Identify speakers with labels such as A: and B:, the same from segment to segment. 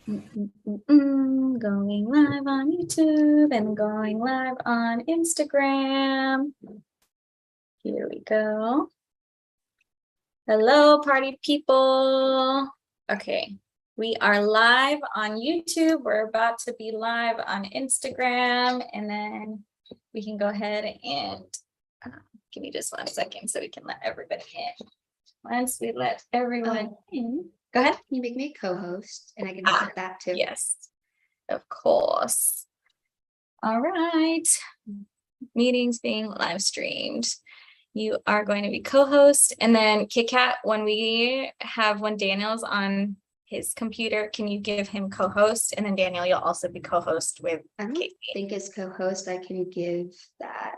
A: Going live on YouTube and going live on Instagram. Here we go. Hello, party people. Okay, we are live on YouTube. We're about to be live on Instagram, and then we can go ahead and give me just 1 second so we can let everybody in. Once we let everyone in, go ahead.
B: Can you make me a co-host and I can look at that too?
A: Yes, of course. All right. Meetings being live streamed. You are going to be co-host, and then KitKat, when Daniel's on his computer, can you give him co-host? And then Daniel, you'll also be co-host with Casey.
B: I think as co-host, I can give that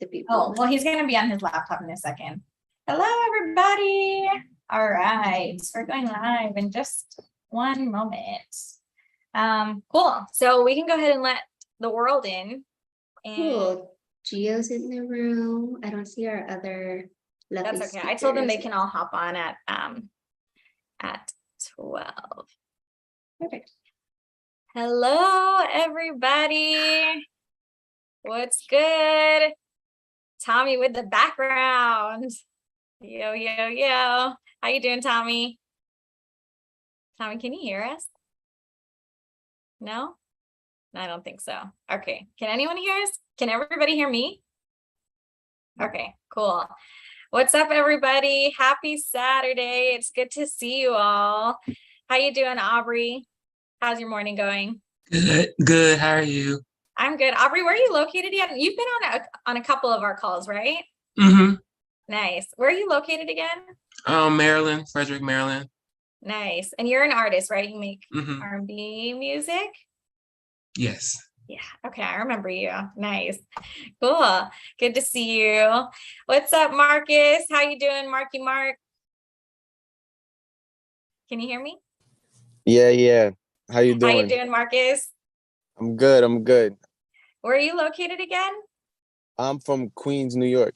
B: to people.
A: Oh, well, he's going to be on his laptop in a second. Hello, everybody. All right, we're going live in just one moment. Cool. So we can go ahead and let the world in. And
B: cool. Gio's in the room. I don't see our other lovely
A: That's okay.
B: speakers.
A: I told them they can all hop on at 12.
B: Perfect.
A: Hello, everybody. What's good? Tommy with the background. Yo, yo, yo. How you doing, Tommy? Tommy, can you hear us? No? I don't think so. Okay. Can anyone hear us? Can everybody hear me? Okay, cool. What's up, everybody? Happy Saturday. It's good to see you all. How you doing, Aubrey? How's your morning going?
C: Good. How are you?
A: I'm good. Aubrey, where are you located again? You've been on a couple of our calls, right?
C: Mm-hmm.
A: Nice. Where are you located again?
C: Maryland, Frederick, Maryland.
A: Nice. And you're an artist, right? You make
C: Mm-hmm.
A: R&B music?
C: Yes.
A: Yeah. Okay. I remember you. Nice. Cool. Good to see you. What's up, Marcus? How you doing, Marky Mark? Can you hear me?
D: Yeah. How you doing?
A: How you doing, Marcus?
D: I'm good.
A: Where are you located again?
D: I'm from Queens, New York.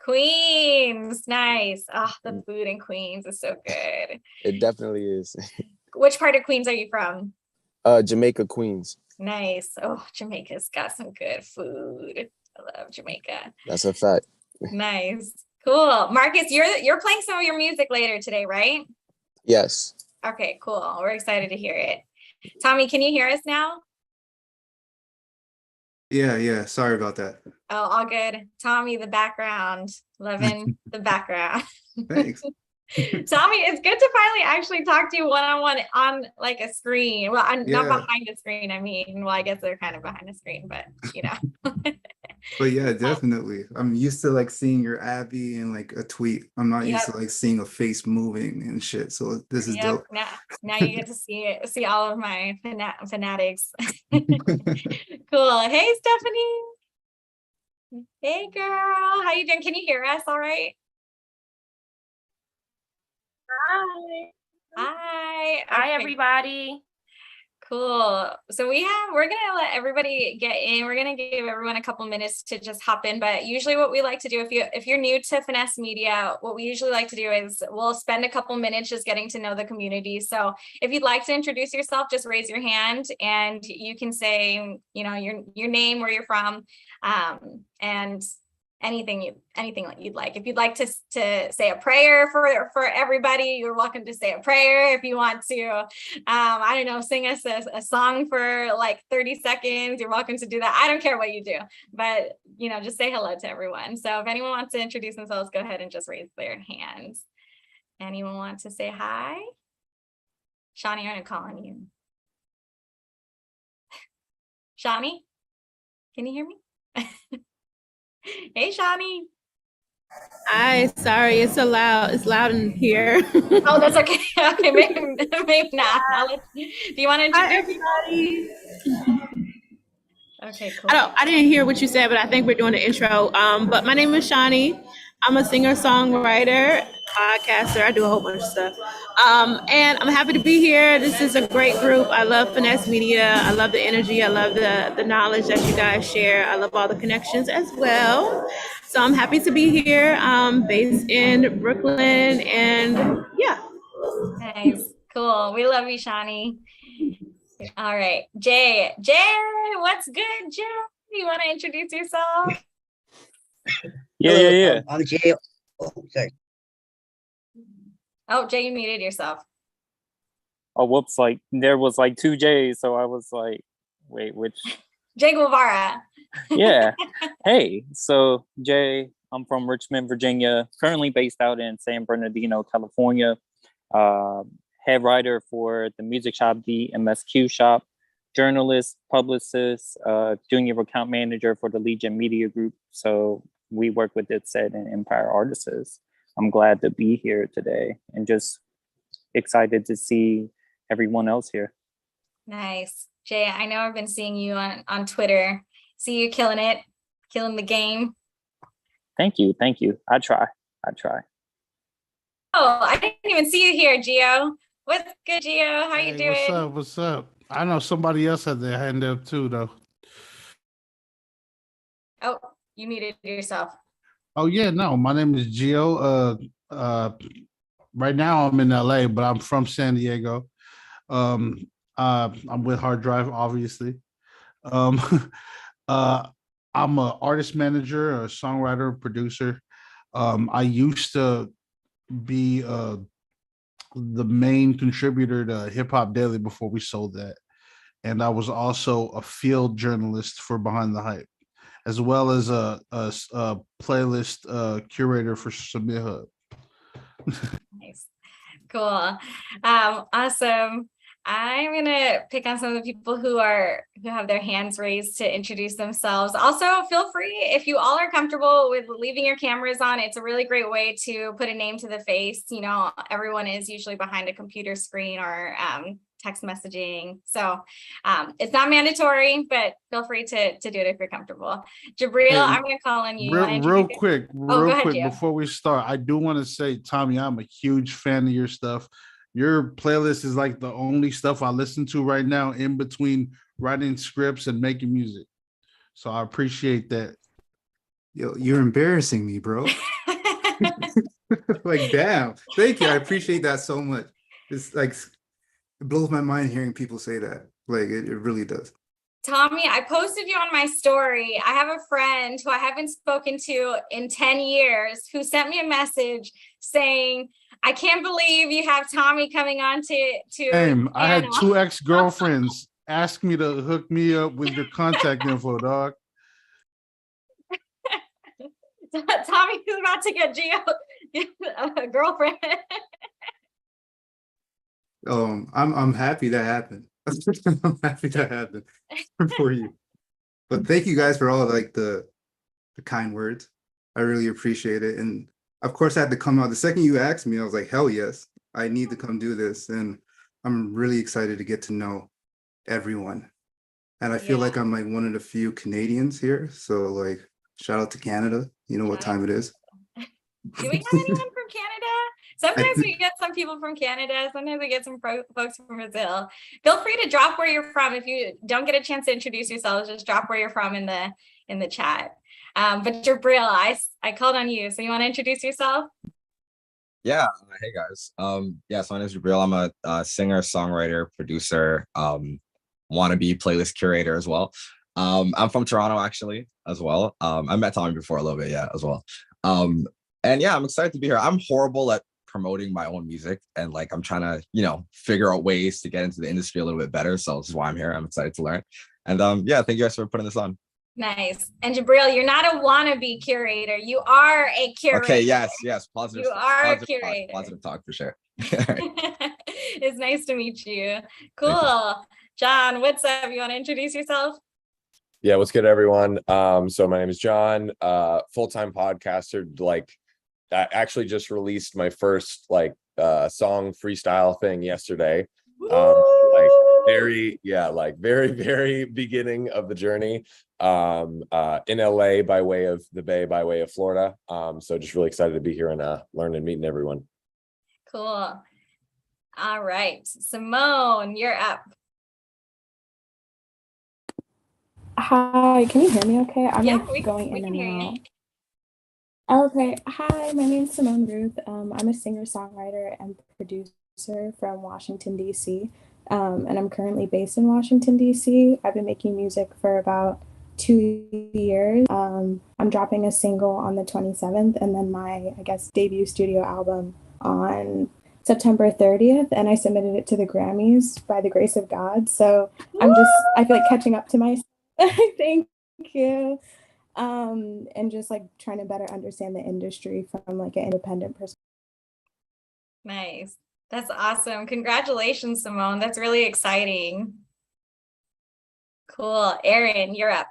A: Queens. Nice. Oh, the food in Queens is so good.
D: It definitely is.
A: Which part of Queens are you from?
D: Jamaica, Queens.
A: Nice. Oh, Jamaica's got some good food. I love Jamaica.
D: That's a fact.
A: Nice. Cool. Marcus, you're playing some of your music later today, right?
D: Yes.
A: Okay, cool. We're excited to hear it. Tommy, can you hear us now?
E: Yeah. Sorry about that.
A: Oh, all good. Tommy, the background. Loving the background.
E: Thanks.
A: Tommy, it's good to finally actually talk to you one-on-one on like a screen. Well, I'm not behind the screen. I mean, well, I guess they're kind of behind the screen, but you know.
E: But yeah, definitely. I'm used to like seeing your Abby and like a tweet. I'm not used to like seeing a face moving and shit. So this is dope.
A: Now you get to see all of my fanatics. Cool. Hey, Stephanie. Hey, girl. How you doing? Can you hear us all right?
F: Hi, everybody.
A: Cool. So we're gonna let everybody get in. We're gonna give everyone a couple minutes to just hop in. But usually what we like to do, if you're new to Finessed Media, what we usually like to do is we'll spend a couple minutes just getting to know the community. So if you'd like to introduce yourself, just raise your hand and you can say, you know, your name, where you're from, and anything you'd like. If you'd like to say a prayer for everybody, you're welcome to say a prayer. If you want to, I don't know, sing us a song for like 30 seconds, you're welcome to do that. I don't care what you do, but you know, just say hello to everyone. So if anyone wants to introduce themselves, go ahead and just raise their hands. Anyone want to say hi? Shawnee, I'm gonna call on you. Shawnee, can you hear me? Hey, Shawnee.
G: Hi, sorry, it's so loud. It's loud in here.
A: Oh, that's okay. Okay, maybe not. Do you want to introduce?
G: Hi, everybody.
A: Okay, cool.
G: I didn't hear what you said, but I think we're doing the intro. But my name is Shawnee. I'm a singer-songwriter, podcaster. I do a whole bunch of stuff. And I'm happy to be here. This is a great group. I love Finessed Media. I love the energy. I love the knowledge that you guys share. I love all the connections as well. So I'm happy to be here. Based in Brooklyn, and yeah.
A: Nice, cool. We love you, Shawnee. All right, Jay, what's good, Jay? You want to introduce yourself?
H: Yeah.
I: I'm Jay. Oh, sorry.
A: Oh, Jay, you muted yourself.
H: Oh, whoops! Like there was like 2 J's, so I was like, wait, which?
A: Jay Guevara.
H: Yeah. Hey, so Jay, I'm from Richmond, Virginia. Currently based out in San Bernardino, California. Head writer for the music shop, the MSQ shop. Journalist, publicist, junior account manager for the Legion Media Group. So we work with EST and Empire Artists. I'm glad to be here today and just excited to see everyone else here.
A: Nice. Jay, I know I've been seeing you on Twitter. See you killing it, killing the game.
H: Thank you. I try.
A: Oh, I didn't even see you here, Gio. What's good, Gio? How you doing?
J: What's up? I know somebody else had their hand up too, though.
A: Oh, you muted yourself.
J: Oh yeah, no, my name is Gio. Right now I'm in LA, but I'm from San Diego. I'm with Hard Drive, obviously. I'm an artist manager, a songwriter, producer. I used to be the main contributor to Hip Hop Daily before we sold that. And I was also a field journalist for Behind the Hype, as well as a playlist curator for Submit Hub.
A: Nice. Cool. Awesome. I'm gonna pick on some of the people who have their hands raised to introduce themselves. Also, feel free, if you all are comfortable with leaving your cameras on, it's a really great way to put a name to the face. You know, everyone is usually behind a computer screen or text messaging. So it's not mandatory, but feel free to do it if you're comfortable. Jabril,
J: Hey,
A: I'm gonna call on you.
J: Real quick,
A: Gio.
J: before we start, I do want to say, Tommy, I'm a huge fan of your stuff. Your playlist is like the only stuff I listen to right now in between writing scripts and making music. So I appreciate that.
E: Yo, you're embarrassing me, bro. Like, damn. Thank you. I appreciate that so much. It's like, it blows my mind hearing people say that. Like, it really does.
A: Tommy, I posted you on my story. I have a friend who I haven't spoken to in 10 years who sent me a message saying, I can't believe you have Tommy coming on to
J: Same. I had 2 ex-girlfriends ask me to hook me up with your contact info, dog.
A: Tommy's about to get Gio a girlfriend.
E: I'm happy that happened. I'm happy that happened for you. But thank you guys for all like the kind words. I really appreciate it. And of course I had to come out. The second you asked me, I was like, hell yes, I need to come do this. And I'm really excited to get to know everyone. And I feel like I'm like one of the few Canadians here. So like, shout out to Canada. You know what time it is.
A: Do we have anyone from Canada? Sometimes we get some people from Canada. Sometimes we get some folks from Brazil. Feel free to drop where you're from. If you don't get a chance to introduce yourselves, just drop where you're from in the chat. But Jabril, I called on you. So you want to introduce yourself?
K: Yeah. Hey guys. So my name is Jabril. I'm a singer, songwriter, producer, wannabe playlist curator as well. I'm from Toronto actually as well. I met Tommy before a little bit, as well. And I'm excited to be here. I'm horrible at promoting my own music and like I'm trying to, figure out ways to get into the industry a little bit better. So this is why I'm here. I'm excited to learn. And thank you guys for putting this on. Nice.
A: And Jabril, you're not a wannabe curator. You are a curator.
K: Okay, yes. Positive.
A: You are a curator.
K: Positive talk for sure.
A: It's nice to meet you. Cool. John, what's up? You want to introduce yourself?
L: Yeah, what's good, everyone? So my name is John, full-time podcaster. Like, I actually just released my first song freestyle thing yesterday. Very, very beginning of the journey. In LA by way of the Bay, by way of Florida. So just really excited to be here and learning and meeting everyone.
A: Cool. All right, Simone, you're up.
M: Hi, can you hear me okay? I'm
A: going in and out.
M: Okay, hi, my name is Simone Ruth. I'm a singer-songwriter and producer from Washington, D.C. and I'm currently based in Washington, D.C. I've been making music for about 2 years. I'm dropping a single on the 27th and then my, I guess, debut studio album on September 30th, and I submitted it to the Grammys by the grace of God. So I feel like catching up to myself. Thank you. And just like trying to better understand the industry from like an independent perspective.
A: Nice. That's awesome. Congratulations, Simone. That's really exciting. Cool. Aaron, you're up.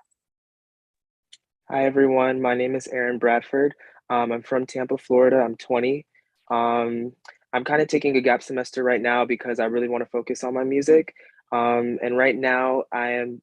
N: Hi, everyone. My name is Aaron Bradford. I'm from Tampa, Florida. I'm 20. I'm kind of taking a gap semester right now because I really want to focus on my music. And right now I am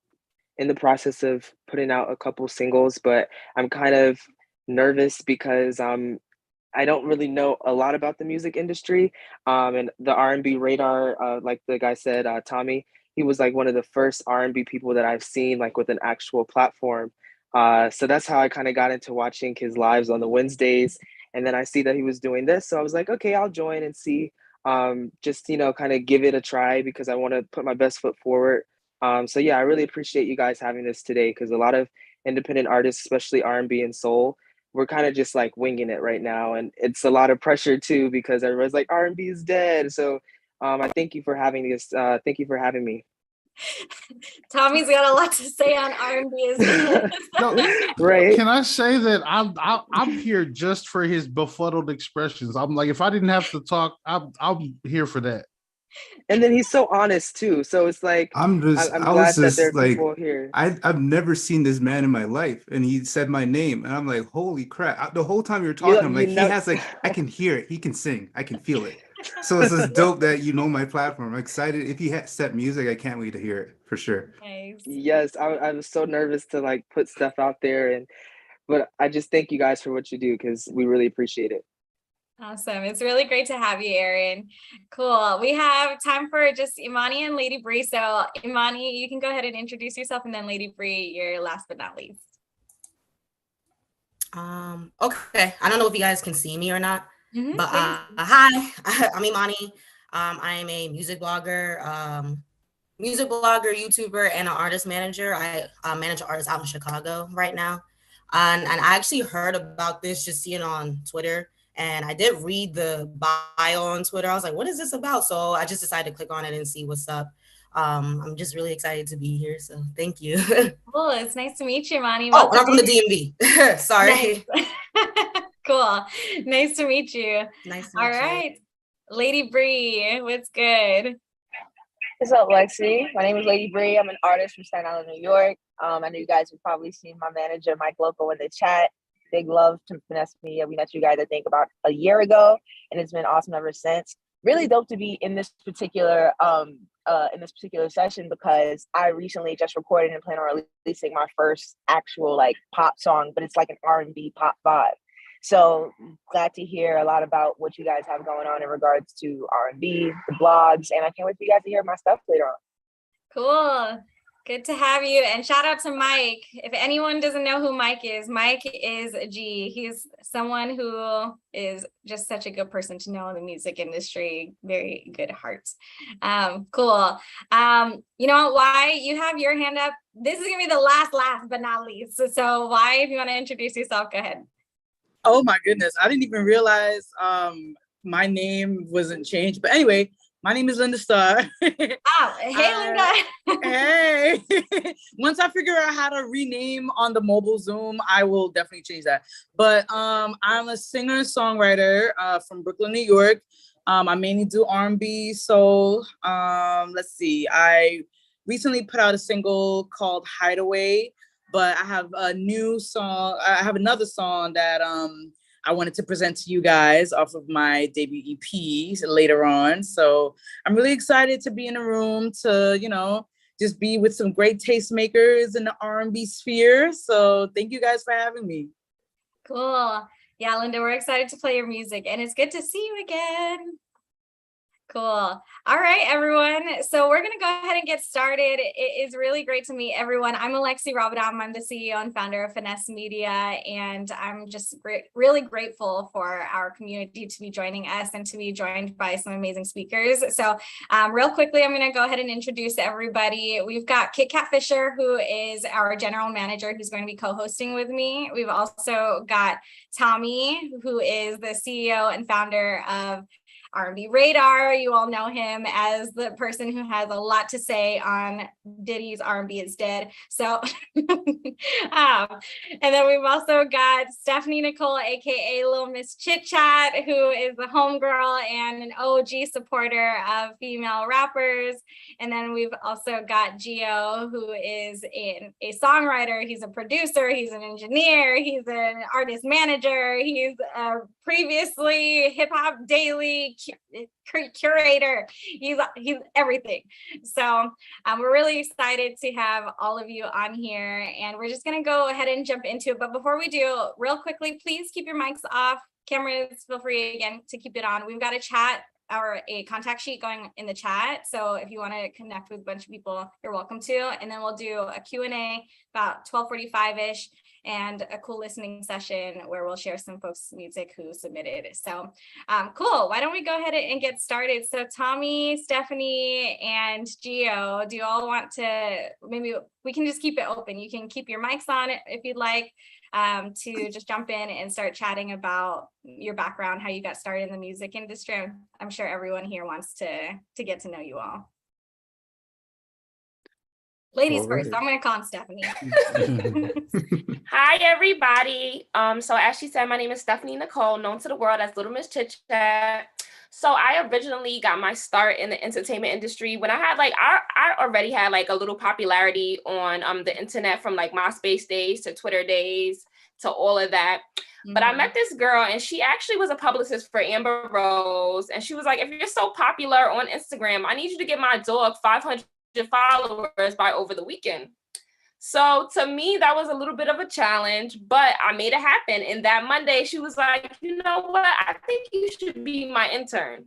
N: in the process of putting out a couple singles, but I'm kind of nervous because I don't really know a lot about the music industry. And the RNB RADAR, like the guy said, Tommy, he was like one of the first R&B people that I've seen like with an actual platform. So that's how I kind of got into watching his lives on the Wednesdays. And then I see that he was doing this. So I was like, okay, I'll join and see, just, you know, kind of give it a try because I want to put my best foot forward. So yeah, I really appreciate you guys having this today because a lot of independent artists, especially R&B and soul, we're kind of just like winging it right now. And it's a lot of pressure too because everyone's like R&B is dead. So I thank you for having this. Thank you for having me.
A: Tommy's got a lot to say on R&B as well.
J: No,
N: right.
J: Can I say that I'm here just for his befuddled expressions? I'm like, if I didn't have to talk, I'm here for that.
N: And then he's so honest too. So it's like I'm glad that there are people here.
E: I've never seen this man in my life, and he said my name, and I'm like, holy crap! The whole time you were talking, I'm like, he has like, I can hear it, he can sing, I can feel it. So it's just dope that you know my platform. I'm excited. If he had set music, I can't wait to hear it for sure.
A: Nice.
N: Yes, I was so nervous to like put stuff out there, but I just thank you guys for what you do because we really appreciate it.
A: Awesome. It's really great to have you, Aaron. Cool. We have time for just Imani and Lady Bree. So Imani, you can go ahead and introduce yourself, and then Lady Bree, you're last but not least.
O: Okay. I don't know if you guys can see me or not, but hi, I'm Imani. I am a music blogger, YouTuber, and an artist manager. I manage artists out in Chicago right now. And I actually heard about this just seeing on Twitter. And I did read the bio on Twitter. I was like, what is this about? So I just decided to click on it and see what's up. I'm just really excited to be here. So thank you.
A: Cool. It's nice to meet you, Imani.
O: Oh, and I'm from the DMV. Sorry.
A: Nice. Cool. Nice to meet you.
O: Nice to meet you.
A: All right. Lady Bree, what's good?
P: What's up, Lexi? My name is Lady Bree. I'm an artist from Staten Island, New York. I know you guys have probably seen my manager, Mike Loco, in the chat. Big love to Finessed Media. We met you guys, I think, about a year ago, and it's been awesome ever since. Really dope to be in this particular session because I recently just recorded and plan on releasing my first actual like pop song, but it's like an R&B pop vibe. So glad to hear a lot about what you guys have going on in regards to R&B, the blogs, and I can't wait for you guys to hear my stuff later on.
A: Cool. Good to have you. And shout out to Mike. If anyone doesn't know who Mike is a G. He's someone who is just such a good person to know in the music industry. Very good heart. Cool. You know why you have your hand up? This is gonna be the last but not least. So why, if you want to introduce yourself, go ahead.
Q: Oh my goodness. I didn't even realize my name wasn't changed. But anyway, my name is Linda Starr.
A: Oh, hey, Linda.
Q: Hey. Once I figure out how to rename on the mobile Zoom, I will definitely change that. But I'm a singer-songwriter from Brooklyn, New York. I mainly do R&B, soul. Let's see. I recently put out a single called Hideaway, but I have a new song. I have another song that I wanted to present to you guys off of my debut EP later on. So I'm really excited to be in a room to, you know, just be with some great tastemakers in the R&B sphere. So thank you guys for having me.
A: Cool. Yeah, Linda, we're excited to play your music, and it's good to see you again. Cool. All right, everyone. So we're going to go ahead and get started. It is really great to meet everyone. I'm Alexi Rabadam. I'm the CEO and founder of Finessed Media, and I'm just really grateful for our community to be joining us and to be joined by some amazing speakers. So real quickly, I'm going to go ahead and introduce everybody. We've got Kit Kat Fisher, who is our general manager, who's going to be co-hosting with me. We've also got Tommy, who is the CEO and founder of RNB RADAR. You all know him as the person who has a lot to say on Diddy's R&B is Dead. So, and then we've also got Stephanie Nicole, aka LilMissChitChat, who is the homegirl and an OG supporter of female rappers. And then we've also got Gio, who is a songwriter. He's a producer. He's an engineer. He's an artist manager. He's previously Hip Hop Daily curator. He's everything. So we're really excited to have all of you on here, and we're just going to go ahead and jump into it. But before we do, real quickly, please keep your mics off. Cameras, feel free again to keep it on. We've got a chat or a contact sheet going in the chat. So if you want to connect with a bunch of people, you're welcome to. And then we'll do a Q&A about 12:45-ish. And a cool listening session where we'll share some folks' music who submitted. So cool. Why don't we go ahead and get started? So Tommy, Stephanie, and Gio, do you all want to, maybe we can just keep it open. You can keep your mics on if you'd like to just jump in and start chatting about your background, how you got started in the music industry. I'm sure everyone here wants to get to know you all. Ladies first, I'm going to call on Stephanie.
F: Hi, everybody. So as she said, my name is Stephanie Nicole, known to the world as LilMissChitChat. So I originally got my start in the entertainment industry when I had I already had like a little popularity on the internet, from like MySpace days to Twitter days to all of that. But I met this girl, and she actually was a publicist for Amber Rose. And she was like, if you're so popular on Instagram, I need you to get my dog 500 followers by over the weekend. So to me, that was a little bit of a challenge, but I made it happen. And that Monday, she was like, you know what? I think you should be my intern.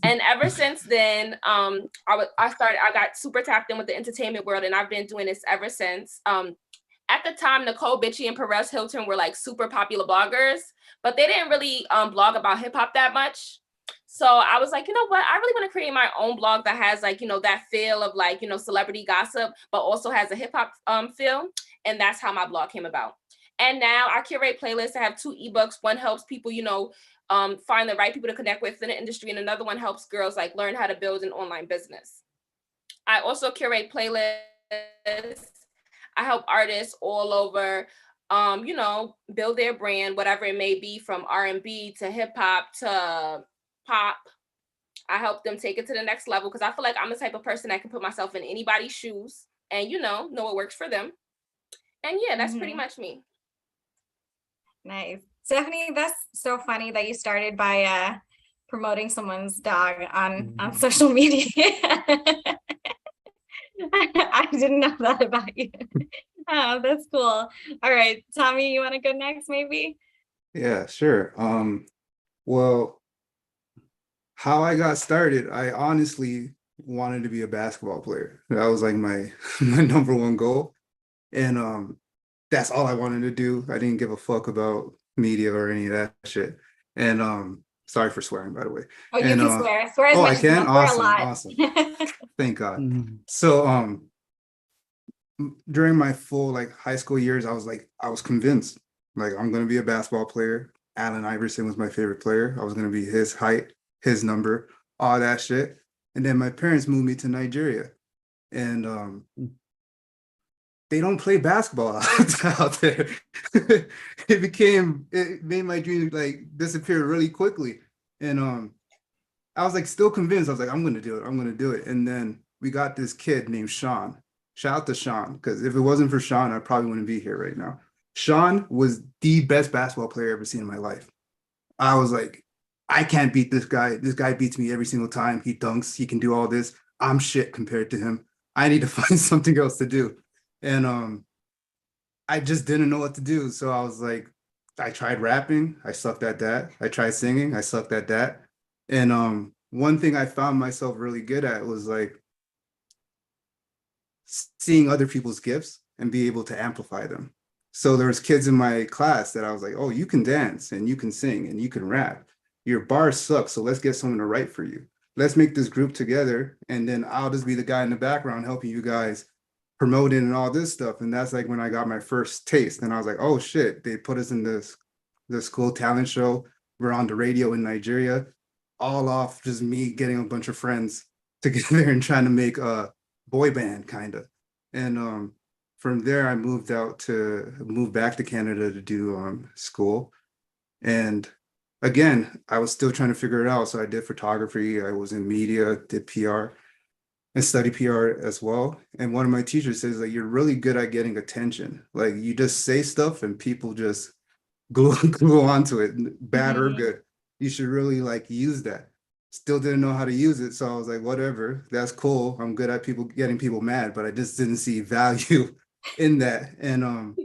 F: And ever since then, I got super tapped in with the entertainment world, and I've been doing this ever since. At the time, Nicole Bitchie and Perez Hilton were like super popular bloggers, but they didn't really blog about hip hop that much. So I was like, you know what? I really want to create my own blog that has like, that feel of like, celebrity gossip, but also has a hip hop feel. And that's how my blog came about. And now I curate playlists. I have 2 ebooks. One helps people, find the right people to connect with in the industry. And another one helps girls like learn how to build an online business. I also curate playlists. I help artists all over, build their brand, whatever it may be, from R&B to hip hop to pop. I help them take it to the next level because I feel like I'm the type of person that can put myself in anybody's shoes and know what works for them. And yeah, that's pretty much me.
A: Nice. Stephanie, that's so funny that you started by promoting someone's dog on social media. I didn't know that about you. Oh, that's cool. All right, Tommy, you want to go next maybe?
E: Yeah, sure. Well, how I got started, I honestly wanted to be a basketball player. That was like my number one goal. And that's all I wanted to do. I didn't give a fuck about media or any of that shit. And sorry for swearing, by the way.
A: Oh, you can swear. Swear as
E: oh,
A: much
E: I can?
A: Awesome,
E: awesome. Thank God. So during my full high school years, I was convinced I'm gonna be a basketball player. Allen Iverson was my favorite player. I was gonna be his height, his number, all that shit. And then my parents moved me to Nigeria, and they don't play basketball out there. It made my dream disappear really quickly. And I was still convinced. I was I'm gonna do it. And then we got this kid named Sean. Shout out to Sean, because if it wasn't for Sean, I probably wouldn't be here right now. Sean was the best basketball player I've ever seen in my life. I was like, I can't beat this guy. This guy beats me every single time. He dunks. He can do all this. I'm shit compared to him. I need to find something else to do. And I just didn't know what to do. So I was I tried rapping. I sucked at that. I tried singing. I sucked at that. And one thing I found myself really good at was like seeing other people's gifts and be able to amplify them. So there was kids in my class that I was like, oh, you can dance and you can sing and you can rap. Your bars suck, so let's get someone to write for you. Let's make this group together, and then I'll just be the guy in the background helping you guys promote it and all this stuff. And that's like when I got my first taste. And I was like, oh shit, they put us in the school talent show. We're on the radio in Nigeria, all off just me getting a bunch of friends together and trying to make a boy band kind of. And from there, I moved back to Canada to do school. And again, I was still trying to figure it out. So I did photography, I was in media, did PR and study PR as well. And one of my teachers says, like, you're really good at getting attention. Like, you just say stuff and people just glue onto it, bad or good. You should really like use that. Still didn't know how to use it. So I was like, whatever, that's cool. I'm good at getting people mad, but I just didn't see value in that. And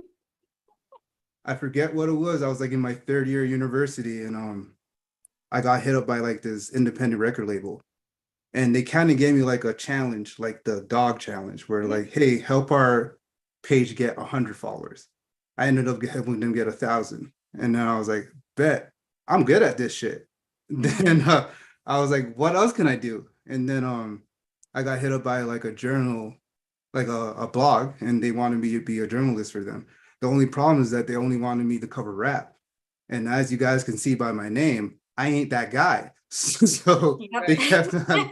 E: I forget what it was. I was like in my third year of university, and I got hit up by like this independent record label. And they kind of gave me like a challenge, like the dog challenge, where like, hey, help our page get 100 followers. I ended up helping them get 1,000. And then I was like, bet, I'm good at this shit. Then I was like, what else can I do? And then I got hit up by like a journal, like a blog, and they wanted me to be a journalist for them. The only problem is that they only wanted me to cover rap. And as you guys can see by my name, I ain't that guy. So they kept on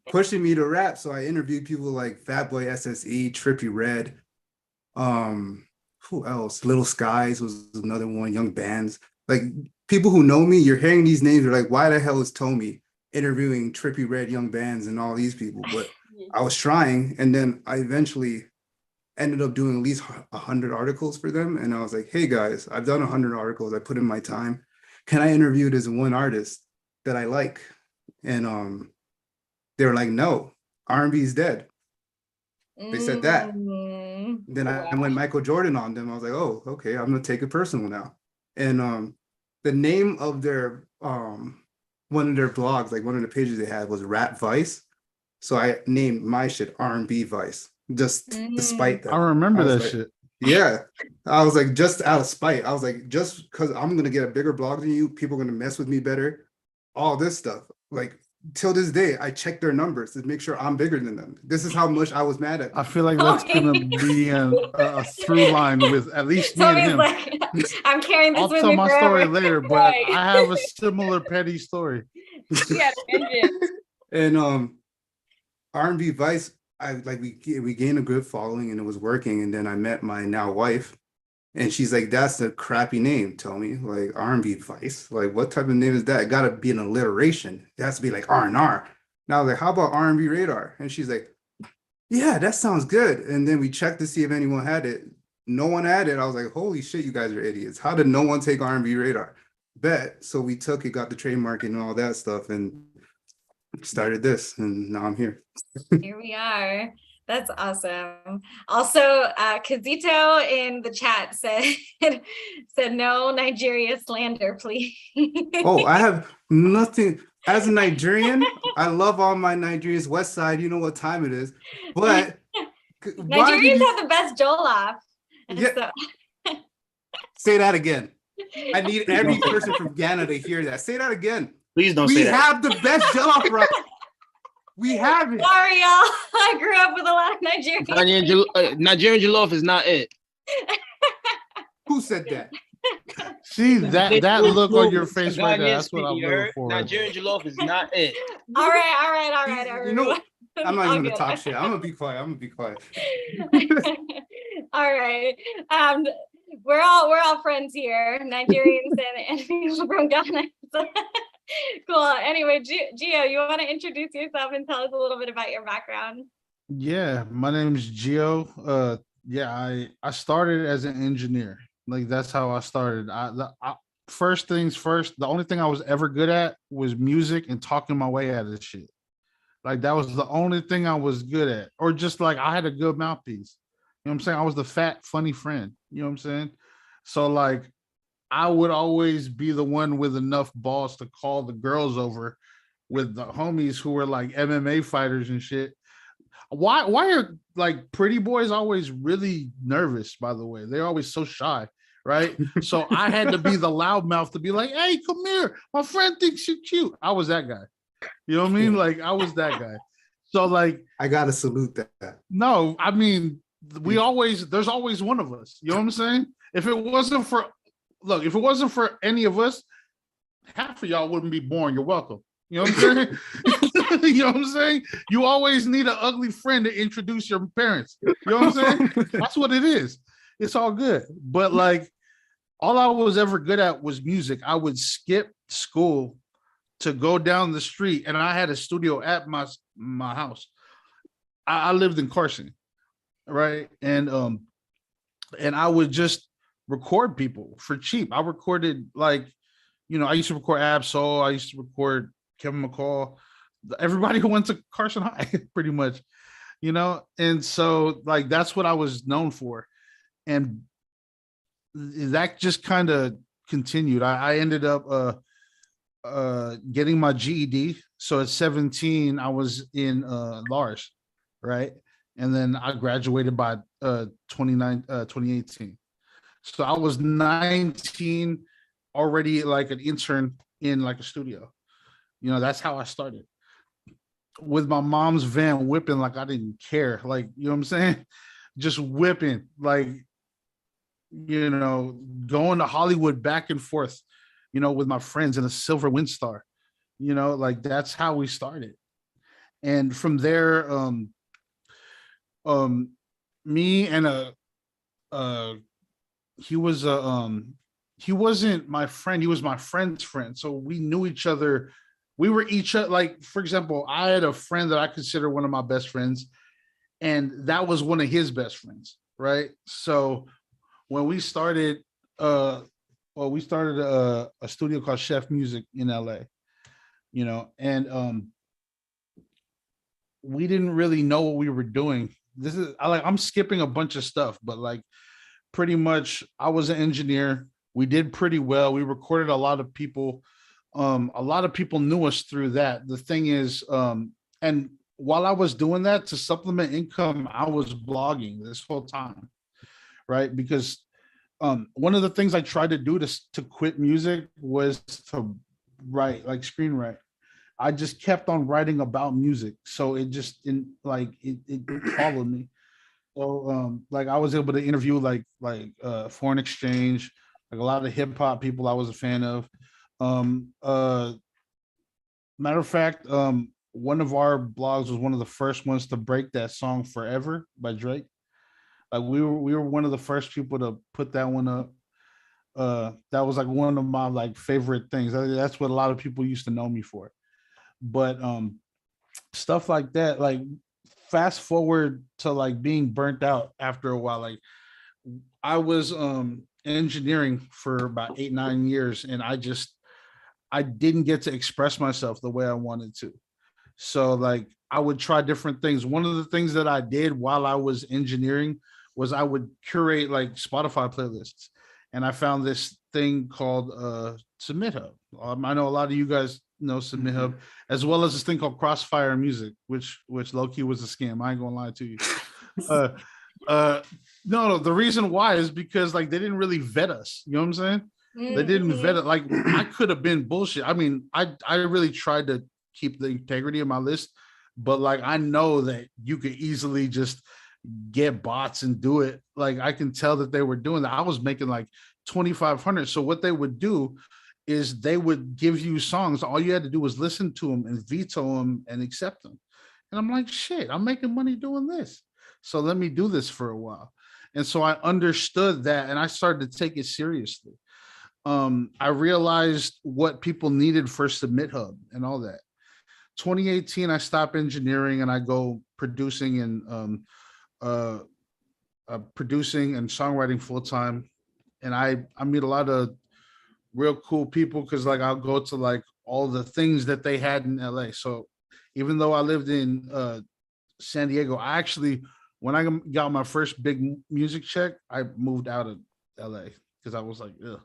E: pushing me to rap. So I interviewed people like Fatboy SSE, Trippie Redd, who else? Little Skies was another one, Young Bands. Like people who know me, you're hearing these names, you're like, why the hell is Tomi interviewing Trippie Redd, Young Bands, and all these people? But I was trying, and then I eventually ended up doing at least 100 articles for them. And I was like, hey guys, I've done 100 articles. I put in my time. Can I interview this one artist that I like? And they were like, no, R&B is dead. They said that. Then I went Michael Jordan on them. I was like, oh, okay, I'm gonna take it personal now. And the name of their one of their blogs, like one of the pages they had, was Rap Vice. So I named my shit R&B Vice, just despite that.
J: I remember that
E: like,
J: shit.
E: Yeah. I was like, just out of spite. I was like, just because I'm gonna get a bigger blog than you, people are gonna mess with me better. All this stuff. Like till this day, I check their numbers to make sure I'm bigger than them. This is how much I was mad at them.
J: I feel like that's gonna be a through line with at least me and him.
A: Like, I'm carrying this
J: I'll
A: with
J: tell
A: me
J: my
A: forever.
J: story later, but I have a similar petty story.
F: Yeah,
E: And R&B Vice, we gained a good following and it was working. And then I met my now wife, and she's like, that's a crappy name, Tomi. Like R&B Vice, like what type of name is that? It gotta be an alliteration. It has to be like R&R. Now I was like, how about RNB RADAR? And she's like, yeah, that sounds good. And then we checked to see if anyone had it. No one had it. I was like, holy shit, you guys are idiots. How did no one take RNB RADAR? Bet. So we took it, got the trademark and all that stuff, and started this, and now I'm here.
A: Here we are. That's awesome. Also, Kazito in the chat said no Nigeria slander, please.
E: Oh, I have nothing. As a Nigerian, I love all my Nigerians. West Side, you know what time it is. But
A: Nigerians have the best jollof.
E: Yeah. Say that again. I need every person from Ghana to hear that. Say that again.
R: Please don't
E: we
R: say that.
E: We have the best jollof rice. We have it.
A: Sorry, y'all. I grew up with a lot of Nigerians.
R: Nigerian jollof is not it.
E: Who said that?
J: See that look on your face right there. That's what I'm looking for.
R: Nigerian jollof is not it.
A: All right.
E: You know, I'm not even gonna talk shit. I'm gonna be quiet.
A: All right. We're all friends here, Nigerians and people from Ghana. Cool. Anyway, Gio, you want to introduce yourself and tell us a little bit about your background?
J: Yeah, my name is Gio. I started as an engineer. Like that's how I started. First things first, the only thing I was ever good at was music and talking my way out of shit. Like that was the only thing I was good at. Or just like I had a good mouthpiece. You know what I'm saying? I was the fat, funny friend. You know what I'm saying? So like I would always be the one with enough balls to call the girls over with the homies who were like MMA fighters and shit. Why are like pretty boys always really nervous, by the way? They're always so shy, right? So I had to be the loudmouth to be like, hey, come here. My friend thinks you're cute. I was that guy. You know what I mean? Like I was that guy. So like
E: I gotta salute that.
J: No, I mean, there's always one of us. You know what I'm saying? If it wasn't for any of us, half of y'all wouldn't be born. You're welcome. You know what I'm saying? You know what I'm saying? You always need an ugly friend to introduce your parents. You know what I'm saying? That's what it is. It's all good. But like, all I was ever good at was music. I would skip school to go down the street, and I had a studio at my house. I lived in Carson, right? And I would just record people for cheap. I recorded like, I used to record Absol. I used to record Kevin McCall, everybody who went to Carson High, pretty much, and so like that's what I was known for, and that just kind of continued. I ended up getting my GED. So at 17, I was in Lars, right, and then I graduated by 2018. So I was 19, already like an intern in like a studio. That's how I started, with my mom's van whipping like I didn't care. Like, you know what I'm saying? Just whipping, like, going to Hollywood back and forth, with my friends in a silver Windstar, like that's how we started. And from there, me and he wasn't my friend, he was my friend's friend. So we knew each other. We were each other, like, for example, I had a friend that I consider one of my best friends, and that was one of his best friends, right? So when we started, a studio called Chef Music in LA, and we didn't really know what we were doing. I'm skipping a bunch of stuff, but like pretty much I was an engineer. We did pretty well. We recorded a lot of people. A lot of people knew us through that. The thing is, and while I was doing that to supplement income, I was blogging this whole time, right? Because one of the things I tried to do to quit music was to write, like screenwrite. I just kept on writing about music, so it followed me. So like I was able to interview like Foreign Exchange, like a lot of hip hop people I was a fan of. Matter of fact, one of our blogs was one of the first ones to break that song Forever by Drake. Like we were one of the first people to put that one up. That was like one of my like favorite things. That's what a lot of people used to know me for. But stuff like that, like fast forward to like being burnt out after a while. Like I was engineering for about 8-9 years, and I didn't get to express myself the way I wanted to. So like I would try different things. One of the things that I did while I was engineering was I would curate like Spotify playlists. And I found this thing called Submit Hub. I know a lot of you guys know Submit Hub, as well as this thing called Crossfire Music, which low-key was a scam. I ain't gonna lie to you. No, the reason why is because like they didn't really vet us. You know what I'm saying? They didn't vet it. Like I could have been bullshit. I mean, I really tried to keep the integrity of my list, but like I know that you could easily just get bots and do it. Like I can tell that they were doing that. I was making like 2,500. So what they would do is they would give you songs. All you had to do was listen to them and veto them and accept them. And I'm like, shit, I'm making money doing this. So let me do this for a while. And so I understood that, and I started to take it seriously. I realized what people needed for Submit Hub and all that. 2018, I stopped engineering and I go producing and songwriting full time. And I meet a lot of real cool people because like I'll go to like all the things that they had in LA. So even though I lived in San Diego, I actually, when I got my first big music check, I moved out of LA because I was like, ugh.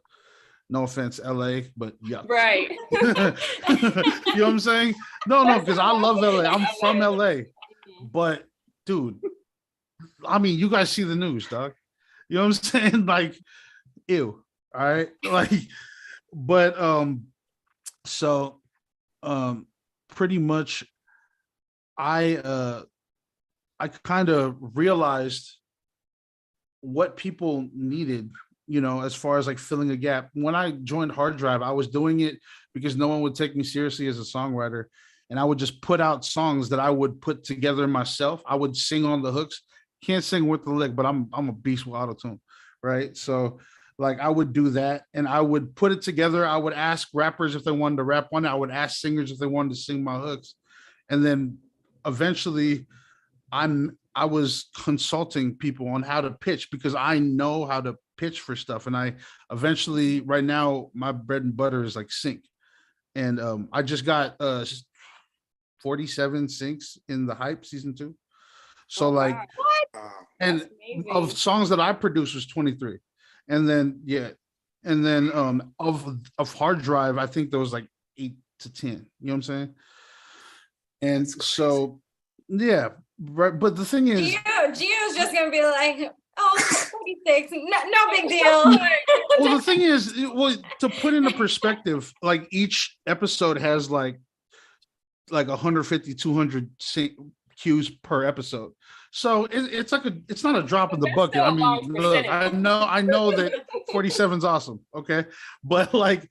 J: No offense, LA, but yuck.
F: Right.
J: You know what I'm saying? No, because I love LA. I'm from LA. But dude, I mean, you guys see the news, dog. You know what I'm saying? Like, ew. All right. Like, but so pretty much I kind of realized what people needed, you know, as far as like filling a gap. When I joined Hard Drive, I was doing it because no one would take me seriously as a songwriter. And I would just put out songs that I would put together myself. I would sing on the hooks. Can't sing with the lick, but I'm a beast with autotune, right? So like I would do that and I would put it together. I would ask rappers if they wanted to rap on it. I would ask singers if they wanted to sing my hooks. And then eventually I was consulting people on how to pitch because I know how to pitch for stuff. And I eventually, right now, my bread and butter is like sync. And I just got 47 syncs in the Hype season 2. So like, and of songs that I produced was 23. And then, of Hard Drive, I think there was like 8 to 10, you know what I'm saying? And so, yeah, right. But the thing is,
A: Gio's just gonna be like, oh, 46, no big deal.
J: Well, the thing is, to put into perspective, like each episode has like 150, 200 cues per episode. So it's not a drop in the bucket. I mean, look, I know that 47 is awesome. Okay. But like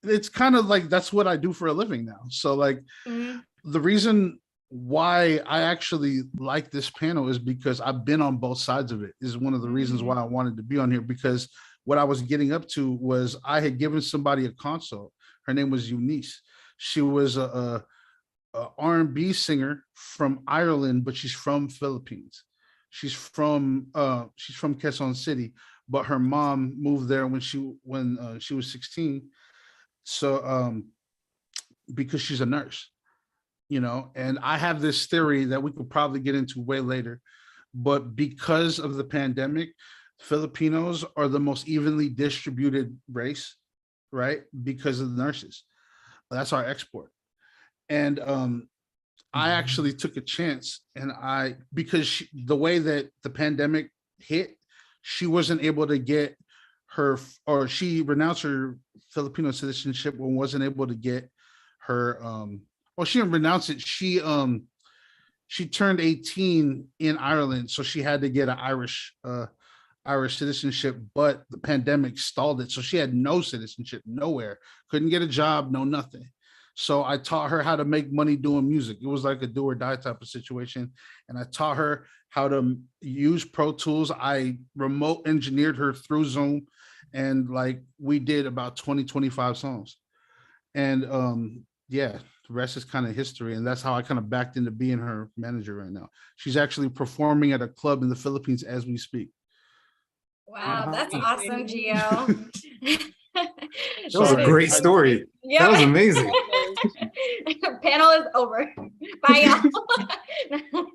J: it's kind of like, that's what I do for a living now. So like the reason why I actually like this panel is because I've been on both sides of it. Is one of the reasons why I wanted to be on here, because what I was getting up to was I had given somebody a consult. Her name was Eunice. She was a R&B singer from Ireland, but she's from Philippines. She's from Quezon City, but her mom moved there when she was 16. So because she's a nurse, you know, and I have this theory that we could probably get into way later, but because of the pandemic, Filipinos are the most evenly distributed race, right? Because of the nurses. That's our export. And I actually took a chance, and because the way that the pandemic hit, she wasn't able to get she renounced her Filipino citizenship and wasn't able to get her she didn't renounce it. She turned 18 in Ireland, so she had to get an Irish citizenship, but the pandemic stalled it. So she had no citizenship, nowhere, couldn't get a job, no nothing. So I taught her how to make money doing music. It was like a do or die type of situation. And I taught her how to use Pro Tools. I remote engineered her through Zoom. And like we did about 20, 25 songs. And the rest is kind of history. And that's how I kind of backed into being her manager right now. She's actually performing at a club in the Philippines as we speak.
A: Wow, that's awesome, Gio.
E: That was a great story.
A: Yeah.
E: That was amazing.
A: Panel is over. Bye, y'all.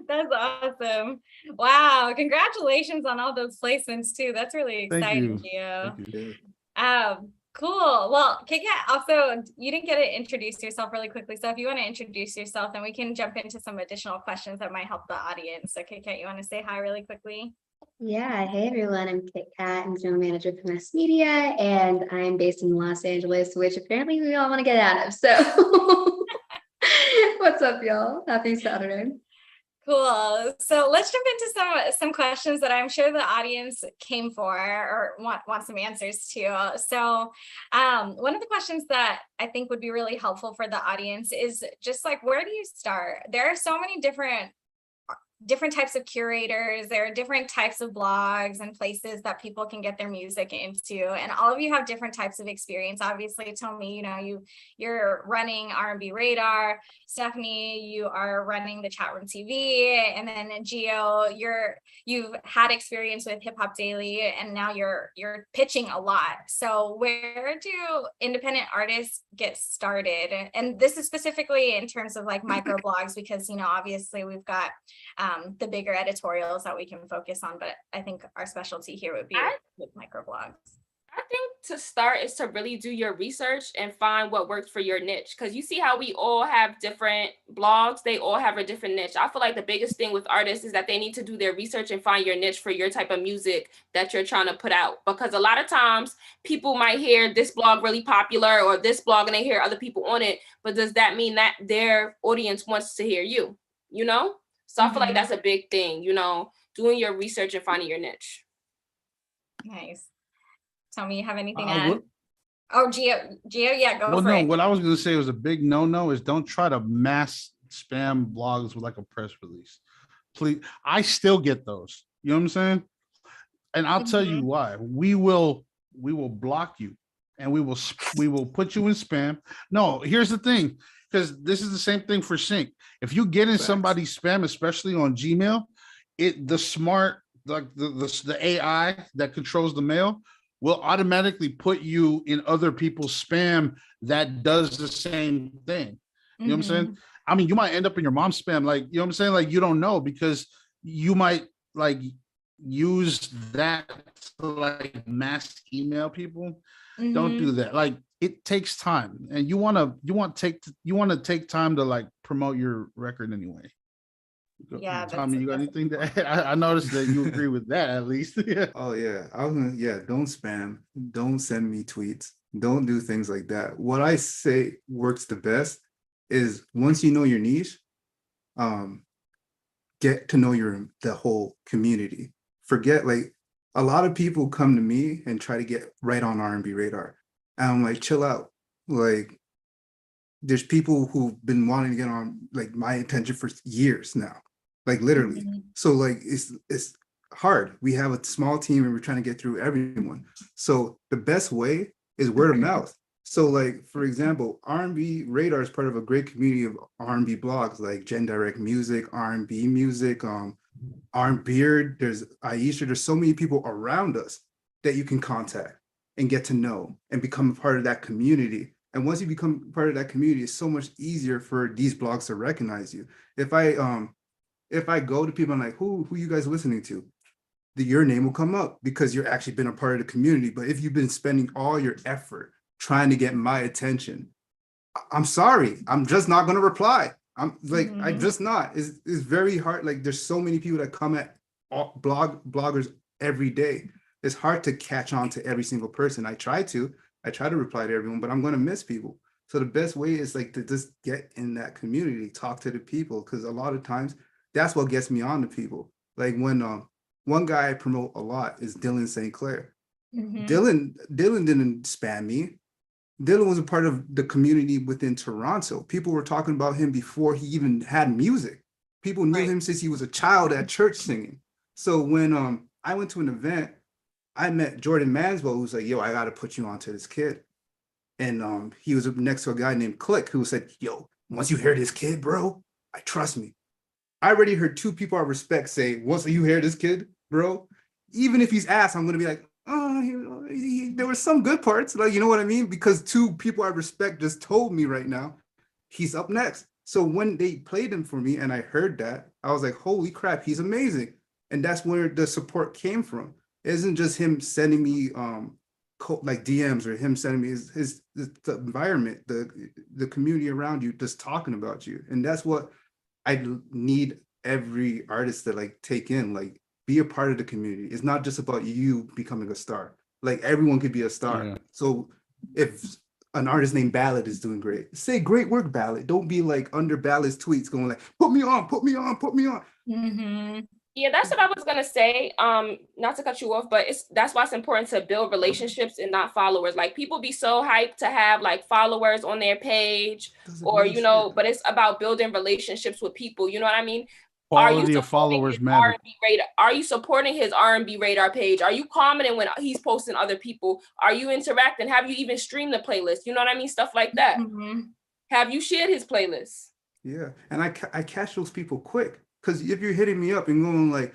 A: That's awesome. Wow, congratulations on all those placements too. That's really exciting, Gio.
E: Thank you.
A: Cool. Well, Kit Kat, also, you didn't get to introduce yourself really quickly. So if you want to introduce yourself, then we can jump into some additional questions that might help the audience. So Kit Kat, you want to say hi really quickly?
B: Yeah, hey everyone, I'm Kit Kat. I'm general manager for Finessed Media, and I'm based in Los Angeles, which apparently we all want to get out of. So what's up, y'all? Happy Saturday.
A: Cool. So let's jump into some questions that I'm sure the audience came for or want some answers to. So one of the questions that I think would be really helpful for the audience is just like, where do you start? There are so many different types of curators. There are different types of blogs and places that people can get their music into, and all of you have different types of experience. Obviously, Tomi, you know, you're running RNB RADAR. Stephanie, you are running the Chatroom TV, and then Gio, you've had experience with Hip Hop Daily, and now you're pitching a lot. So where do independent artists get started? And this is specifically in terms of like microblogs, because, you know, obviously we've got the bigger editorials that we can focus on. But I think our specialty here would be with microblogs.
F: I think to start is to really do your research and find what works for your niche. Because you see how we all have different blogs, they all have a different niche. I feel like the biggest thing with artists is that they need to do their research and find your niche for your type of music that you're trying to put out. Because a lot of times people might hear this blog really popular or this blog and they hear other people on it, but does that mean that their audience wants to hear you, you know? So I feel like that's a big thing, you know, doing your research and finding your niche.
A: Nice. Tomi, you have anything to add? Oh, Gio, yeah, go for it.
J: What I was going to say was a big no-no is don't try to mass spam blogs with like a press release. Please, I still get those. You know what I'm saying? And I'll tell you why. We will block you and we will put you in spam. No, here's the thing, because this is the same thing for sync. If you get in somebody's spam, especially on Gmail, the smart, like the AI that controls the mail will automatically put you in other people's spam that does the same thing. You know what I'm saying? I mean, you might end up in your mom's spam, like, you know what I'm saying? Like, you don't know, because you might like use that to like mass email people. Don't do that. Like, it takes time, and you want to take time to like promote your record anyway.
A: Yeah,
J: Tomi, you got anything to add? I noticed that you agree with that at least.
E: Oh yeah, don't spam, don't send me tweets, don't do things like that. What I say works the best is once you know your niche, get to know the whole community. Forget, like, a lot of people come to me and try to get right on RnB Radar, and I'm like, chill out. Like, there's people who've been wanting to get on like my attention for years now, like literally. So like it's hard. We have a small team and we're trying to get through everyone. So the best way is word of mouth. So like, for example, RnB Radar is part of a great community of R&B blogs like Gen Direct Music, R&B Music, R&Beard, there's Aisha, there's so many people around us that you can contact and get to know and become a part of that community. And once you become part of that community, it's so much easier for these blogs to recognize you. If I go to people, I'm like, who you guys listening to? Your name will come up because you're actually been a part of the community. But if you've been spending all your effort trying to get my attention, I'm sorry, I'm just not going to reply. I'm like, I'm just not. It's very hard. Like, there's so many people that come at bloggers every day. It's hard to catch on to every single person. I try to reply to everyone, but I'm going to miss people. So the best way is like to just get in that community, talk to the people, because a lot of times that's what gets me on to people. Like when one guy I promote a lot is Dylan St. Clair. Dylan didn't spam me. Dylan was a part of the community within Toronto. People were talking about him before he even had music. People knew him since he was a child at church singing. So when I went to an event, I met Jordan Manswell, who's like, yo, I got to put you onto this kid. And he was next to a guy named Click, who said, yo, once you hear this kid, bro, trust me. I already heard two people I respect say, once you hear this kid, bro, even if he's ass, I'm going to be like, oh, there were some good parts. Like, you know what I mean? Because two people I respect just told me right now, he's up next. So when they played him for me and I heard that, I was like, holy crap, he's amazing. And that's where the support came from. It isn't just him sending me like DMs or him sending me the environment, the community around you just talking about you. And that's what I need every artist to like take in, like be a part of the community. It's not just about you becoming a star. Like everyone could be a star. Yeah. So if an artist named Ballad is doing great, say great work, Ballad. Don't be like under Ballad's tweets going like, put me on, put me on, put me on.
F: Yeah, that's what I was gonna say. Not to cut you off, but that's why it's important to build relationships and not followers. Like people be so hyped to have like followers on their page, or you know, but it's about building relationships with people. You know what I mean?
J: Quality of followers matter.
F: Are you supporting his RnB Radar page? Are you commenting when he's posting other people? Are you interacting? Have you even streamed the playlist? You know what I mean? Stuff like that. Have you shared his playlist?
E: Yeah, and I catch those people quick. Because if you're hitting me up and going like,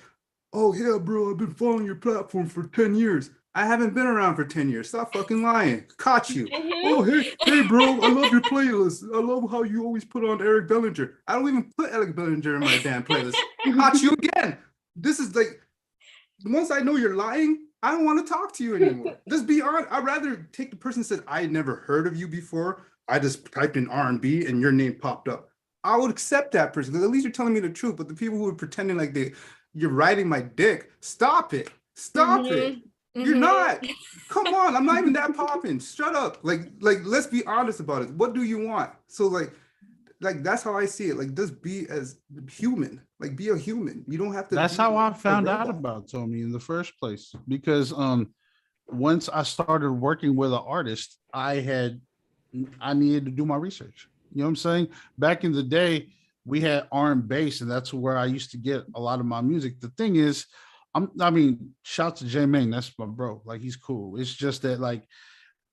E: oh, yeah, bro, I've been following your platform for 10 years. I haven't been around for 10 years. Stop fucking lying. Caught you.
F: Mhm.
E: Oh, hey, bro. I love your playlist. I love how you always put on Eric Bellinger. I don't even put Eric Bellinger in my damn playlist. Caught you again. This is like, once I know you're lying, I don't want to talk to you anymore. Just be honest. I'd rather take the person that said, I had never heard of you before. I just typed in R&B and your name popped up. I would accept that person because at least you're telling me the truth. But the people who are pretending like you're riding my dick, stop it. Stop it. You're not. Come on, I'm not even that popping. Shut up. Like let's be honest about it. What do you want? So like that's how I see it. Like just be as human. Like be a human. You don't have to.
J: That's how I found out about Tomi in the first place. Because once I started working with an artist, I needed to do my research. You know what I'm saying? Back in the day, we had R&B bass, and that's where I used to get a lot of my music. The thing is, I mean, shout to J Main, that's my bro. Like he's cool. It's just that like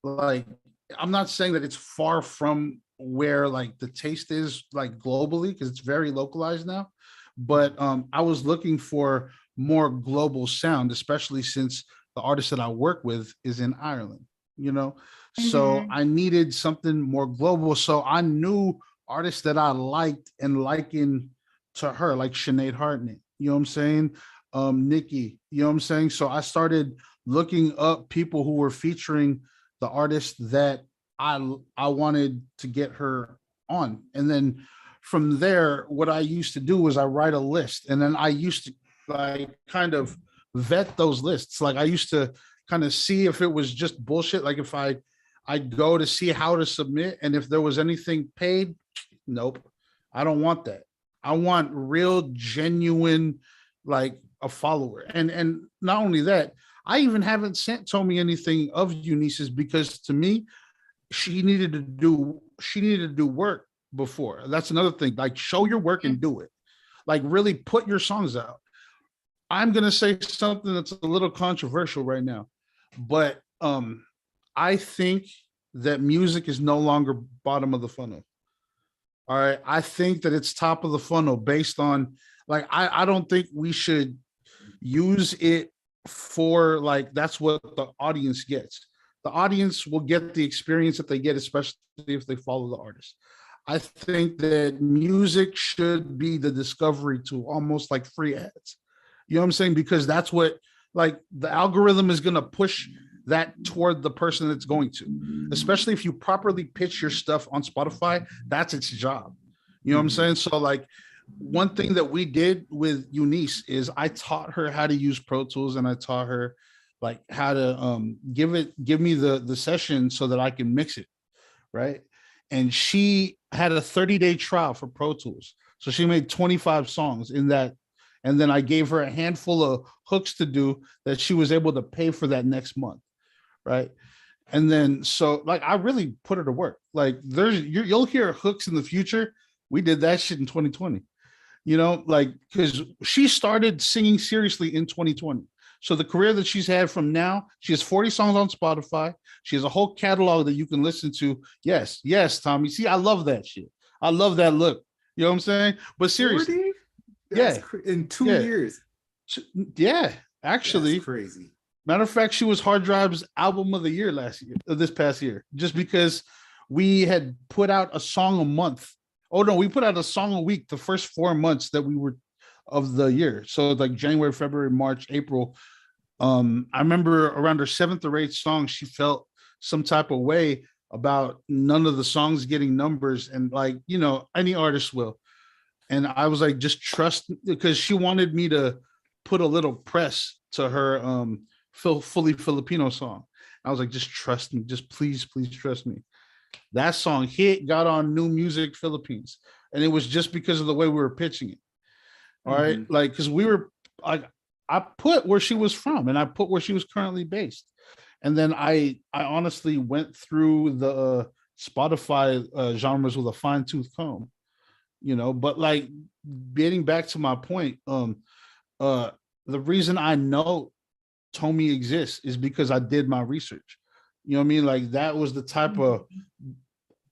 J: I'm not saying that it's far from where like the taste is like globally, because it's very localized now. But I was looking for more global sound, especially since the artist that I work with is in Ireland, you know? So I needed something more global. So I knew artists that I liked and likened to her, like Sinead Hartnett, you know what I'm saying? Nikki, you know what I'm saying? So I started looking up people who were featuring the artist that I wanted to get her on. And then from there, what I used to do was I write a list, and then I used to like kind of vet those lists. Like I used to kind of see if it was just bullshit. Like if I go to see how to submit, and if there was anything paid, nope, I don't want that. I want real, genuine, like a follower. And not only that, I even haven't sent Tomi anything of Eunice's because to me, she needed to do work before. That's another thing. Like show your work and do it. Like really put your songs out. I'm gonna say something that's a little controversial right now, but I think that music is no longer bottom of the funnel. All right. I think that it's top of the funnel based on like I don't think we should use it for like that's what the audience gets. The audience will get the experience that they get, especially if they follow the artist. I think that music should be the discovery tool, almost like free ads. You know what I'm saying? Because that's what like the algorithm is going to push that toward the person that's going to, especially if you properly pitch your stuff on Spotify, that's its job. You know what I'm saying? So like one thing that we did with Eunice is I taught her how to use Pro Tools, and I taught her like how to give me the session so that I can mix it. Right. And she had a 30-day trial for Pro Tools. So she made 25 songs in that. And then I gave her a handful of hooks to do that she was able to pay for that next month. Right. And then, so like, I really put her to work. Like you'll hear hooks in the future. We did that shit in 2020, you know, like, cause she started singing seriously in 2020. So the career that she's had from now, she has 40 songs on Spotify. She has a whole catalog that you can listen to. Yes. Yes, Tomi. See, I love that shit. I love that look. You know what I'm saying? But seriously,
E: 40? That's in 2 years.
J: Yeah, actually.
E: That's crazy.
J: Matter of fact, she was Hard Drive's album of the year this past year, just because we had put out a song a month. Oh no, we put out a song a week the first 4 months that we were of the year. So like January, February, March, April. I remember around her 7th or 8th song, she felt some type of way about none of the songs getting numbers, and like, you know, any artist will. And I was like, just trust, because she wanted me to put a little press to her fully Filipino song. I was like, just trust me, just please trust me. That song hit, got on New Music Philippines, and it was just because of the way we were pitching it. All right, like because we were like, I put where she was from, and I put where she was currently based, and then I honestly went through the Spotify genres with a fine-tooth comb, you know. But like getting back to my point, the reason I know Tomi exists is because I did my research. You know what I mean? Like that was the type of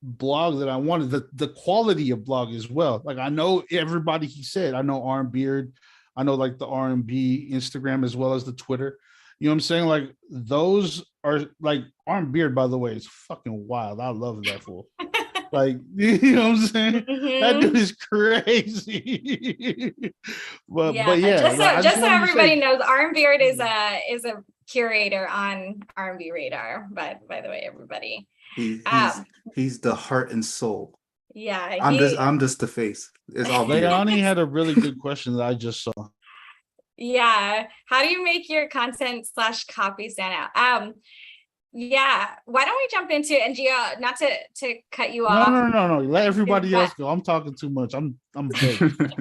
J: blog that I wanted, the quality of blog as well. Like I know everybody he said. I know RNB, I know like the RNB Instagram as well as the Twitter. You know what I'm saying? Like those are like Arm Beard, by the way, is fucking wild. I love that fool. Like, you know what I'm saying? That dude is crazy. but yeah,
A: just so
J: like, I
A: just
J: just
A: so
J: wanted to
A: everybody
J: say,
A: knows, RNB Beard is a curator on RNB Radar. But by the way, everybody,
E: He,
A: um,
E: he's the heart and soul.
A: yeah,
E: I'm just the face. It's all Beard.
J: Leilani had a really good question that I just saw.
A: yeah. How do you make your content / copy stand out? Yeah. Why don't we jump into, and Gia, not to cut you off.
J: No. Let everybody else go. I'm talking too much. I'm big.
A: But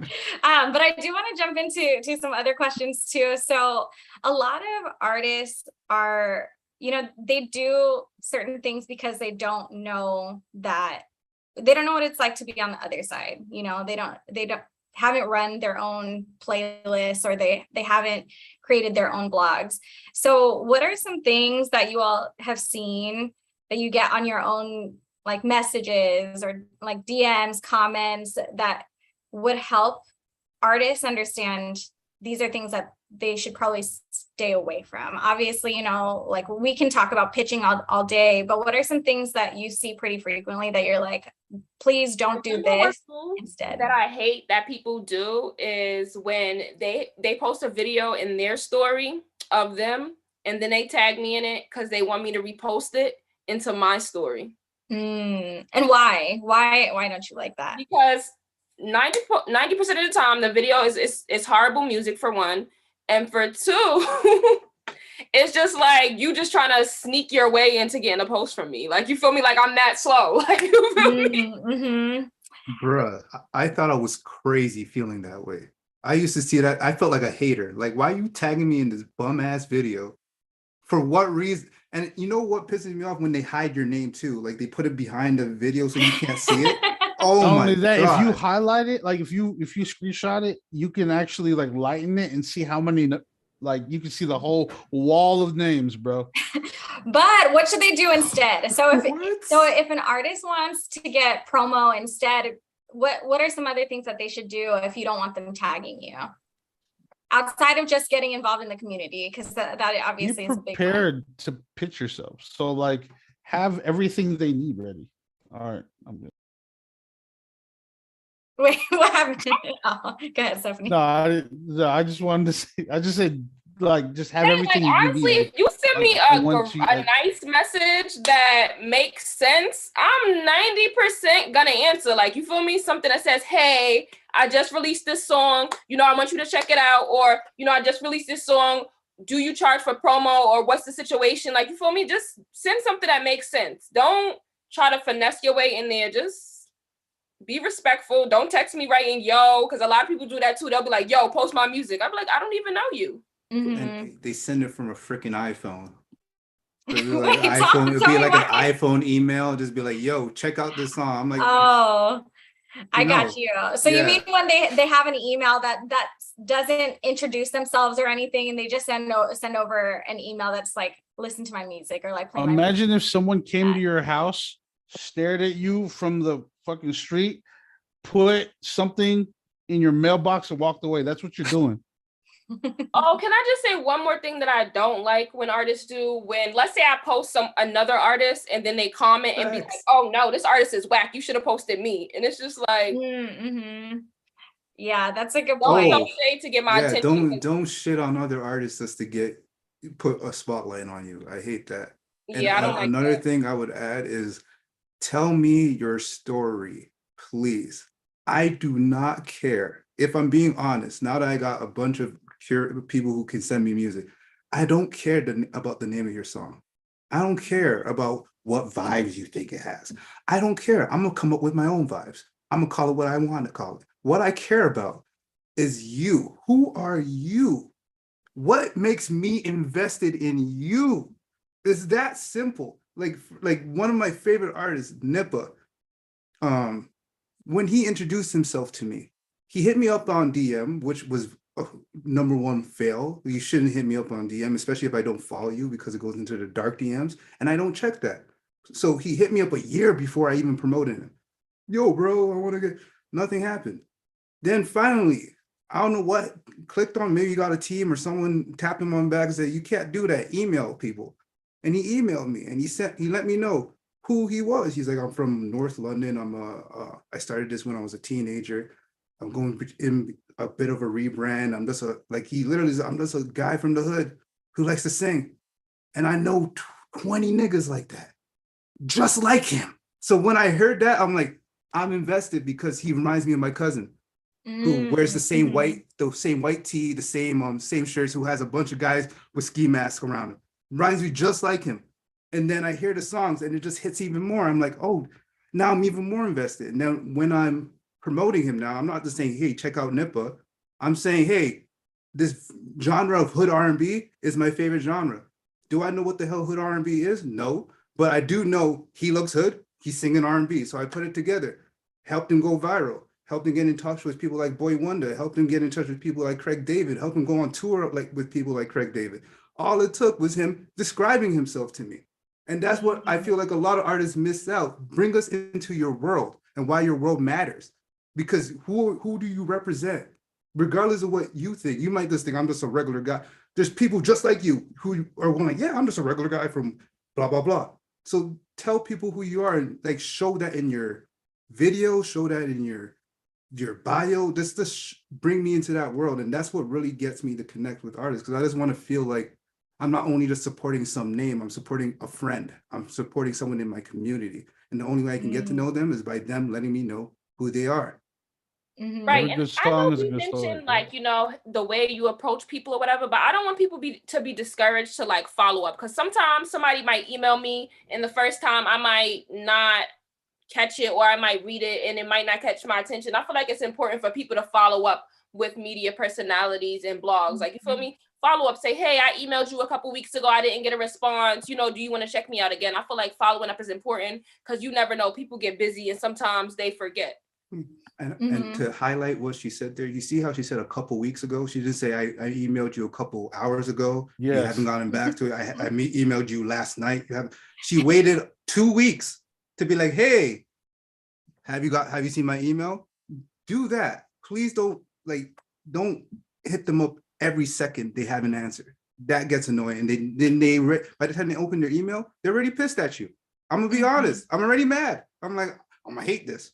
A: I do want to jump into some other questions too. So a lot of artists are, they do certain things because they don't know what it's like to be on the other side. They haven't run their own playlists, or they haven't created their own blogs. So what are some things that you all have seen that you get on your own, like messages or like DMs, comments, that would help artists understand these are things that they should probably stay away from? Obviously, like we can talk about pitching all day, but what are some things that you see pretty frequently that you're like, please don't do this instead?
F: That I hate that people do is when they post a video in their story of them, and then they tag me in it because they want me to repost it into my story.
A: And why don't you like that?
F: Because 90% of the time the video is horrible music, for one, and for two, it's just like you just trying to sneak your way into getting a post from me. Like, you feel me? Like I'm that slow. Like, you feel me?
E: Bruh, I thought I was crazy feeling that way. I used to see that. I felt like a hater. Like, why are you tagging me in this bum ass video? For what reason? And you know what pisses me off? When they hide your name too. Like, they put it behind the video so you can't see it. Oh
J: Not
E: my
J: only that,
E: God.
J: if you highlight it, like if you screenshot it, you can actually like lighten it and see how many, like you can see the whole wall of names, bro.
A: But what should they do instead? So if an artist wants to get promo instead, what are some other things that they should do if you don't want them tagging you? Outside of just getting involved in the community, because that obviously is a big one.
J: Prepared to pitch yourself. So like have everything they need ready. All right, I'm good.
A: Wait, what happened? Oh, go ahead, Stephanie.
J: No, I just wanted to say, I just said like just have everything
F: Like,
J: you
F: honestly,
J: need.
F: if you send me
J: I
F: a
J: want you,
F: nice message that makes sense, I'm 90% gonna answer. Like, you feel me? Something that says, hey, I just released this song, I want you to check it out. Or, I just released this song. Do you charge for promo, or what's the situation? Like, you feel me? Just send something that makes sense. Don't try to finesse your way in there. Just be respectful. Don't text me writing yo, because a lot of people do that too. They'll be like, yo, post my music. I'm like, I don't even know you.
E: And they send it from a freaking iPhone. It'd be like it'd be like an iPhone email. Just be like, yo, check out this song. I'm like,
A: oh, I got you. So
E: Yeah.
A: you mean when they have an email that doesn't introduce themselves or anything, and they just send over an email that's like, listen to my music, or like, play my music?
J: Imagine if someone came to your house, stared at you from the fucking street, put something in your mailbox and walked away. That's what you're doing.
F: Oh, can I just say one more thing that I don't like when artists do? When, let's say I post another artist and then they comment and be like, oh no, this artist is whack, you should have posted me. And it's just like,
A: yeah, that's a good point.
F: Don't say to get my attention.
E: Don't shit on other artists just to put a spotlight on you. I hate that. And
F: Yeah, I don't like
E: another
F: that.
E: thing I would add is, tell me your story, please. I do not care. If I'm being honest, now that I got a bunch of people who can send me music, I don't care about the name of your song. I don't care about what vibes you think it has. I don't care. I'm gonna come up with my own vibes. I'm gonna call it what I want to call it. What I care about is you. Who are you? What makes me invested in you? It's that simple. Like one of my favorite artists, Nippa, when he introduced himself to me, he hit me up on DM, which was number one fail. You shouldn't hit me up on DM, especially if I don't follow you, because it goes into the dark DMs, and I don't check that. So he hit me up a year before I even promoted him. Yo, bro, I want to get, nothing happened. Then finally, I don't know what clicked on. Maybe you got a team or someone tapped him on the back and said, you can't do that. Email people. And he emailed me and he let me know who he was. He's like, I'm from North London. I started this when I was a teenager. I'm going in a bit of a rebrand. I'm just he literally is, I'm just a guy from the hood who likes to sing. And I know 20 niggas like that, just like him. So when I heard that, I'm like, I'm invested because he reminds me of my cousin who wears the same white tee, the same shirts, who has a bunch of guys with ski masks around him. Reminds me just like him. And then I hear the songs and it just hits even more. I'm like, oh, now I'm even more invested. Now when I'm promoting him now, I'm not just saying, hey, check out Nippa. I'm saying, hey, this genre of hood R&B is my favorite genre. Do I know what the hell hood R&B is? No, but I do know he looks hood, he's singing R&B. So I put it together, helped him go viral, helped him get in touch with people like Boy Wonder, helped him get in touch with people like Craig David, helped him go on tour with people like Craig David. All it took was him describing himself to me. And that's what I feel like a lot of artists miss out. Bring us into your world and why your world matters. Because who do you represent? Regardless of what you think, you might just think I'm just a regular guy. There's people just like you who are going like, yeah, I'm just a regular guy from blah, blah, blah. So tell people who you are and like show that in your video, show that in your bio, just bring me into that world. And that's what really gets me to connect with artists. Because I just want to feel like I'm not only just supporting some name, I'm supporting a friend. I'm supporting someone in my community. And the only way I can get to know them is by them letting me know who they are.
F: Right. And I know you mentioned like, you know, the way you approach people or whatever, but I don't want people to be discouraged to like follow up. Because sometimes somebody might email me and the first time I might not catch it or I might read it and it might not catch my attention. I feel like it's important for people to follow up with media personalities and blogs. Like, you feel me? Follow up, say, hey, I emailed you a couple weeks ago. I didn't get a response. You know, do you want to check me out again? I feel like following up is important because you never know. People get busy and sometimes they forget.
E: And to highlight what she said there, you see how she said a couple weeks ago? She didn't say, I emailed you a couple hours ago. You haven't gotten back to it. I emailed you last night. She waited 2 weeks to be like, hey, have you seen my email? Do that. Please don't hit them up every second they haven't answered. That gets annoying. And then by the time they open their email, they're already pissed at you. I'm gonna be honest. I'm already mad. I'm like, I'm gonna hate this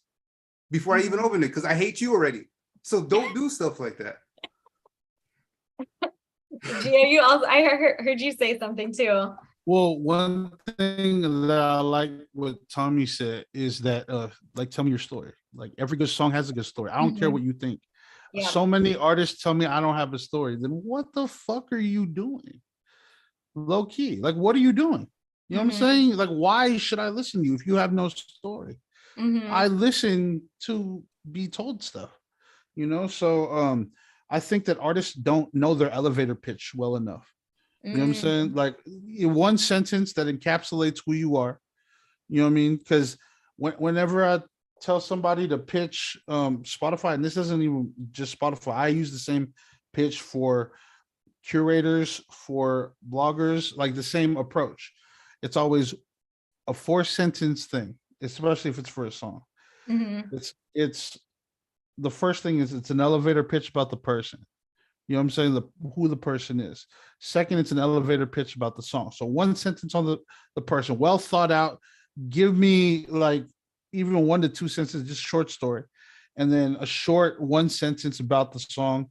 E: before I even open it because I hate you already. So don't do stuff like that.
A: Gia, you also, I heard you say something too.
J: Well, one thing that I like what Tommy said is that, like, tell me your story. Like, every good song has a good story. I don't care what you think. Yeah. So many artists tell me I don't have a story. Then what the fuck are you doing? Low key. Like, what are you doing? You know what I'm saying? Like, why should I listen to you if you have no story? I listen to be told stuff, you know? So I think that artists don't know their elevator pitch well enough. You know what I'm saying? Like, one sentence that encapsulates who you are. You know what I mean? Because whenever I tell somebody to pitch Spotify, and this isn't even just Spotify, I use the same pitch for curators, for bloggers, like the same approach. It's always a 4-sentence thing, especially if it's for a song. It's the first thing is it's an elevator pitch about the person. You know what I'm saying? Who the person is. Second, it's an elevator pitch about the song. So 1 sentence on the person, well thought out. Give me like even 1 to 2 sentences, just short story. And then a short 1 sentence about the song.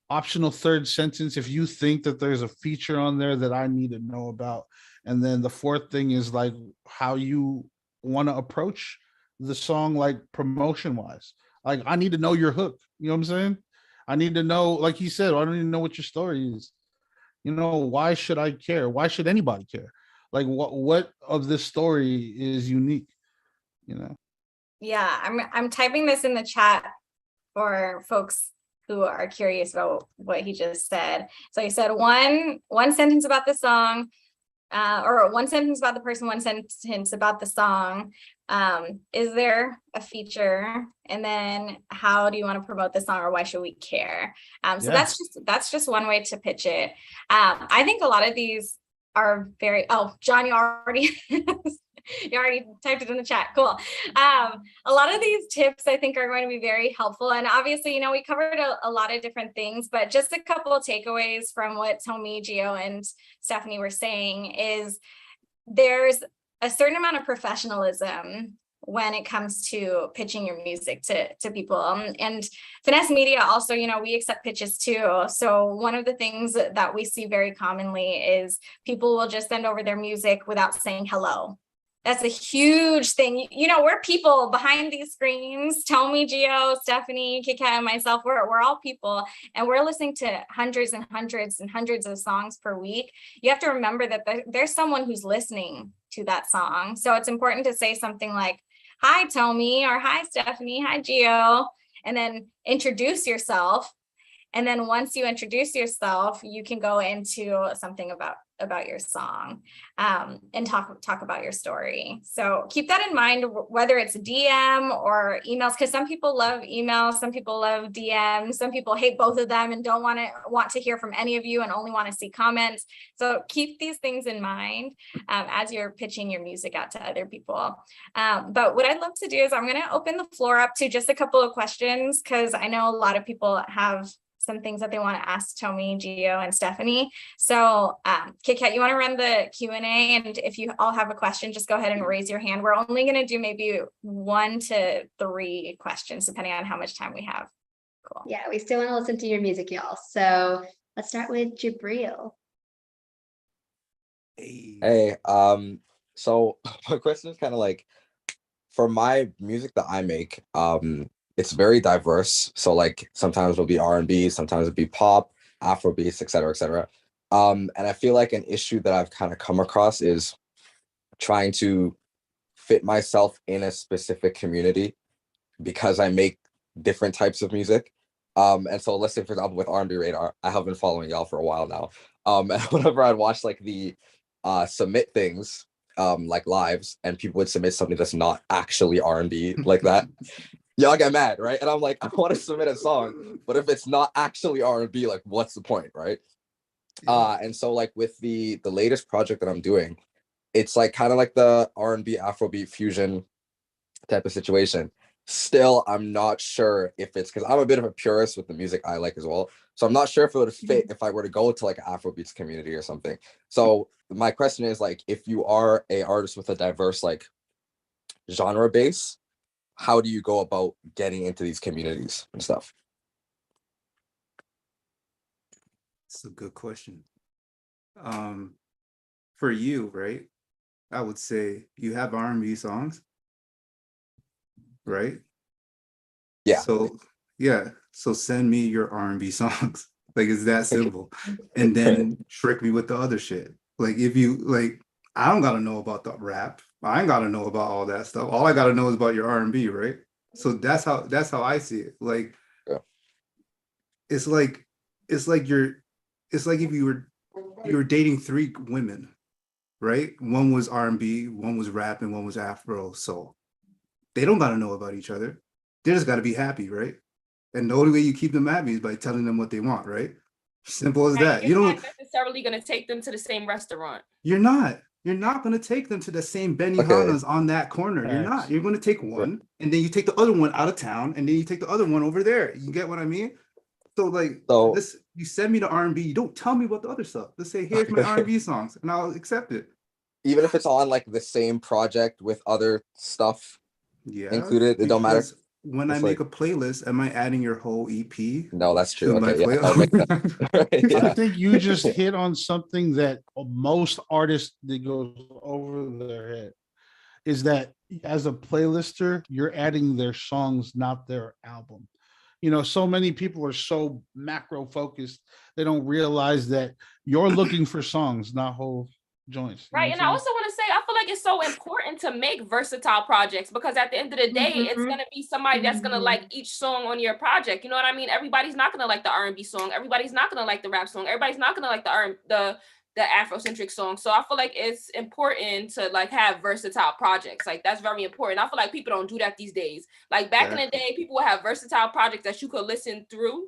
J: Optional 3rd sentence if you think that there's a feature on there that I need to know about. And then the 4th thing is like how you want to approach the song, like promotion wise. Like, I need to know your hook. You know what I'm saying? I need to know, like he said, I don't even know what your story is. You know, why should I care? Why should anybody care? Like, what of this story is unique? You know?
A: Yeah, I'm typing this in the chat for folks who are curious about what he just said. So he said one sentence about the song, or 1 sentence about the person, 1 sentence about the song. Is there a feature? And then how do you want to promote the song, or why should we care? So that's just one way to pitch it. I think a lot of these are very, John, you already You already typed it in the chat. Cool. A lot of these tips I think are going to be very helpful. And obviously, we covered a lot of different things, but just a couple of takeaways from what Tomi, Gio, and Stephanie were saying is there's a certain amount of professionalism when it comes to pitching your music to people. And Finessed Media also, we accept pitches too. So one of the things that we see very commonly is people will just send over their music without saying hello. That's a huge thing. We're people behind these screens. Tomi, Gio, Stephanie, KitKat, and myself, we're all people, and we're listening to hundreds and hundreds and hundreds of songs per week. You have to remember that there's someone who's listening to that song. So it's important to say something like, hi, Tomi, or hi, Stephanie, hi, Gio, and then introduce yourself. And then once you introduce yourself, you can go into something about your song and talk about your story. So keep that in mind, whether it's DM or emails, because some people love emails, some people love DMs, some people hate both of them and don't want to hear from any of you and only want to see comments. So keep these things in mind as you're pitching your music out to other people. But what I'd love to do is I'm going to open the floor up to just a couple of questions, because I know a lot of people have some things that they want to ask Tomi, Gio, and Stephanie. So KitKat, you want to run the Q&A? And if you all have a question, just go ahead and raise your hand. We're only going to do maybe 1 to 3 questions, depending on how much time we have. Cool.
B: Yeah, we still want to listen to your music, y'all. So let's start with Jabril.
K: Hey, so my question is kind of like, for my music that I make, it's very diverse. So like sometimes it'll be R&B, sometimes it'll be pop, Afrobeats, et cetera, et cetera. And I feel like an issue that I've kind of come across is trying to fit myself in a specific community because I make different types of music. And so let's say, for example, with RNB RADAR, I have been following y'all for a while now. And whenever I'd watch like the submit things, like lives, and people would submit something that's not actually R&B like that, y'all get mad, right? And I'm like, I want to submit a song, but if it's not actually R&B, like, what's the point, right? And so like with the latest project that I'm doing, it's like kind of like the R&B Afrobeat fusion type of situation. Still, I'm not sure if it's, because I'm a bit of a purist with the music I like as well. So I'm not sure if it would fit if I were to go to like an Afrobeats community or something. So my question is like, if you are a artist with a diverse like genre base, how do you go about getting into these communities and stuff?
E: That's a good question. For you, right? I would say you have R&B songs, right?
K: Yeah.
E: So yeah, so send me your R&B songs. Like, it's that simple. And then trick me with the other shit. Like, if you like, I don't gotta know about the rap. I ain't gotta know about all that stuff. All I gotta know is about your R&B, right? So that's how I see it. Like, it's like if you were dating 3 women, right? One was R&B, one was rap, and one was Afro soul. They don't gotta know about each other. They just gotta be happy, right? And the only way you keep them happy is by telling them what they want, right? Simple as that.
F: You're not necessarily going to take them to the same restaurant.
E: You're not going to take them to the same Benihana's on that corner. You're not. You're going to take one, and then you take the other one out of town, and then you take the other one over there. You get what I mean? So like, this, you send me the R&B. You don't tell me about the other stuff. Just say, here's my R&B songs, and I'll accept it.
K: Even if it's on like the same project with other stuff included, it don't matter.
E: When I make a playlist, am I adding your whole EP?
K: No, that's true.
E: My
K: Okay, yeah,
J: I think you just hit on something that most artists that goes over their head, is that as a playlister, you're adding their songs, not their album. So many people are so macro focused, they don't realize that you're looking for songs, not whole joints.
F: Right. And I also want to say, I feel like it's so important to make versatile projects, because at the end of the day, it's going to be somebody that's going to like each song on your project. You know what I mean? Everybody's not going to like the R&B song. Everybody's not going to like the rap song. Everybody's not going to like the Afrocentric song. So I feel like it's important to like have versatile projects. Like, that's very important. I feel like people don't do that these days. Like back in the day, people would have versatile projects that you could listen through.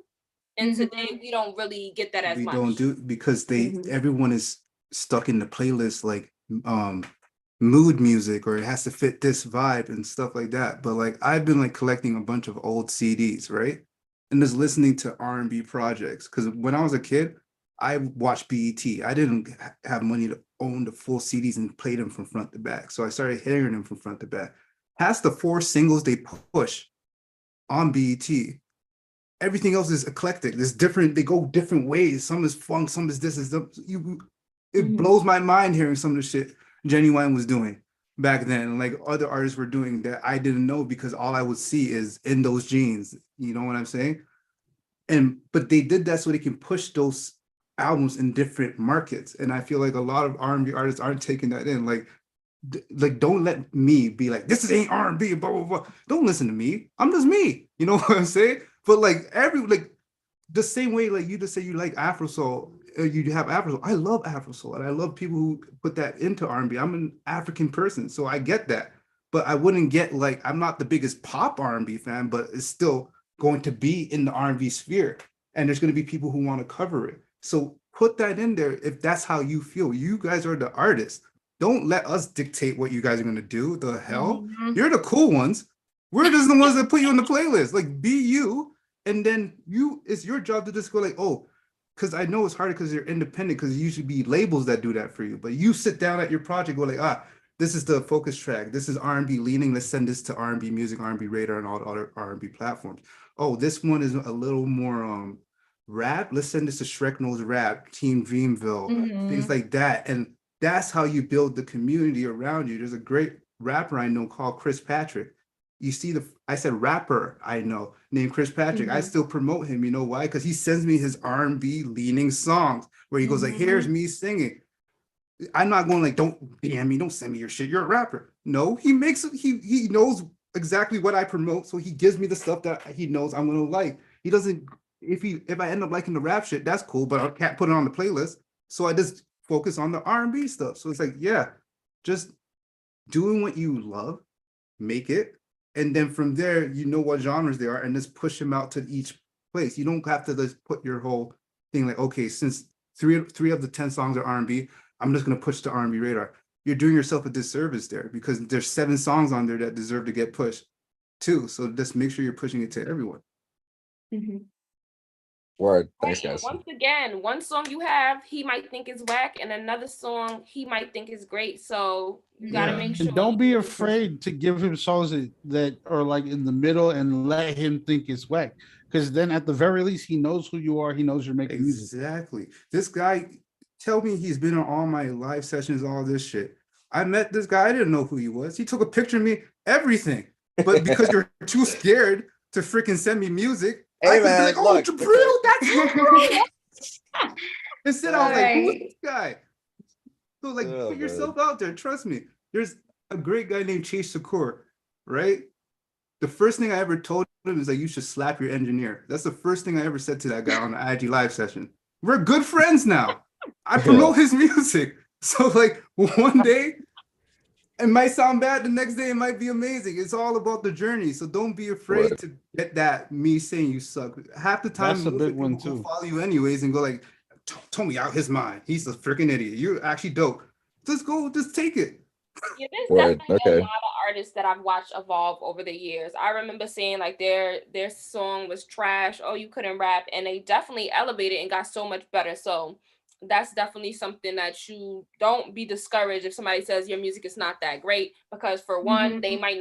F: And today we don't really get that as much.
E: We don't do, because everyone is stuck in the playlist, like mood music or it has to fit this vibe and stuff like that. But like I've been like collecting a bunch of old CDs, right? And just listening to R&B projects. Because when I was a kid, I watched BET. I didn't have money to own the full CDs and play them from front to back. So I started hearing them from front to back. Past the 4 singles they push on BET, everything else is eclectic. There's different, they go different ways. Some is funk, some is this, is it blows my mind hearing some of the shit Genuine was doing back then, like other artists were doing that I didn't know because all I would see is In Those Jeans. You know what I'm saying? But they did that so they can push those albums in different markets. And I feel like a lot of R&B artists aren't taking that in. Like don't let me be like, this ain't R&B, blah, blah, blah. Don't listen to me. I'm just me. You know what I'm saying? But like the same way, like you just say you like Afro soul, you have Afro soul. I love Afro soul, and I love people who put that into R&B. I'm an African person, so I get that. But I wouldn't get like, I'm not the biggest pop R&B fan, but it's still going to be in the R&B sphere, and there's going to be people who want to cover it. So put that in there if that's how you feel. You guys are the artists. Don't let us dictate what you guys are going to do. The hell? You're the cool ones. We're just the ones that put you on the playlist. Like, be you. And then it's your job to just go like, oh, because I know it's harder because you're independent, because it usually be labels that do that for you. But you sit down at your project, go like, this is the focus track. This is R&B leaning. Let's send this to R&B Music, R&B Radar, and all the other R&B platforms. Oh, this one is a little more rap. Let's send this to Shrek Knows Rap, Team Dreamville, things like that. And that's how you build the community around you. There's a great rapper I know called Chris Patrick. You see I said rapper I know named Chris Patrick. I still promote him. You know why? Because he sends me his R&B leaning songs where he goes like, here's me singing. I'm not going like, don't DM me, don't send me your shit. You're a rapper. No, he knows exactly what I promote. So he gives me the stuff that he knows I'm gonna like. He doesn't, if I end up liking the rap shit, that's cool, but I can't put it on the playlist. So I just focus on the R&B stuff. So it's like, yeah, just doing what you love, make it. And then from there, you know what genres they are, and just push them out to each place. You don't have to just put your whole thing like, okay, since three of the 10 songs are R&B, I'm just gonna push the R&B radar. You're doing yourself a disservice there, because there's 7 songs on there that deserve to get pushed too. So just make sure you're pushing it to everyone.
K: Word. Thanks, guys.
F: Once again, one song you have, he might think is whack, and another song he might think is great. So you gotta make sure.
J: And don't be afraid to give him songs that are like in the middle and let him think it's whack. Because then at the very least, he knows who you are. He knows you're making music.
E: Exactly. This guy, tell me he's been on all my live sessions, all this shit. I met this guy, I didn't know who he was. He took a picture of me, everything. But because you're too scared to freaking send me music,
K: hey,
E: I
K: man,
E: was like, oh, Jabril, that's you. Instead, I was like, who's this guy? So like, put yourself out there. Trust me. There's a great guy named Chase Shakur, right? The first thing I ever told him is like, you should slap your engineer. That's the first thing I ever said to that guy on the IG live session. We're good friends now. I promote his music. So like one day, it might sound bad. The next day, it might be amazing. It's all about the journey. So don't be afraid to get that me saying you suck. Half the time,
J: that's a big one too.
E: Follow you anyways and go like, Tomi out his mind. He's a freaking idiot. You're actually dope. Just take it.
F: Yeah, there's definitely a lot of artists that I've watched evolve over the years. I remember saying like their song was trash. Oh, you couldn't rap, and they definitely elevated and got so much better. So that's definitely something that you don't be discouraged if somebody says your music is not that great, because for one, it might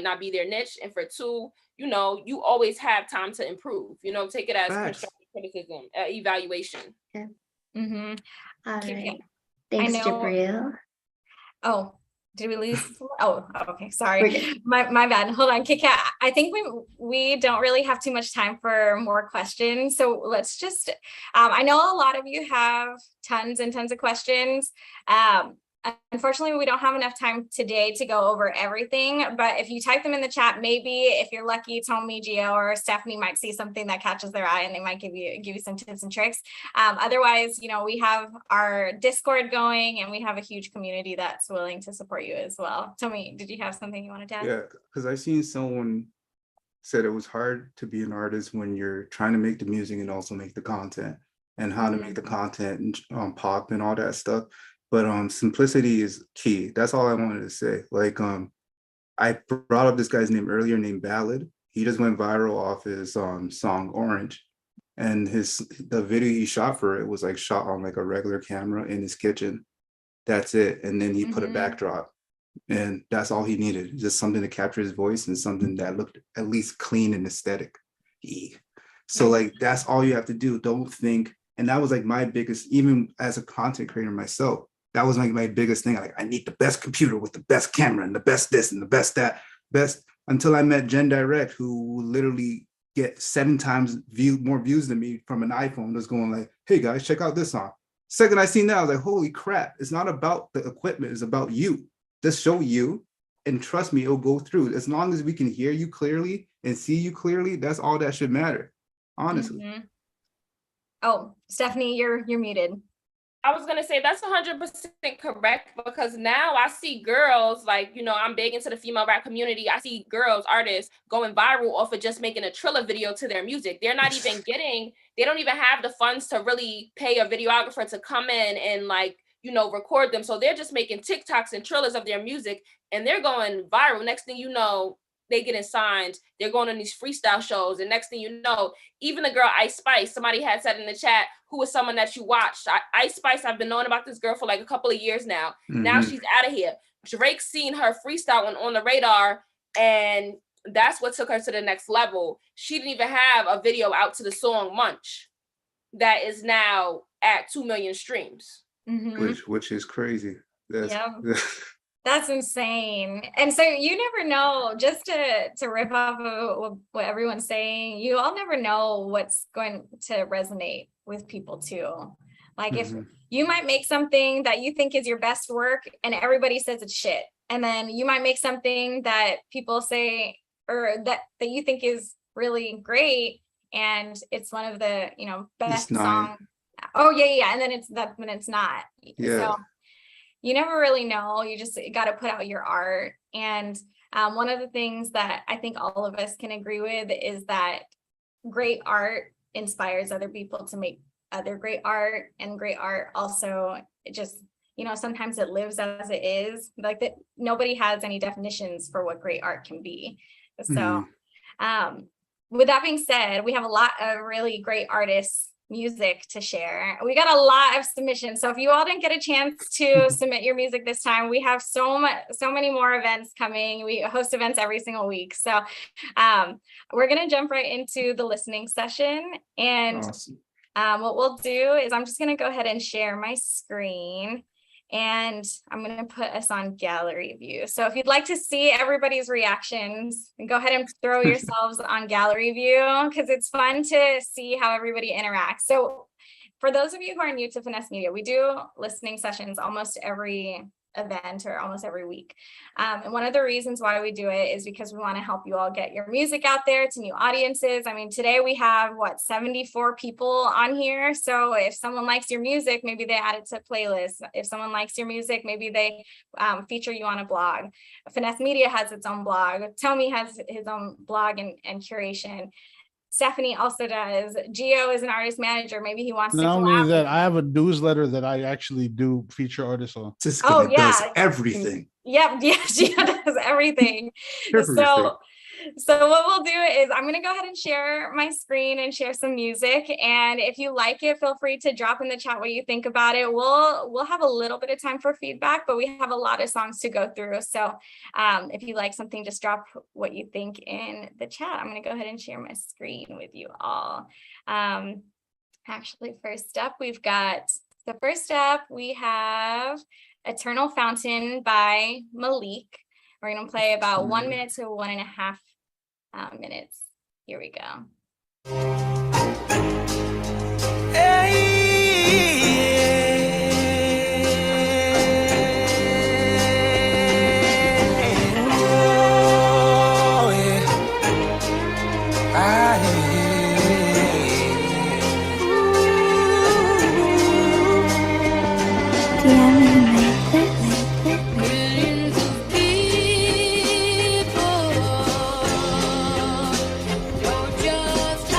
F: not be their niche, and for two, you know, you always have time to improve. You know, take it as constructive criticism, evaluation.
B: Yeah. All right. Thanks, Jabril.
A: Oh, did we lose? Oh, okay. Sorry. My bad. Hold on, Kit Kat. I think we don't really have too much time for more questions. So let's just, I know a lot of you have tons and tons of questions. Unfortunately, we don't have enough time today to go over everything, but if you type them in the chat, maybe if you're lucky, Tomi, Gio, or Stephanie might see something that catches their eye and they might give you some tips and tricks. Otherwise, you know, we have our Discord going and we have a huge community that's willing to support you as well. Tomi, did you have something you wanted to add?
E: Yeah, because I seen someone said it was hard to be an artist when you're trying to make the music and also make the content, and how to make the content and pop and all that stuff. but simplicity is key. That's all I wanted to say. Like I brought up this guy's name earlier named Ballad. He just went viral off his song Orange, and the video he shot for it was like shot on like a regular camera in his kitchen. That's it. And then he put a backdrop, and that's all he needed, just something to capture his voice and something that looked at least clean and aesthetic. So like that's all you have to do. Don't think. And that was like my biggest, even as a content creator myself, that was like my biggest thing. Like I need the best computer with the best camera and the best this and the best that, best, until I met Jen Direct, who literally get 7 times more views than me from an iPhone, just going like, hey guys, check out this song. Second I seen that, I was like, holy crap, it's not about the equipment, it's about you. Just show you, and trust me, it'll go through. As long as we can hear you clearly and see you clearly, that's all that should matter, honestly.
A: Oh, Stephanie, you're muted.
F: I was gonna say that's 100% correct, because now I see girls, like, you know, I'm big into the female rap community. I see girls, artists going viral off of just making a Triller video to their music. They're not even they don't even have the funds to really pay a videographer to come in and like, you know, record them. So they're just making TikToks and Trillers of their music, and they're going viral. Next thing you know, they getting signed, they're going on these freestyle shows, and next thing you know, even the girl Ice Spice, somebody had said in the chat, who is someone that you watched. Ice Spice, I've been knowing about this girl for like a couple of years now. Now she's out of here. Drake's seen her freestyle on the radar, and that's what took her to the next level. She didn't even have a video out to the song Munch that is now at 2 million streams.
E: Which is crazy.
A: That's insane. And so you never know, just to rip off of what everyone's saying, you all never know what's going to resonate with people too. Like if you might make something that you think is your best work and everybody says it's shit. And then you might make something that people say, or that you think is really great, and it's one of the, you know, best songs. Oh yeah. And then it's not. So you never really know. You just got to put out your art. And one of the things that I think all of us can agree with is that great art inspires other people to make other great art, and great art also, it just, you know, sometimes it lives as it is. Like that, nobody has any definitions for what great art can be. So with that being said, we have a lot of really great artists' music to share. We got a lot of submissions, so if you all didn't get a chance to submit your music this time, we have so many more events coming. We host events every single week, so we're gonna jump right into the listening session. And what we'll do is I'm just gonna go ahead and share my screen, and I'm going to put us on gallery view. So if you'd like to see everybody's reactions, go ahead and throw yourselves on gallery view, because it's fun to see how everybody interacts. So for those of you who are new to Finessed Media, we do listening sessions almost every event or almost every week. And one of the reasons why we do it is because we want to help you all get your music out there to new audiences. I mean, today we have 74 people on here. So if someone likes your music, maybe they add it to playlists. If someone likes your music, maybe they feature you on a blog. Finessed Media has its own blog. Tomi has his own blog and curation. Stephanie also does. Gio is an artist manager. Maybe he wants to
J: Not
A: collab.
J: only that, I have a newsletter that I actually do feature artists on.
E: Siska does everything.
A: Yep, Gio does everything. So what we'll do is I'm going to go ahead and share my screen and share some music. And if you like it, feel free to drop in the chat what you think about it. We'll have a little bit of time for feedback, but we have a lot of songs to go through. So if you like something, just drop what you think in the chat. I'm going to go ahead and share my screen with you all. Actually, first up, we have Eternal Fountain by Malik. We're going to play about 1 minute to 1.5 minutes. Here we go.
S: Just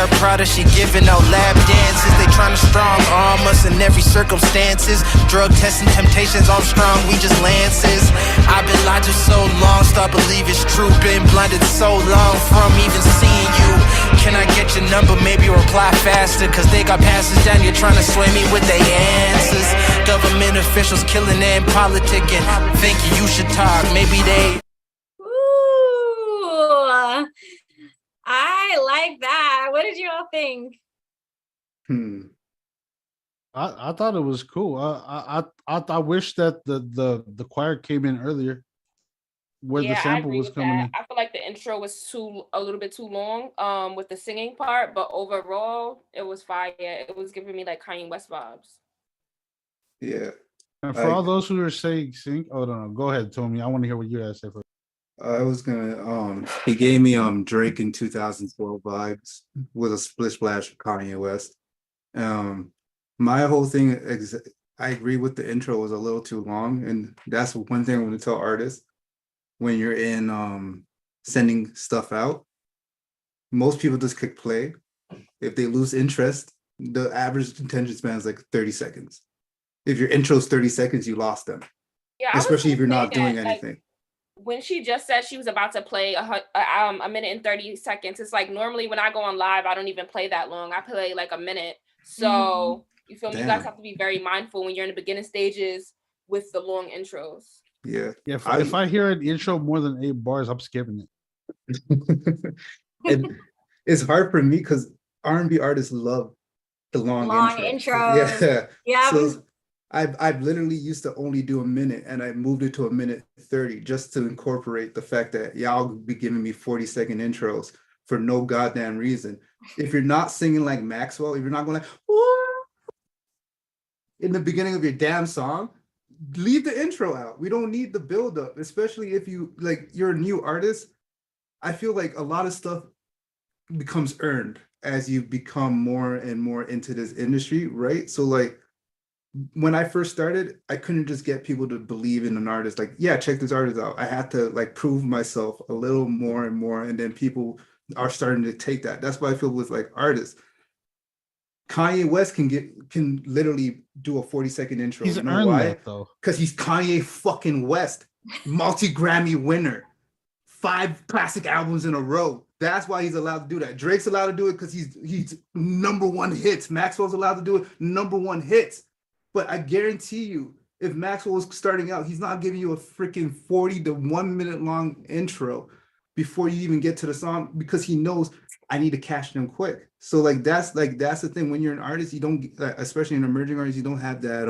S: her Prada, she giving out lap dances. They trying to strong arm us in every circumstances. Drug testing temptations, I'm strong, we just lances. I've been lied to so long, start believe it's true. Been blinded so long from even seeing you. Can I get your number, maybe reply faster? Cause they got passes down here trying to sway me with their answers. Government officials killing and politicking. Think you should talk, maybe they.
A: Ooh, I like that. What did you all think?
J: I thought it was cool. I wish that the choir came in earlier, where the
F: Yeah, I
J: sample
F: agree
J: was
F: with
J: coming
F: that.
J: in.
F: I feel like the intro was a little bit too long with the singing part, but overall it was fire. It was giving me like Kanye West vibes.
E: Yeah.
J: And for all those who are saying sync, oh no, go ahead, Tommy. I want to hear what you guys say first.
E: I was gonna he gave me Drake in 2012 vibes with a split splash of Kanye West. My whole thing I agree with the intro was a little too long, and that's one thing I'm gonna tell artists when you're in sending stuff out. Most people just click play. If they lose interest, the average attention span is like 30 seconds. If your intro's 30 seconds, you lost them.
F: Yeah, I was
E: Especially if you're
F: gonna say
E: not doing
F: that, like,
E: anything.
F: when she just said she was about to play a minute and 30 seconds, it's like normally when I go on live, I don't even play that long. I play like a minute. So you feel me? You guys
E: Damn.
F: have to be very mindful when you're in the beginning stages with the long intros.
E: Yeah.
J: Yeah, if I hear an intro more than 8 bars, I'm skipping it.
E: And it's hard for me because R&B artists love the long
A: intros.
E: Yeah.
A: Yeah.
E: So I've literally used to only do a minute, and I moved it to a minute 30 just to incorporate the fact that y'all be giving me 40-second intros for no goddamn reason. If you're not singing like Maxwell, if you're not going like in the beginning of your damn song, leave the intro out. We don't need the build up, especially if you're a new artist. I feel like a lot of stuff becomes earned as you become more and more into this industry, right? So like when I first started, I couldn't just get people to believe in an artist. Like, yeah, check this artist out. I had to like prove myself a little more and more, and then people are starting to take that. That's why I feel with like artists. Kanye West can literally do a 40-second intro.
J: He's
E: you know
J: earned
E: why?
J: that though.
E: Because he's Kanye fucking West, multi-Grammy winner, 5 classic albums in a row. That's why he's allowed to do that. Drake's allowed to do it because he's #1 hits. Maxwell's allowed to do it, #1 hits. But I guarantee you, if Maxwell was starting out, he's not giving you a freaking 40 to 1 minute long intro before you even get to the song, because he knows I need to catch them quick. So that's the thing. When you're an artist, you don't, especially an emerging artist, you don't have that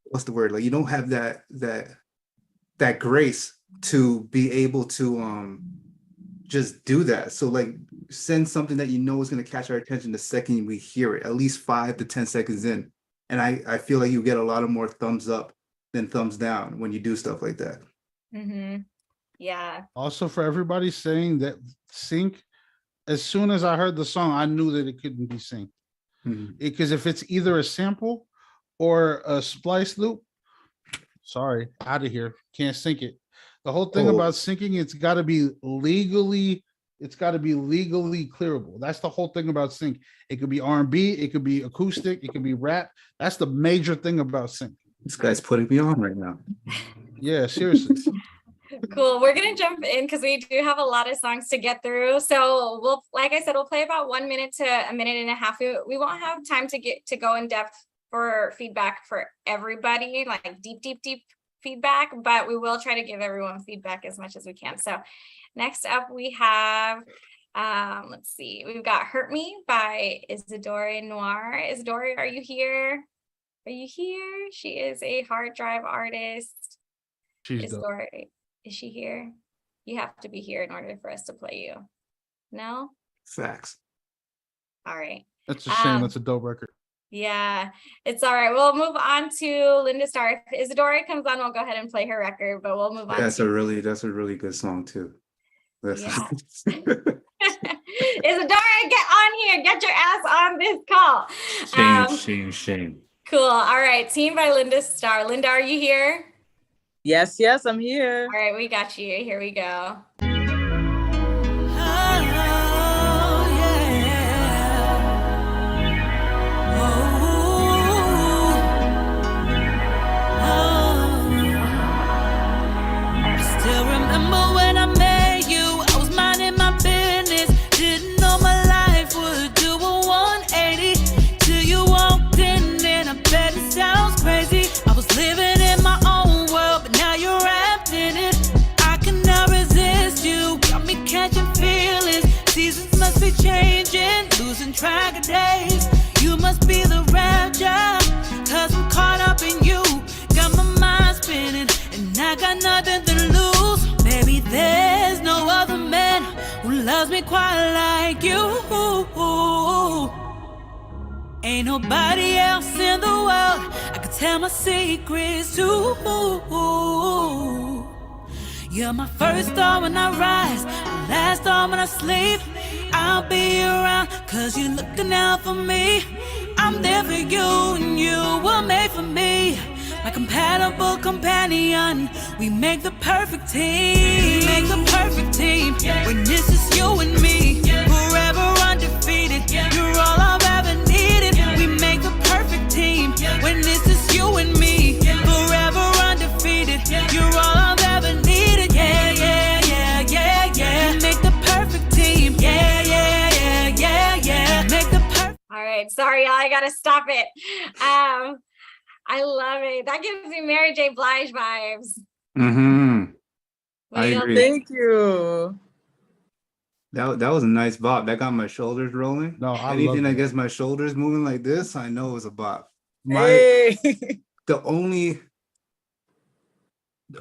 E: what's the word? Like you don't have that grace to be able to just do that. So like send something that you know is going to catch our attention the second we hear it, at least 5 to 10 seconds in. And I feel like you get a lot of more thumbs up than thumbs down when you do stuff like that.
A: Mm-hmm. Yeah.
J: Also, for everybody saying that sync, as soon as I heard the song, I knew that it couldn't be synced. Because if it's either a sample or a splice loop, sorry, out of here. Can't sync it. The whole thing about syncing, it's got to be legally clearable. That's the whole thing about sync. It could be R&B, it could be acoustic, it could be rap. That's the major thing about sync.
E: This guy's putting me on right now.
J: Yeah, seriously.
A: Cool. We're gonna jump in because we do have a lot of songs to get through. So we'll, like I said, we'll play about 1 minute to a minute and a half. We won't have time to go in depth for feedback for everybody, like deep feedback, but we will try to give everyone feedback as much as we can. So next up we have, let's see, we've got Hurt Me by Isadora Noir. Isadora, are you here? Are you here? She is a hard drive artist.
J: She's
A: Isadora, is she here? You have to be here in order for us to play you. No?
E: Facts.
A: All right.
J: That's a shame. That's a dope record.
A: Yeah, it's all right. We'll move on to Linda Starr. If Isadora comes on, we'll go ahead and play her record, but we'll move on.
E: That's a really good song too.
A: Yeah. Isadora, get on here. Get your ass on this call.
E: Shame.
A: Cool. All right. Team by Linda Starr. Linda, are you here?
Q: Yes, I'm here.
A: All right, we got you. Here we go.
T: Oh, yeah.
S: nobody quite like you. Ain't nobody else in the world I could tell my secrets to. You're my first star when I rise, my last star when I sleep. I'll be around cause you're looking out for me. I'm there for you and you were made for me. My compatible companion, we make the perfect team. Make the perfect team. When this is you and me, forever undefeated. You're all I've ever needed. We make the perfect team. When this is you and me, forever undefeated. You're all I've ever needed. Yeah, yeah, yeah, yeah, yeah. We make the perfect team. Yeah, yeah, yeah, yeah, yeah. We make the perfect.
A: All right, sorry, y'all, I gotta stop it. I love it. That gives me Mary J. Blige vibes.
E: I agree.
Q: Thank you.
E: That was a nice bop. That got my shoulders rolling.
J: No, I
E: anything
J: love
E: that gets my shoulders moving like this, I know is a bop.
Q: Hey.
E: The only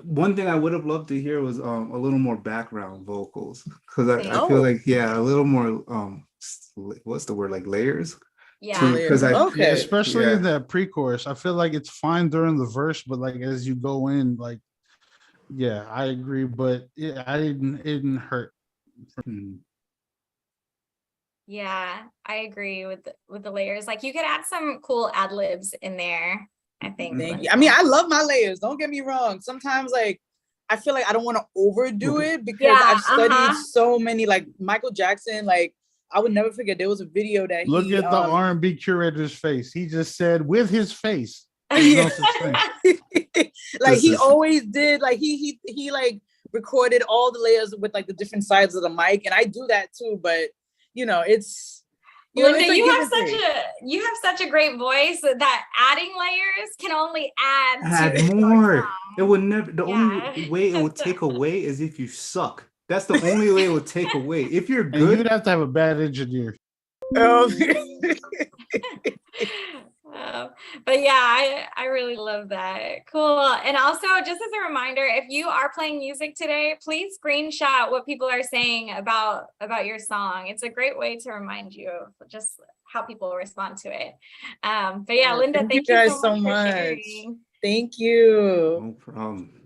E: one thing I would have loved to hear was a little more background vocals, because I feel like a little more what's the word, like layers.
A: Yeah.
E: Because
J: yeah, especially in that pre-chorus, I feel like it's fine during the verse, but like as you go in, like, yeah, I agree, but it didn't hurt.
A: Yeah, I agree with the layers. Like you could add some cool ad libs in there, I think.
Q: Thank you. I mean, I love my layers. Don't get me wrong. Sometimes, like, I feel like I don't want to overdo it because I've studied so many, like Michael Jackson. Like, I would never forget. There was a video that
J: look at the R&B curator's face. He just said with his face.
Q: Like he always did. Like he like recorded all the layers with like the different sides of the mic, and I do that too. But you know, it's
A: Linda, you have such a great voice that adding layers can only add to
E: more. It would never. The only way it would take away is if you suck. That's the only way it would take away. If you're good,
J: and you'd have to have a bad engineer.
A: But yeah, I really love that. Cool. And also, just as a reminder, if you are playing music today, please screenshot what people are saying about your song. It's a great way to remind you of just how people respond to it. But yeah, Linda, thank you guys so much.
Q: Thank you.
E: No problem.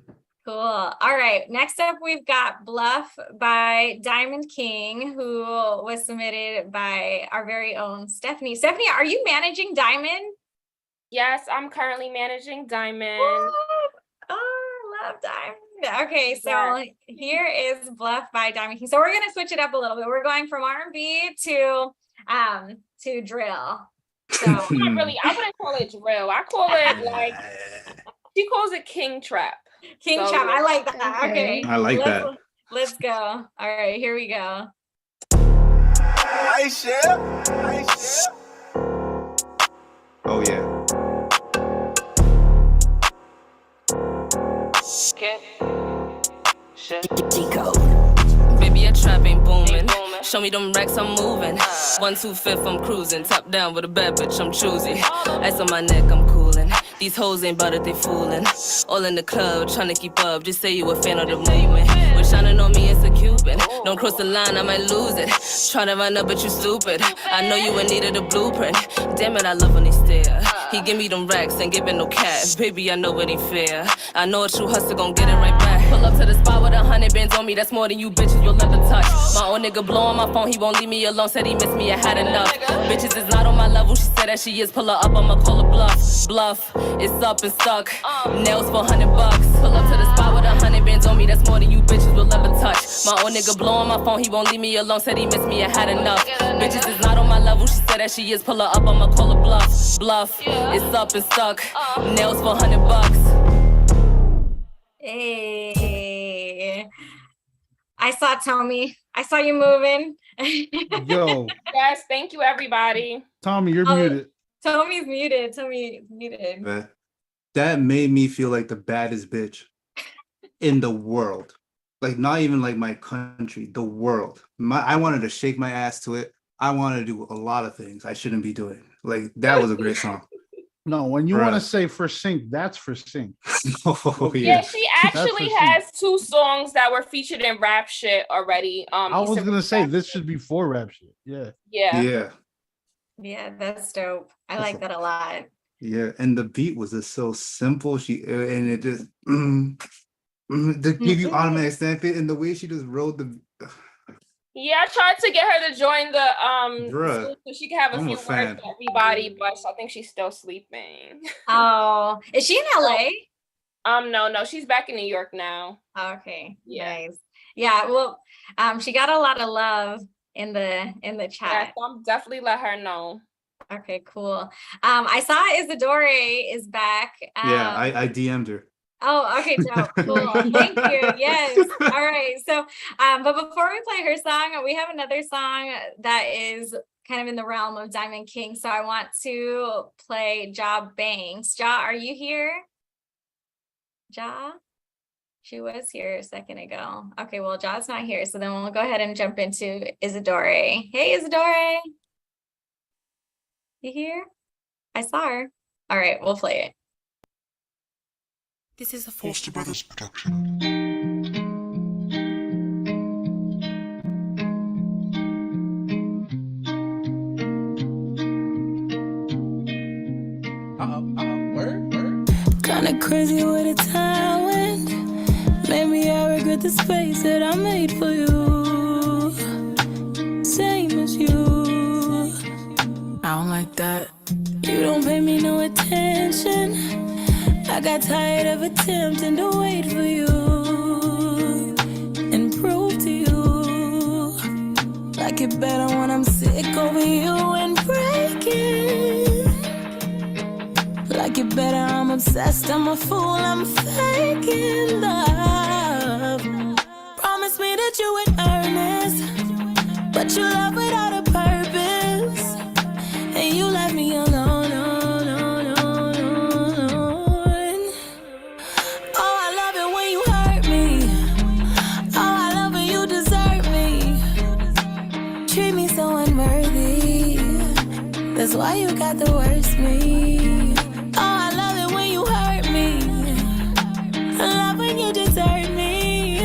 A: Cool. All right. Next up, we've got Bluff by Diamond King, who was submitted by our very own Stephanie. Stephanie, are you managing Diamond?
F: Yes, I'm currently managing Diamond.
A: What? Oh, I love Diamond. Okay, so here is Bluff by Diamond King. So we're gonna switch it up a little bit. We're going from R&B to drill. So
F: not really. I wouldn't call it drill. I call it like she calls it King Trap.
A: King Trap. I like that. Okay.
E: I like that.
A: Let's go. All right, here we go.
E: Oh yeah.
T: Baby, a trap ain't booming. Show me them racks, I'm moving. 1-2-5, I'm cruising. Top down with a bad bitch, I'm choosy. Ice on my neck, I'm coolin'. These hoes ain't bout it, they foolin'. All in the club, tryna keep up. Just say you a fan of the movement. When shining on me, it's a Cuban. Don't cross the line, I might lose it. Tryna run up, but you stupid. I know you in need of the blueprint. Damn it, I love when they stare. He give me them racks, ain't giving no cash. Baby, I know it ain't fair. I know a true hustler gon' get it right back. Pull up to the spot with 100 bands on me. That's more than you bitches you'll ever touch. My old nigga blow on my phone, he won't leave me alone. Said he missed me, I had enough. Bitches is not on my level, she said that she is. Pull her up, I'ma call her bluff. Bluff, it's up and stuck. Nails for $100. Pull up to the spot with 100 bands on me. That's more than you bitches will ever touch. My old nigga blow on my phone, he won't leave me alone. Said he missed me, I had enough. Bitches is not on my level, she said that she is. Pull her up, I'ma call her bluff. Bluff, it's up and stuck. Nails for $100.
A: Hey, I saw Tommy. I saw you moving.
J: Yo.
F: Yes, thank you, everybody.
J: Tommy, you're muted.
A: Tommy's muted. Tommy's muted.
E: That made me feel like the baddest bitch in the world. Like not even like my country, the world. I wanted to shake my ass to it. I wanted to do a lot of things I shouldn't be doing. Like that was a great song.
J: No, when you want to say for sync, that's for sync.
E: Oh
F: Yeah,
E: yeah.
F: she
J: That's
F: actually
J: what she.
F: has 2 songs that were featured in rap shit already.
J: I was
F: Issa
J: gonna
F: Rae
J: say
F: rap
J: this
F: shit.
J: should be for rap shit. Yeah.
F: Yeah.
E: Yeah.
A: Yeah, that's dope. I
E: That's
A: like that a lot.
E: Yeah, and the beat was just so simple. And it just to give you automatic stamp it, and the way she just rode the
F: Yeah, I tried to get her to join the
E: bruh.
F: Zoom so she could have a
E: I'm
F: few
E: a
F: words
E: fan.
F: for everybody, but I think she's still sleeping.
A: Oh, is she in LA?
F: No, she's back in New York now.
A: Okay,
F: Yeah.
A: nice. Yeah, well, she got a lot of love in the
F: Yeah,
A: chat.
F: so I'm definitely let her know.
A: Okay, cool. I saw Isadore is back.
E: Yeah, I DM'd her.
A: Oh, okay, dope. Cool. Thank you. Yes. All right. So, but before we play her song, we have another song that is kind of in the realm of Diamond King. So I want to play Ja Banks. Ja, are you here? Ja? She was here a second ago. Okay, well, Ja's not here. So then we'll go ahead and jump into Isadore. Hey, Isadore. You here? I saw her. All right, we'll play it.
T: This is a
U: Foster Brothers production.
T: Kinda crazy where the time went. Maybe I regret the space that I made for you. Same as you. I don't like that. You don't pay me no attention. I got tired of attempting to wait for you and prove to you like it better when I'm sick over you and breaking. Like it better, I'm obsessed, I'm a fool, I'm faking love. Promise me that you would earn this, but you love without a purpose, and you left me alone, alone. Oh, I love it when you hurt me. Oh, I love when you desert me. Treat me so unworthy. That's why you got the worst me. Oh, I love it when you hurt me. I love when you desert me.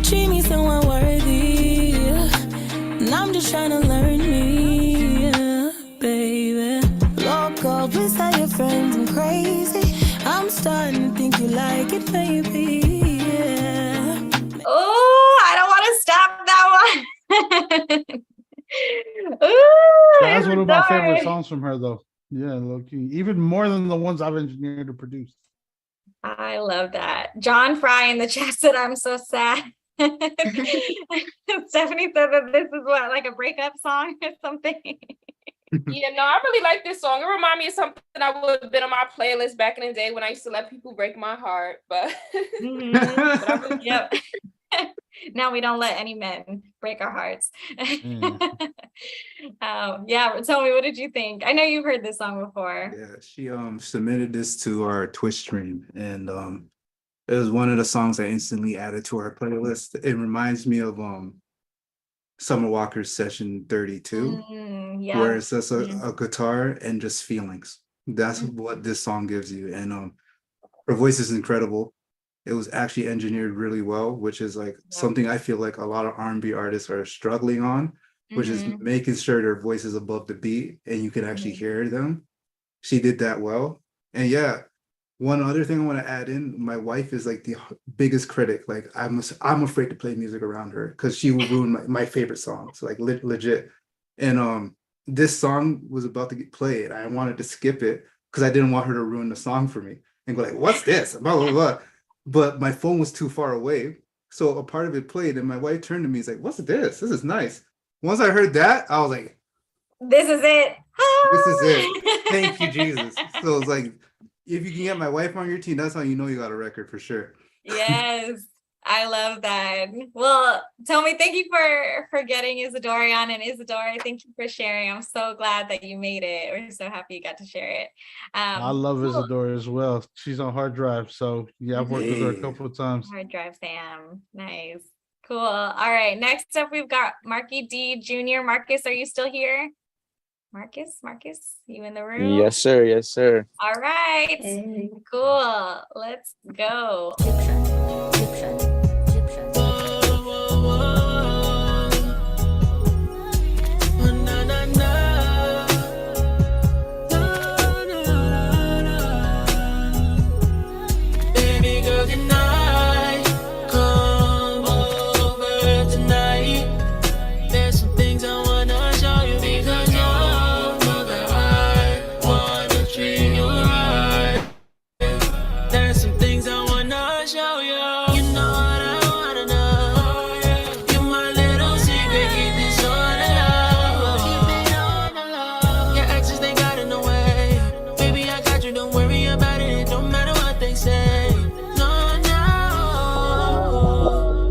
T: Treat me so unworthy. And I'm just trying to learn me, baby. Loco, please tell your friends I'm crazy. I'm starting to think you like it, baby. Yeah.
A: Oh, I don't want to stop that one. Ooh,
J: That's one of my favorite
A: Isadore.
J: songs from her, though. Yeah, low key. Even more than the ones I've engineered or produced.
A: I love that. John Fry in the chat said, I'm so sad. Stephanie said that this is what, like a breakup song or something.
F: Yeah, no, I really like this song. It reminds me of something I would have been on my playlist back in the day when I used to let people break my heart. But, but I really,
A: Yep. Now we don't let any men break our hearts. Yeah, tell me, what did you think? I know you've heard this song before.
E: Yeah, she submitted this to our Twitch stream, and it was one of the songs I instantly added to our playlist. It reminds me of Summer Walker's Session 32,
A: Yeah.
E: where it's just a guitar and just feelings. That's what this song gives you. And her voice is incredible. It was actually engineered really well, which is like something I feel like a lot of R&B artists are struggling on, which is making sure their voice is above the beat and you can actually hear them. She did that well. And yeah, one other thing I want to add in, my wife is like the biggest critic. Like I'm afraid to play music around her because she will ruin my favorite songs, like legit. And this song was about to get played. I wanted to skip it because I didn't want her to ruin the song for me and go like, what's this? Blah, blah, blah. But my phone was too far away. So a part of it played and my wife turned to me and was like, what's this? This is nice. Once I heard that, I was like,
A: this is it.
E: This is it. Thank you, Jesus. So it's like, if you can get my wife on your team, that's how you know you got a record for sure.
A: Yes, I love that. Well, tell me, thank you for getting Isadore on, and Isadore, thank you for sharing. I'm so glad that you made it. We're so happy you got to share it.
J: I love Isadore as well. She's on hard drive. So yeah, I've worked with her a couple of times.
A: Hard drive Sam. Nice. Cool. All right. Next up, we've got Marky D Jr. Marcus, are you still here? Marcus, you in the room?
D: Yes, sir. Yes, sir.
A: All right.
B: Hey.
A: Cool. Let's go.
S: Baby girl, can I come over tonight? There's some things I wanna show you because you know that I wanna treat you right. There's some things I wanna show you. You know what I wanna know. You're my little secret, keep this on the low. Your exes, they got in the way. Baby, I got you, don't worry about it. No matter what they say. No, no.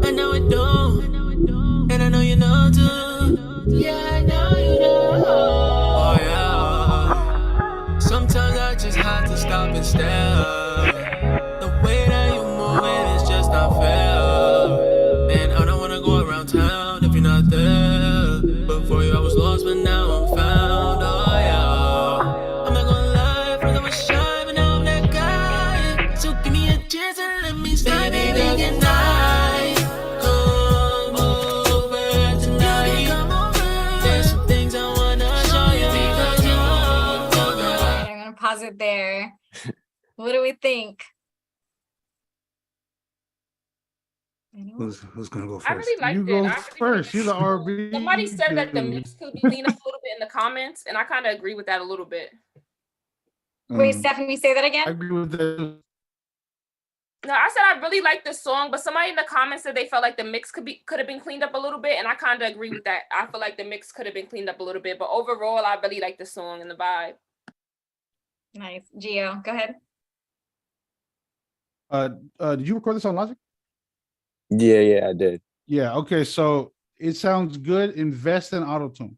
S: I know it don't. And I know you know too. Yeah, I know you know. Oh, yeah. Sometimes I just have to stop and stare. The way that you move it is just not fair. And I don't wanna go around town if you're not there. Before you I was lost, but now I'm found. Oh yeah. I'm not gonna lie, first I was shy, but now I'm that guy. So give me a chance and let me slide. Baby girl, can I come over tonight? There's some things I wanna show you because you know that.
A: I'm gonna pause it there. What do we think?
E: Who's gonna go
F: I
E: first?
F: really liked
J: You
F: it.
J: go
F: I really
J: first. You're the R&B.
F: Somebody said that the
J: dude.
F: mix could be cleaned up a little bit in the comments, and I kind of agree with that a little bit.
A: Wait, Stephanie, say that
J: I
A: again.
J: agree with that.
F: No, I said I really like this song, but somebody in the comments said they felt like the mix could have been cleaned up a little bit, and I kind of agree with that. I feel like the mix could have been cleaned up a little bit, but overall, I really like the song and the vibe.
A: Nice. Gio, go ahead.
J: Did you record this on Logic?
D: Yeah, I did.
J: Yeah. Okay. So it sounds good. Invest in AutoTune.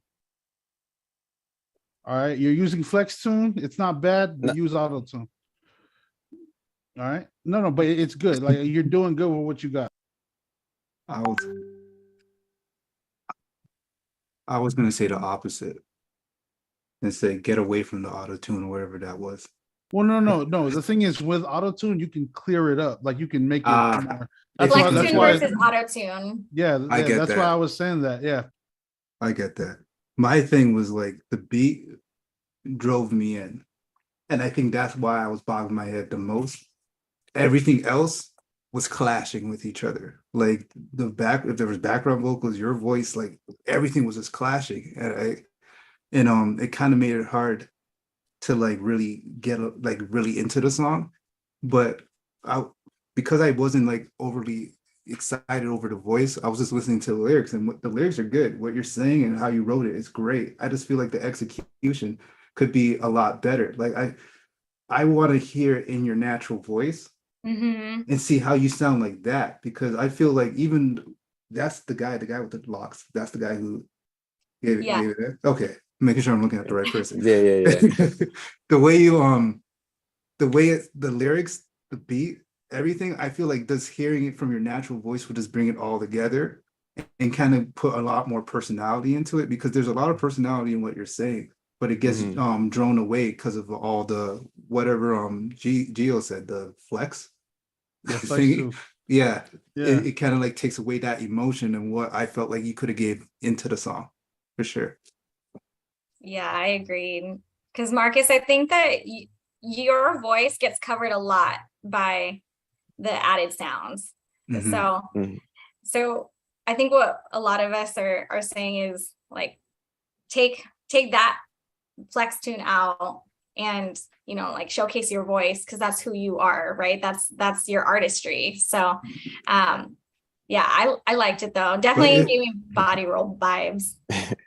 J: All right. You're using Flex Tune. It's not bad, but use AutoTune. All right. No, but it's good. Like you're doing good with what you got.
E: I was gonna say the opposite and say get away from the auto tune or whatever that was.
J: Well, no. The thing is, with AutoTune, you can clear it up. Like you can make it more.
A: Flex tune versus auto tune.
J: Yeah,
E: I get
J: that's
E: that.
J: why I was saying that. Yeah.
E: I get that. My thing was like the beat drove me in. And I think that's why I was bobbing my head the most. Everything else was clashing with each other. Like if there was background vocals, your voice, like everything was just clashing. And it kind of made it hard to like really get really into the song. But because I wasn't like overly excited over the voice, I was just listening to the lyrics, and the lyrics are good. What you're saying and how you wrote it is great. I just feel like the execution could be a lot better. Like I want to hear it in your natural voice and see how you sound like that, because I feel like even that's the guy with the locks. That's the guy who gave it that. Okay, making sure I'm looking at the right person.
D: Yeah.
E: The way the lyrics, the beat, everything, I feel like just hearing it from your natural voice would just bring it all together and kind of put a lot more personality into it, because there's a lot of personality in what you're saying, but it gets drawn away because of all the whatever Gio said, the flex. Thing. Yeah. It kind of like takes away that emotion and what I felt like you could have gave into the song for sure.
A: Yeah, I agree. Because Marcus, I think that your voice gets covered a lot by the added sounds. So I think what a lot of us are saying is like take that flex tune out and like showcase your voice, because that's who you are, right? That's your artistry. So yeah, I liked it though. Definitely gave me body roll vibes.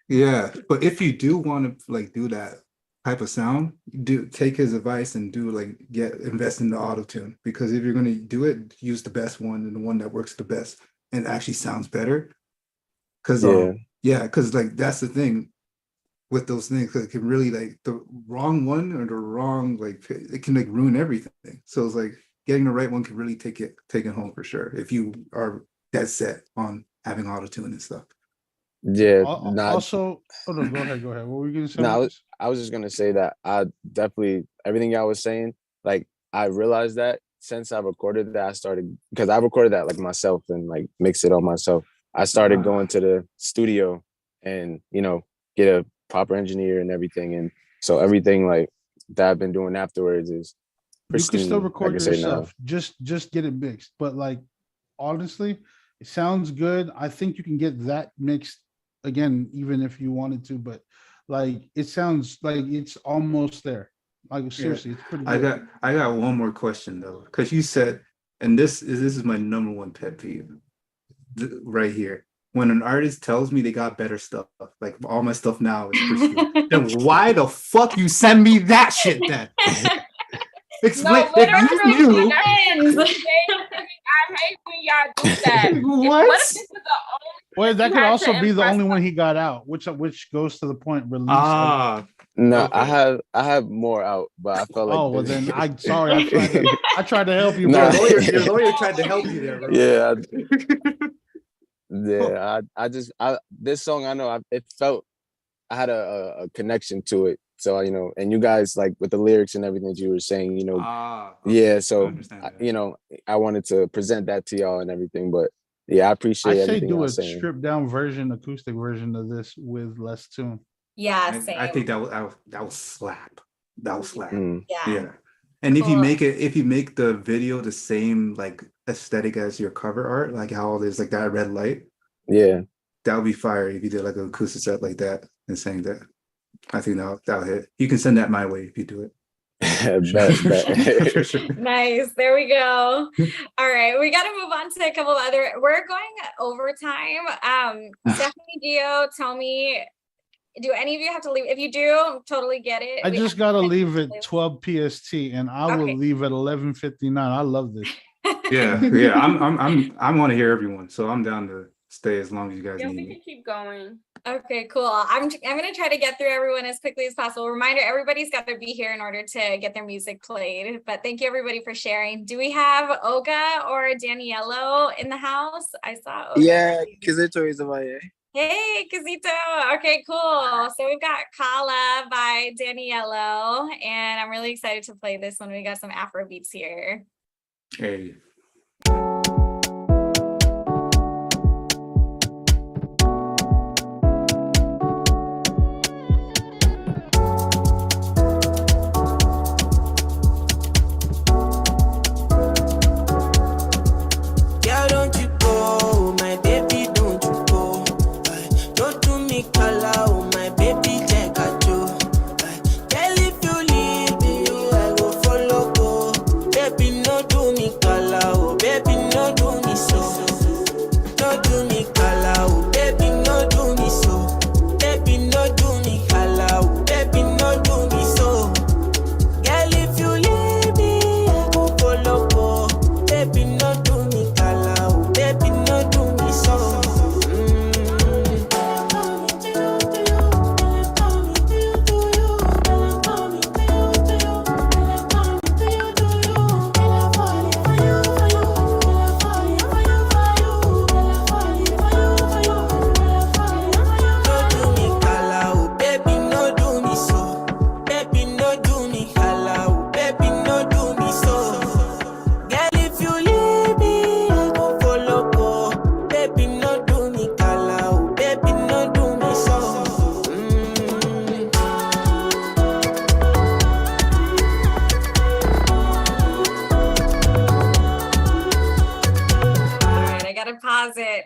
E: Yeah, but if you do want to like do that type of sound, do take his advice and do like invest in the auto tune, because if you're going to do it, use the best one and the one that works the best and actually sounds better. Because like that's the thing with those things, because it can really like the wrong one or the wrong it can like ruin everything. So it's like getting the right one can really take it home for sure if you are dead set on having auto tune and stuff.
D: Yeah.
J: Also, go ahead. What were you gonna say?
D: No, I was just gonna say that I definitely everything y'all was saying, like I realized that since I recorded that, I started because I recorded that like myself and like mix it all myself. I started going to the studio and get a proper engineer and everything, and so everything like that I've been doing afterwards is
J: You can still
D: pristine. I
J: record
D: can say now.
J: yourself. Just get it mixed. But like honestly, it sounds good. I think you can get that mixed again, even if you wanted to, but like it sounds like it's almost there. Like seriously, it's pretty good.
E: I got one more question though, because you said, and this is my number one pet peeve right here. When an artist tells me they got better stuff, like all my stuff now is pristine, then why the fuck you send me that shit then? Explain.
F: No,
E: If you knew,
F: I hate when y'all do that.
E: What?
F: What if this is the only
J: Well, that
F: you
J: could
F: had
J: also
F: to
J: be the
F: impress
J: only one he got out, which goes to the point release.
D: No, I have more out, but I felt like
J: Oh well, then I'm sorry. I tried to help you,
D: Nah.
J: bro.
E: your lawyer tried to help you there, bro.
D: Yeah. I just this song I know it felt I had a connection to it. So and you guys like with the lyrics and everything that you were saying, yeah. So I wanted to present that to y'all and everything, but yeah, I appreciate
J: I say
D: everything
J: do
D: y'all
J: a
D: saying.
J: stripped down version, acoustic version of this with less tune.
A: Yeah, same.
E: I think that was slap. That was slap.
A: Yeah.
E: And if you
A: Cool.
E: make the video the same like aesthetic as your cover art, like how there's like that red light,
D: yeah,
E: that would be fire if you did like an acoustic set like that and sang that. I think that'll hit. You can send that my way if you do it. For sure.
A: Nice. There we go. All right. We got to move on to a couple of other. We're going overtime. Stephanie, Gio, Tomi, do any of you have to leave? If you do, totally get it.
J: I just gotta leave at 12 PST, and I will leave at 11:59. I love this.
E: Yeah. I want to hear everyone, so I'm down to stay as long as you guys need
F: we
E: me.
F: can keep going.
A: Okay, cool. I'm gonna try to get through everyone as quickly as possible. Reminder, everybody's got to be here in order to get their music played. But thank you everybody for sharing. Do we have Olga or Daniello in the house? I saw Olga.
S: Yeah, Kizito is over here.
A: Hey, Kizito. Okay, cool. So we've got Kala by Daniello, and I'm really excited to play this one. We got some Afro beats here.
E: Hey.
S: Girl, don't you go, my baby, don't you go. Don't do me color, oh my baby, check out you. Girl, if you leave me, I go follow go. Baby, no do me color, oh baby, no do me so. No do me color, oh baby, no do me so. Baby, no do me color, oh baby, no do me so. Girl, if you leave me, I go follow go. Baby, no do me color, oh baby, no do me so. No do me color, oh baby, no do me so. Baby, no do me color, oh baby, no do me so. Girl, if you leave me, I go follow go. Baby, no do me color, oh baby, no do me so.
A: All right, I gotta pause it.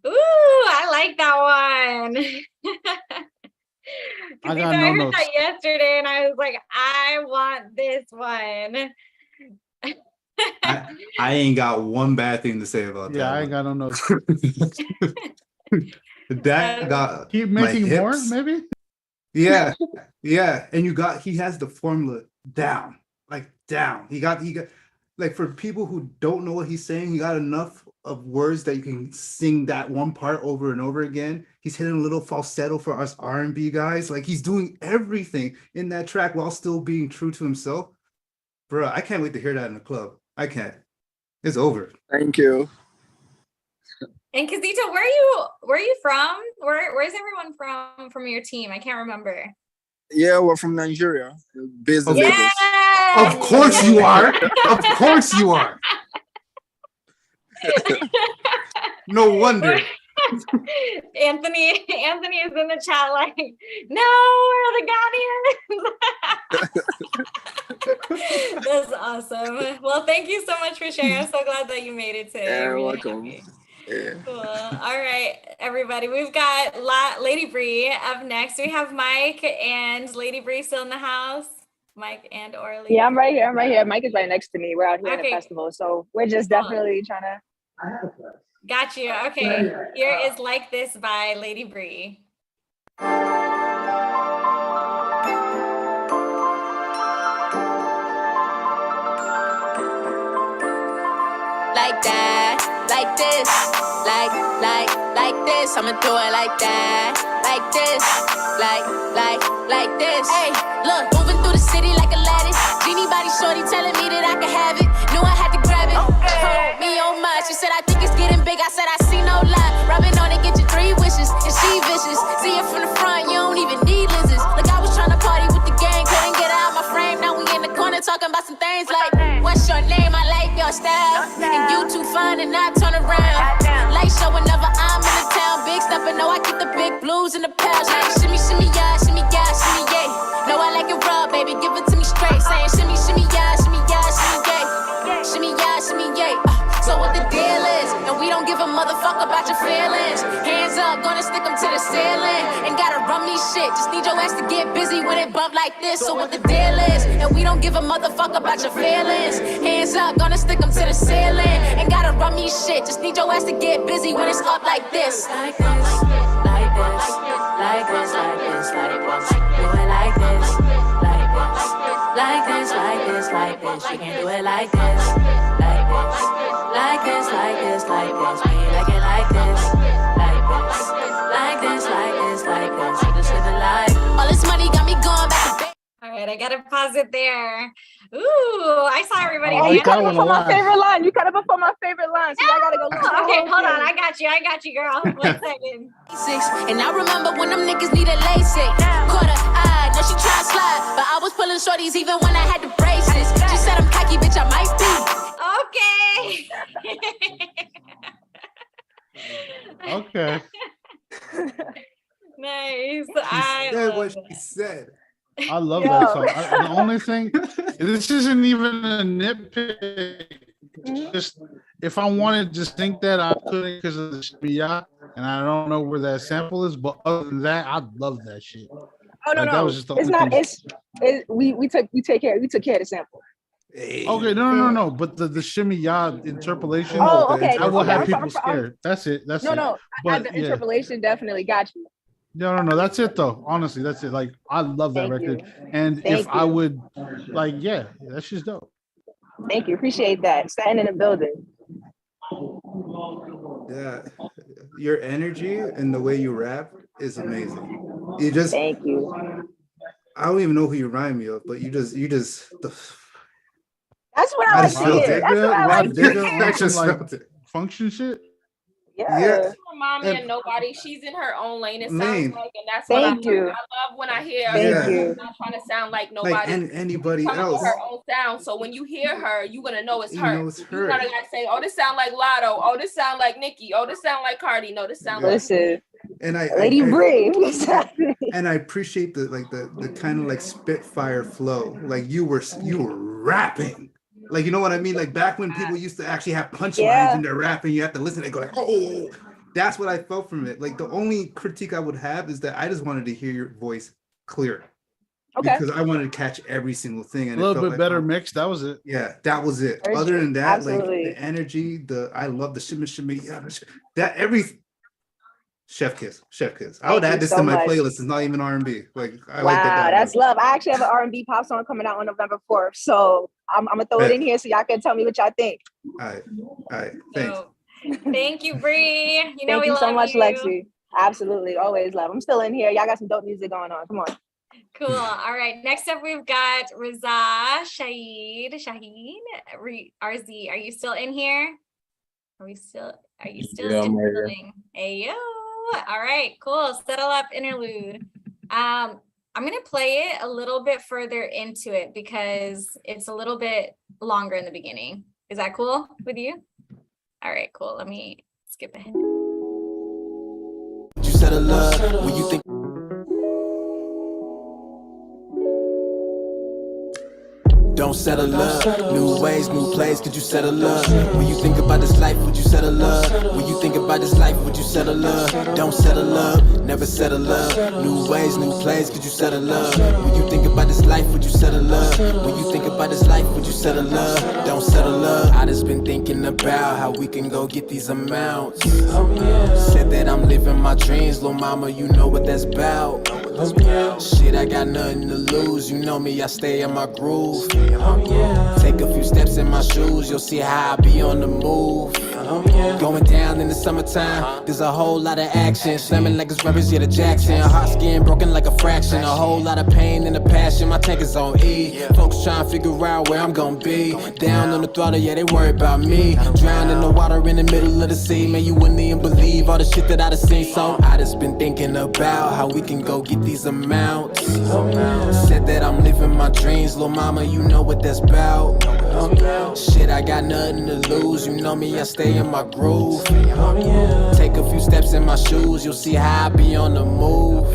A: Ooh, I like that one.
J: I
A: Kizito,
J: got
A: I
J: no
A: heard
J: notes.
A: that yesterday and I was like, I want this one.
E: I ain't got one bad thing to say about that.
J: Yeah, I ain't got no notes.
E: That got
J: Keep
E: my
J: making more,
E: hips.
J: maybe.
E: Yeah, and he has the formula down, like down. He got like for people who don't know what he's saying, he got enough of words that you can sing that one part over and over again. He's hitting a little falsetto for us R&B guys. Like he's doing everything in that track while still being true to himself. Bro, I can't wait to hear that in the club. I can't. It's over.
S: Thank you.
A: And Kizito, where are you from? Where's everyone from your team? I can't remember.
S: Yeah, we're from Nigeria. Based in
E: Okay.
S: Lagos.
E: Of course you are. Of course you are. No wonder.
A: Anthony is in the chat like, no, we're the Ghanaians. That's awesome. Well, thank you so much for sharing. I'm so glad that you made it today.
S: You're
A: Really
S: welcome.
A: happy.
S: Yeah.
A: Cool. All right, everybody. We've got Lady Bree up next. We have Mike and Lady Bree still in the house. Mike and Orly.
P: Yeah, I'm right here. I'm right here. Mike is right next to me. We're out here at
A: Okay.
P: a festival, so we're just
A: Cool.
P: definitely trying to.
A: Got you. Okay. Here is Like This by Lady Bree.
T: Like that, like this, like this. I'ma do it like that, like this, like this. Hey, look, moving through the city like Aladdin. Genie body shorty telling me that I can have it. Knew I had to grab it. Hold me on much. She said I think it's getting big. I said I see no lie. Rubbing on it, get your 3 wishes, and she vicious. See it from the front, you don't even need lenses. Like I was trying to party with the gang, couldn't get out my frame. Now we in the corner talking about some things like, what's your name? I like your style, and you too fine and I turn around. Light show whenever I'm in the town. Big step and know I keep the big blues in the pouch. Like shimmy, shimmy, yeah, shimmy, yeah, shimmy, yeah. Know I like it raw, baby, give it to me straight. Saying shimmy, shimmy, yeah, shimmy, yeah, shimmy, yeah. Shimmy, yeah, shimmy, yeah. So what the deal is, and we don't give a motherfucker about your feelings. Hands up, gonna stick them to the ceiling. Ain't gotta run me shit, just need your ass to get busy when it bump like this. So what the deal is, and we don't give a motherfucker about your feelings. Hands up, gonna stick them to the ceiling. Ain't gotta run me shit, just need your ass to get busy when it's up like this. Like this, like this, like this, like this, like this. Do it like this, like this, like this, like this, like this. You can do it like this, like this, like this, like this, like this. When you like it like this, like this, like this, like this, like this. You just live a life. All this money got me going back to bed.
A: All right, I gotta pause it there. Ooh, I saw everybody.
P: Oh, you cut it before my favorite line. You cut it before my favorite line. So I gotta go.
A: Okay, hold on. I got you, girl. 1 second.
T: And I remember when them niggas needed LASIK. Caught her eye, now she try to slide. But I was pulling shorties even when I had the braces. She said I'm cocky, bitch, I might be.
A: Okay.
J: Okay.
A: Nice.
E: She said what she said.
J: I love that song. The only thing, this isn't even a nitpick. Just if I wanted to think that, I couldn't because of the shimmy-ya, and I don't know where that sample is. But other than that, I love that shit.
P: Oh no,
J: Like,
P: no,
J: that was just the
P: it's
J: only
P: not.
J: thing.
P: We took care of the sample.
J: Okay, no. But the shimmy-ya interpolation.
P: Oh, okay.
J: I will
P: Okay,
J: have
P: I'm
J: people
P: sorry,
J: scared. That's it. That's
P: No,
J: it.
P: no.
J: But
P: The
J: yeah.
P: interpolation definitely got you.
J: No. That's it though. Honestly, that's it. Like I love that
P: Thank you.
J: record. And
P: Thank
J: if I
P: you.
J: would, like, yeah, that's just dope.
P: Thank you. Appreciate that. Standing in the building.
E: Yeah, your energy and the way you rap is amazing. You just
P: thank you.
E: I don't even know who you remind me of, but you just
P: That's what I like to hear. That's what I like to hear.
J: on some like function shit.
P: Yeah.
F: She remind me of nobody. She's in her own lane. It sounds
E: Lane.
F: like, and that's
P: Thank
F: what I
P: you.
F: love when I hear
E: Thank
F: her.
E: you.
F: She's not trying to sound like nobody.
E: Like anybody
F: Coming
E: else.
F: with her own sound. So when you hear her, you're gonna know it's
E: You
F: her.
E: know it's
F: You're
E: her.
F: not gonna say, "Oh, this sound like Lotto. Oh, this sound like Nicki. Oh, this sound like Cardi." No, this sound like
P: Listen.
E: And
P: Lady Bree.
E: And I appreciate the kind of like spitfire flow. Like you were rapping. Like, you know what I mean? Like back when people used to actually have punchlines in their rap and you have to listen and go like, oh, that's what I felt from it. Like the only critique I would have is that I just wanted to hear your voice clear.
P: Okay.
E: Because I wanted to catch every single thing. And
J: A little
E: it felt
J: bit
E: like,
J: better mix. That was it.
E: yeah, that was it.
P: Very
E: Other
P: true.
E: than that,
P: Absolutely.
E: like the energy, I love the shimmy, yeah, that every chef kiss. I would
P: Thank
E: add
P: you
E: this
P: so
E: to my
P: much.
E: playlist. It's not even R&B. Like I
P: Wow,
E: like that.
P: that's love. I actually have an R&B pop song coming out on November 4th. So I'm gonna throw it in here so y'all can tell me what y'all think.
E: All right. Thanks.
A: Thank you, Bree. You know
P: Thank
A: we
P: you
A: love
P: so much,
A: you.
P: Lexi. Absolutely, always love. I'm still in here. Y'all got some dope music going on. Come on.
A: Cool. All right. Next up, we've got Raza Shaheen. RZ, are you still in here? Are you still
U: Yeah, I'm right here.
A: Hey, yo. All right, cool. Settle up interlude. I'm going to play it a little bit further into it because it's a little bit longer in the beginning. Is that cool with you? All right, cool. Let me skip ahead.
S: You said a love when you think. Don't settle up. New ways, new plays, could you settle up? When you think about this life, would you settle up? When you think about this life, would you settle up? Don't settle up, never settle up. New ways, new plays, could you settle up? When you think about this life, would you settle up? When you think about this life, would you settle up? Don't settle up. I just been thinking about how we can go get these amounts. Said that I'm living my dreams, little mama, you know what that's about. Shit, I got nothing to lose. You know me, I stay in my groove. Take a few steps in my shoes, you'll see how I be on the move. Going down in the summertime, there's a whole lot of action. Slamming like it's rappers, yeah, the Jackson. Heart skin broken like a fraction. A whole lot of pain and a passion, my tank is on E. Folks trying to figure out where I'm gonna be. Down on the throttle, yeah, they worry about me. Drowned in the water in the middle of the sea. Man, you wouldn't even believe all the shit that I done seen. So I just been thinking about how we can go get these amounts. Said that I'm living my dreams, little mama, you know what that's about. Shit, I got nothing to lose. You know me, I stay in my groove. Take a few steps in my shoes, you'll see how I be on the move.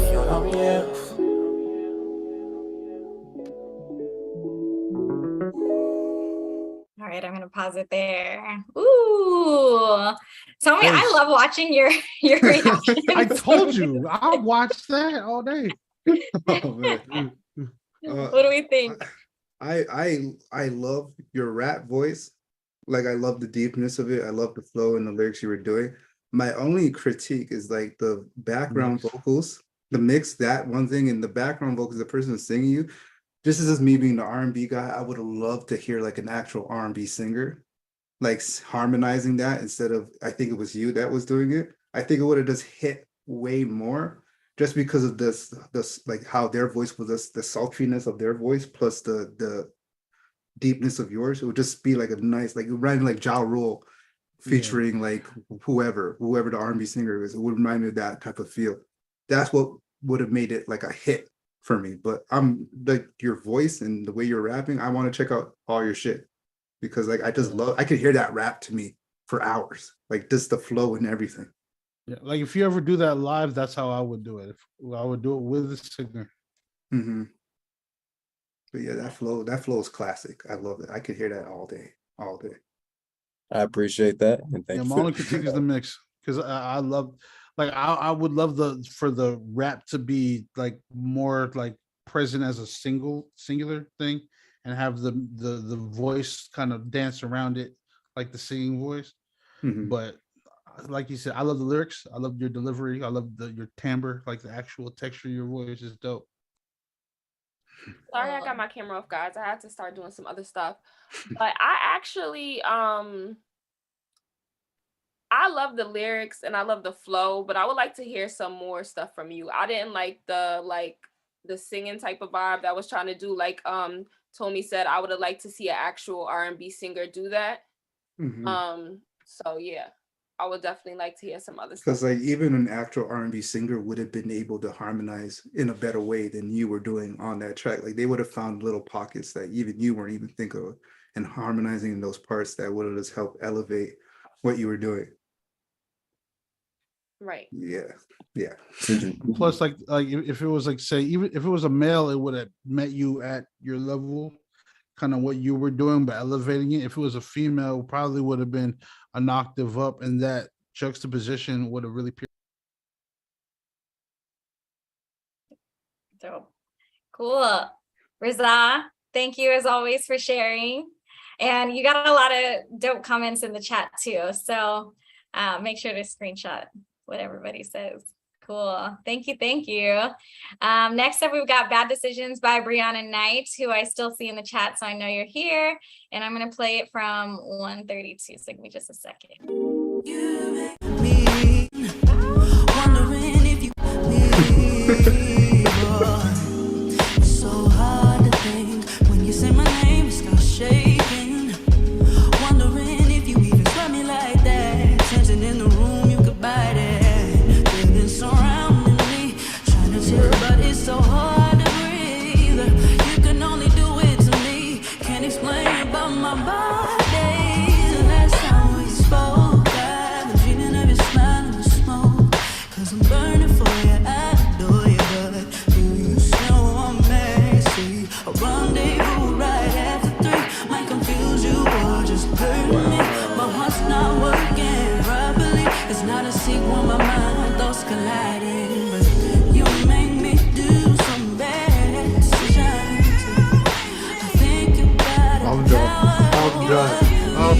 A: All right, I'm gonna pause it there. Ooh, Tomi, I love watching your reactions.
J: I told you, I'll watch that all day.
E: Oh, man.
A: What do we think?
E: I love your rap voice. Like, I love the deepness of it. I love the flow and the lyrics you were doing. My only critique is like the background vocals, the mix, that one thing, and the background vocals, the person who's singing you. This is just me being the R&B guy. I would have loved to hear like an actual R&B singer, like harmonizing that instead of, I think it was you that was doing it. I think it would have just hit way more just because of this like how their voice was, the sultriness of their voice plus the deepness of yours. It would just be like a nice, like remind me like Ja Rule featuring like whoever the R&B singer is. It would remind me of that type of feel. That's what would have made it like a hit for me. But I'm like, your voice and the way you're rapping, I want to check out all your shit because like I just love, I could hear that rap to me for hours, like just the flow and everything.
J: Yeah, like if you ever do that live, that's how I would do it. I would do it with the singer.
E: Mm-hmm. But yeah, that flow is classic. I love it. I could hear that all day.
L: I appreciate that, and thank you.
J: My only critique is the mix because I love, like I would love for the rap to be like more like present as a singular thing, and have the voice kind of dance around it like the singing voice.
E: Mm-hmm.
J: But like you said, I love the lyrics. I love your delivery. I love your timbre, like the actual texture of your voice is dope.
F: Sorry, I got my camera off, guys. I had to start doing some other stuff. But I actually, I love the lyrics and I love the flow, but I would like to hear some more stuff from you. I didn't like the singing type of vibe that I was trying to do. Like Tomi said, I would have liked to see an actual R&B singer do that.
E: Mm-hmm.
F: So yeah, I would definitely like to hear some other stuff.
E: Because like even an actual R&B singer would have been able to harmonize in a better way than you were doing on that track. Like they would have found little pockets that even you weren't even thinking of, and harmonizing in those parts that would have just helped elevate what you were doing.
F: Right.
E: Yeah.
J: Plus, like if it was like, say, even if it was a male, it would have met you at your level, kind of what you were doing, but elevating it. If it was a female, it probably would have been an octave up, and that juxtaposition would have really.
A: Dope. Cool. Riza, thank you as always for sharing. And you got a lot of dope comments in the chat too. So make sure to screenshot what everybody says. Cool. Thank you. Next up, we've got Bad Decisions by Brianna Knight, who I still see in the chat, so I know you're here. And I'm going to play it from 132. So give me just a second.
S: You make me wondering if you it's so hard to think when you say my name, it starts shaking. Wondering if you even sweat me like that. Tension in the room, you could bite it. Feeling surrounding me, trying to chill, but it's so hard to
A: Ooh.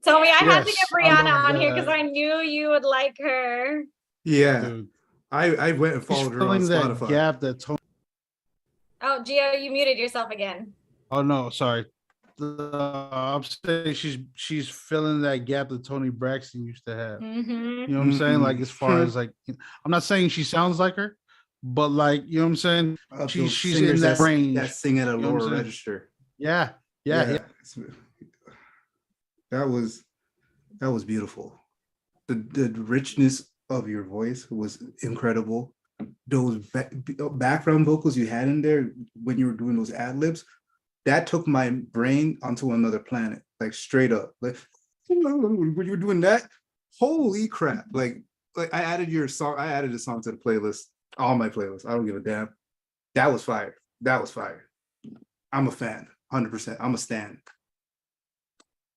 A: Tomi, I had to get
J: Yes, I
A: Brianna
J: love
A: on here because
J: that.
A: I knew you would like her.
E: Yeah.
J: Dude.
E: I went and
J: He's
E: followed her on
J: filling that
E: Spotify.
J: gap that Tony.
A: Oh, Gio, you muted yourself again.
J: Oh no, sorry. I'm saying she's filling that gap that Tony Braxton used to have.
A: Mm-hmm.
J: You know what I'm saying? Like as far as like, I'm not saying she sounds like her, but like you know what I'm saying. She's in that range.
E: That sing at a
J: You know what I'm
E: lower
J: saying?
E: register.
J: Yeah.
E: That was beautiful. The richness of your voice was incredible. Those background vocals you had in there when you were doing those ad libs, that took my brain onto another planet, like straight up. Like when you were doing that, holy crap! Like I added a song to the playlist, all my playlists. I don't give a damn. That was fire. That was fire. I'm a fan, 100%. I'm a stan.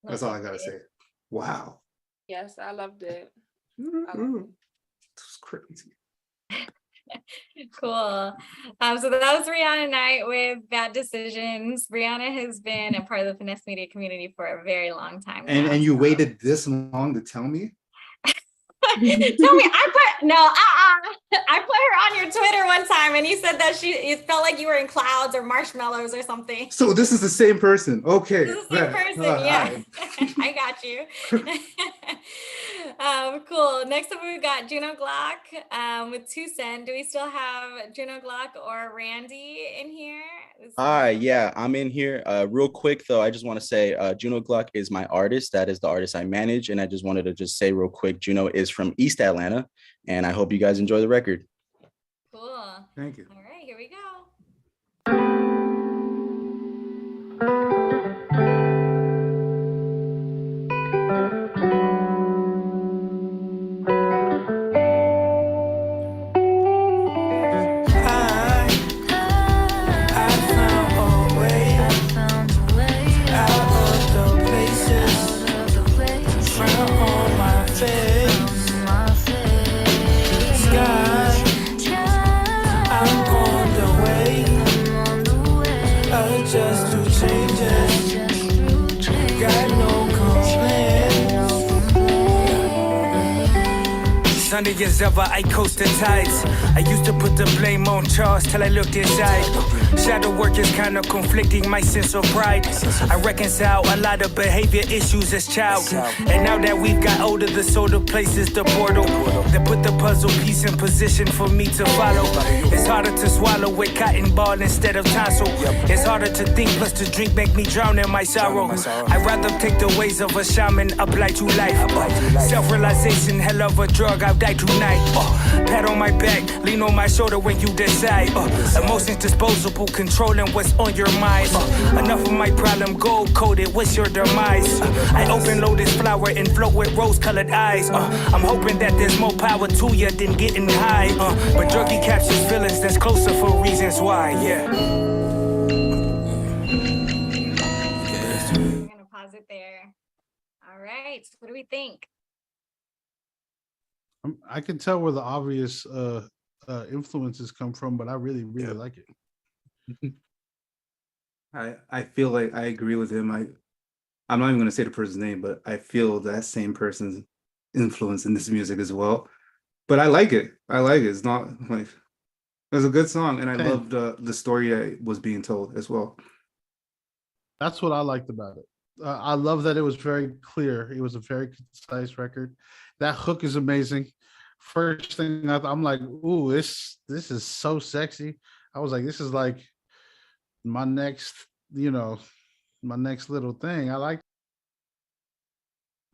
E: That's all I gotta say. Wow.
F: Yes, I loved it.
E: It's crazy.
A: Cool. So that was Brianna Knight with Bad Decisions. Brianna has been a part of the Finesse Media community for a very long time now.
E: And you waited this long to tell me?
A: Tomi, I put her on your Twitter one time and you said that it felt like you were in clouds or marshmallows or something.
E: So this is the same person. Okay.
A: This is the same person, yeah. I got you. Cool. Next up, we've got Juno Glock with 2 Cent. Do we still have Juno Glock or Randy in here?
S: Hi, yeah, I'm in here. Real quick though, I just want to say Juno Glock is my artist. That is the artist I manage. And I just wanted to say real quick, Juno is from East Atlanta. And I hope you guys enjoy the record.
A: Cool.
E: Thank you.
A: All right, here we go.
U: Sunny as ever, I coast the tides. I used to put the blame on Charles till I looked inside. Shadow work is kind of conflicting my sense of pride. I reconcile a lot of behavior issues as child. And now that we've got older, the soda places the portal that put the puzzle piece in position for me to follow. It's harder to swallow with cotton ball instead of tonsil. It's harder to think, plus the drink make me drown in my sorrow. I'd rather take the ways of a shaman, apply to life. Self-realization, hell of a drug, I'll die tonight. Pat on my back, lean on my shoulder when you decide. Emotions disposable, controlling what's on your mind. Enough of my problem, gold-coated, what's your demise? I open lotus flower and float with rose-colored eyes. I'm hoping that there's more power to you than getting high. But druggy captures feelings that's closer for reasons why, yeah.
A: I'm gonna pause it there. All right, what do we think?
J: I can tell where the obvious influences come from, but I really like it.
E: I feel like I agree with him. I'm not even going to say the person's name, but I feel that same person's influence in this music as well. But I like it. It's not like it's a good song, and I loved the story that was being told as well.
J: That's what I liked about it. I love that it was very clear. It was a very concise record. That hook is amazing. First thing I'm like, ooh, this is so sexy. I was like, this is like my next, my next little thing. I like.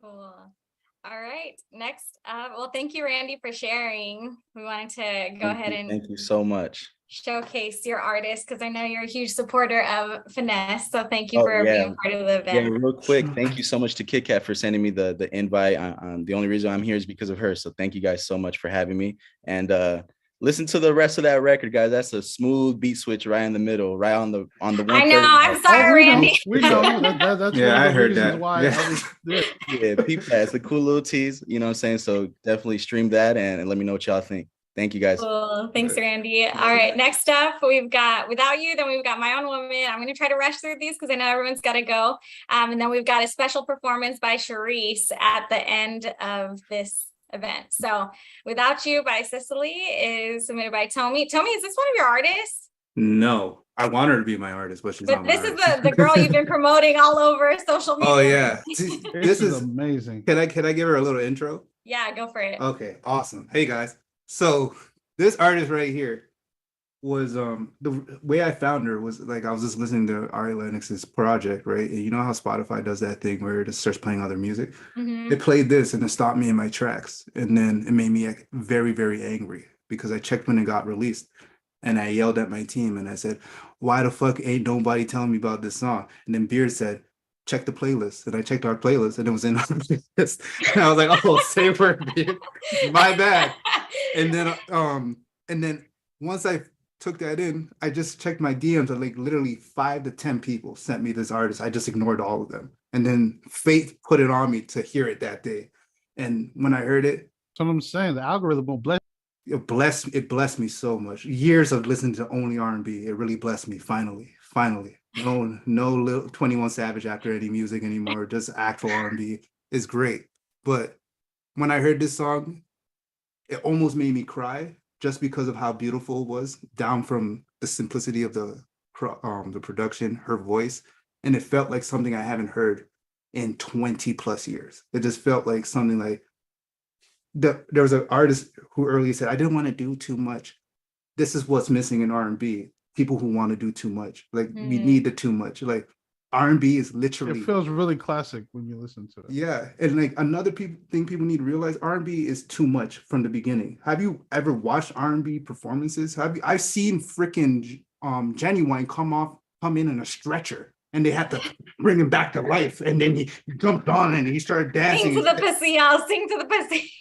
A: Cool. All right. Next up, well, thank you, Randy, for sharing. We wanted to go ahead and
S: Thank you so much.
A: showcase your artist because I know you're a huge supporter of Finesse. So thank you for being part of the event.
S: Yeah, real quick, thank you so much to Kit Kat for sending me the invite. The only reason I'm here is because of her. So thank you guys so much for having me. And
C: listen to the rest of that record, guys. That's a smooth beat switch right in the middle, right on the one.
A: I know. I'm sorry, Randy.
J: We know. That's
E: Yeah,
J: one
E: I
J: of the
E: heard
J: reasons
E: that.
J: why.
E: Yeah.
C: Yeah, peep that. It's a cool little tease. You know what I'm saying? So definitely stream that and let me know what y'all think. Thank you, guys.
A: Cool. Thanks, Randy. All right. Next up, we've got Without You. Then we've got My Own Woman. I'm going to try to rush through these because I know everyone's got to go. And then we've got a special performance by Charisse at the end of this event. So Without You by Cicely is submitted by Tomi. Tomi, is this one of your artists?
E: No, I want her to be my artist, but she's
A: But
E: not my
A: this is
E: artist.
A: the girl you've been promoting all over social media.
E: Oh yeah,
J: This is amazing.
E: Can I give her a little intro?
A: Yeah, go for it.
E: Okay, awesome. Hey guys, so this artist right here was the way I found her was like I was just listening to Ari Lennox's project, right? And you know how Spotify does that thing where it just starts playing other music.
A: Mhm.
E: It played this and it stopped me in my tracks, and then it made me very, very angry because I checked when it got released, and I yelled at my team and I said, "Why the fuck ain't nobody telling me about this song?" And then Beard said, "Check the playlist," and I checked our playlist and it was in our playlist, and I was like, "Oh, same word, Beard. My bad." And then once I took that in, I just checked my DMs and like literally 5 to 10 people sent me this artist. I just ignored all of them. And then fate put it on me to hear it that day. And when I heard it,
J: that's what I'm saying. The algorithm will bless.
E: It blessed me so much. Years of listening to only R&B. It really blessed me. Finally. No little 21 Savage after any music anymore. Just actual R&B is great. But when I heard this song, it almost made me cry just because of how beautiful it was, down from the simplicity of the production, her voice, and it felt like something I haven't heard in 20 plus years. It just felt like something like there was an artist who earlier said, "I didn't want to do too much." This is what's missing in R&B. People who want to do too much. Like we need the too much. Like R&B is literally.
J: It feels really classic when you listen to it.
E: Yeah, and like another thing people need to realize, R&B is too much from the beginning. Have you ever watched R&B performances? I've seen freaking Genuine come in a stretcher, and they had to bring him back to life, and then he jumped on and he started dancing.
A: Sing to the pussy, I'll sing to the pussy.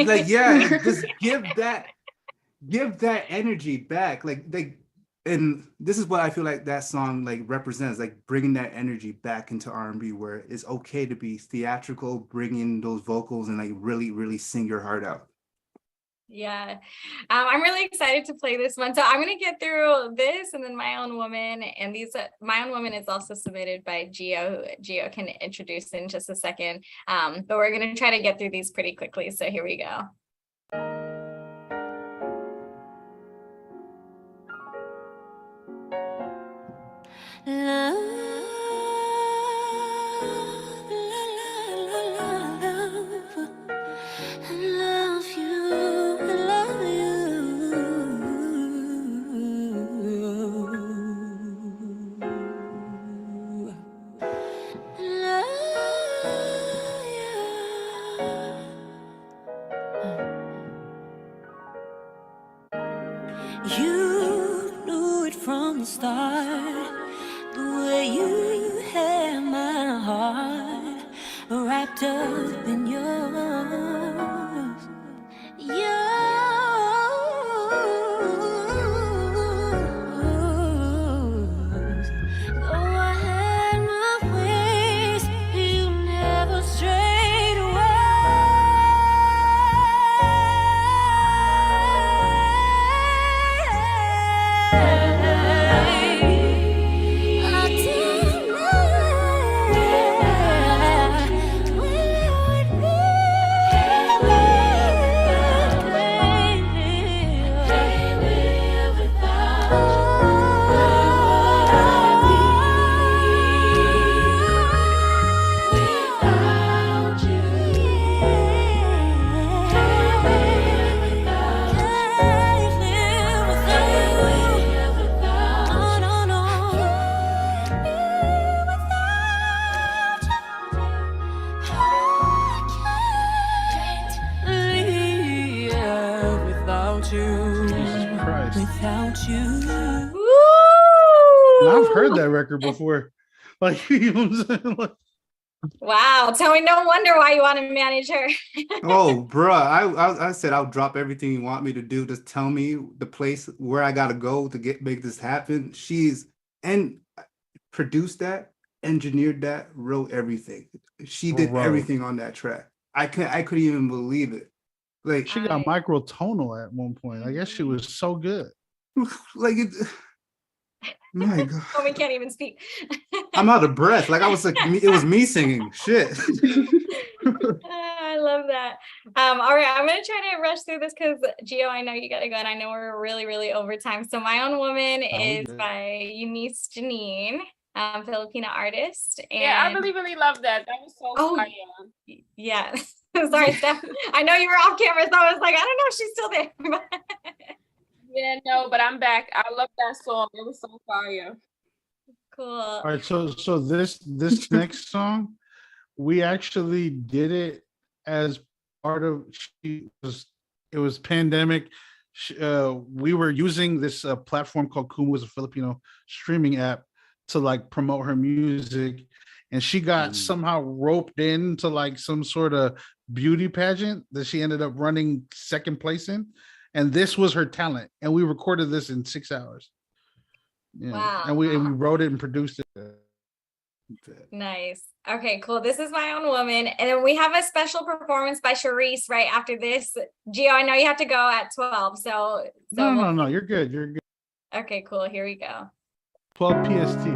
E: Like yeah, just give that energy back. And this is what I feel like that song like represents, like bringing that energy back into R&B, where it's okay to be theatrical, bring in those vocals and like really, really sing your heart out.
A: Yeah, I'm really excited to play this one. So I'm going to get through this and then My Own Woman. And My Own Woman is also submitted by Gio. Gio can introduce in just a second. But we're going to try to get through these pretty quickly. So here we go.
V: You knew it from the start, the way you had my heart wrapped up in yours. Yours. Though I had my ways, you never strayed without you.
J: And I've heard that record before. Like, you know what I'm saying? Like,
A: Wow, tell me, no wonder why you want to manage her.
E: Oh, bruh, I said I'll drop everything you want me to do. Just tell me the place where I gotta go to make this happen. She's and produced that, engineered that, wrote everything. She did
J: Bro.
E: everything on that track. I couldn't even believe it. Like
J: She got microtonal at one point. I guess she was so good.
E: like it. My God,
A: Oh, we can't even speak.
E: I'm out of breath. Like it was me singing. Shit.
A: I love that. All right, I'm gonna try to rush through this because Gio, I know you gotta go, and I know we're really, really over time. So my own woman is by Eunice Janine, Filipina artist. And
F: Yeah, I really, really love that. That was so fire.
A: Yeah. Sorry, Steph. I know you were off camera, so I was like, I don't know if she's still there.
F: Yeah, no, but I'm back. I love that song. It was so fire.
A: Cool.
J: All right, so this next song, we actually did it as part of. It was pandemic. We were using this platform called Kumu, was a Filipino streaming app, to like promote her music, and she got somehow roped into like some sort of beauty pageant that she ended up running second place in, and this was her talent, and we recorded this in 6 hours. Yeah.
A: Wow.
J: And we wrote it and produced it.
A: Nice. Okay, cool. This is my own woman. And then we have a special performance by Charisse right after this. Gio, I know you have to go at 12. So
J: No, you're good. You're good.
A: Okay, cool. Here we go.
J: 12 PST.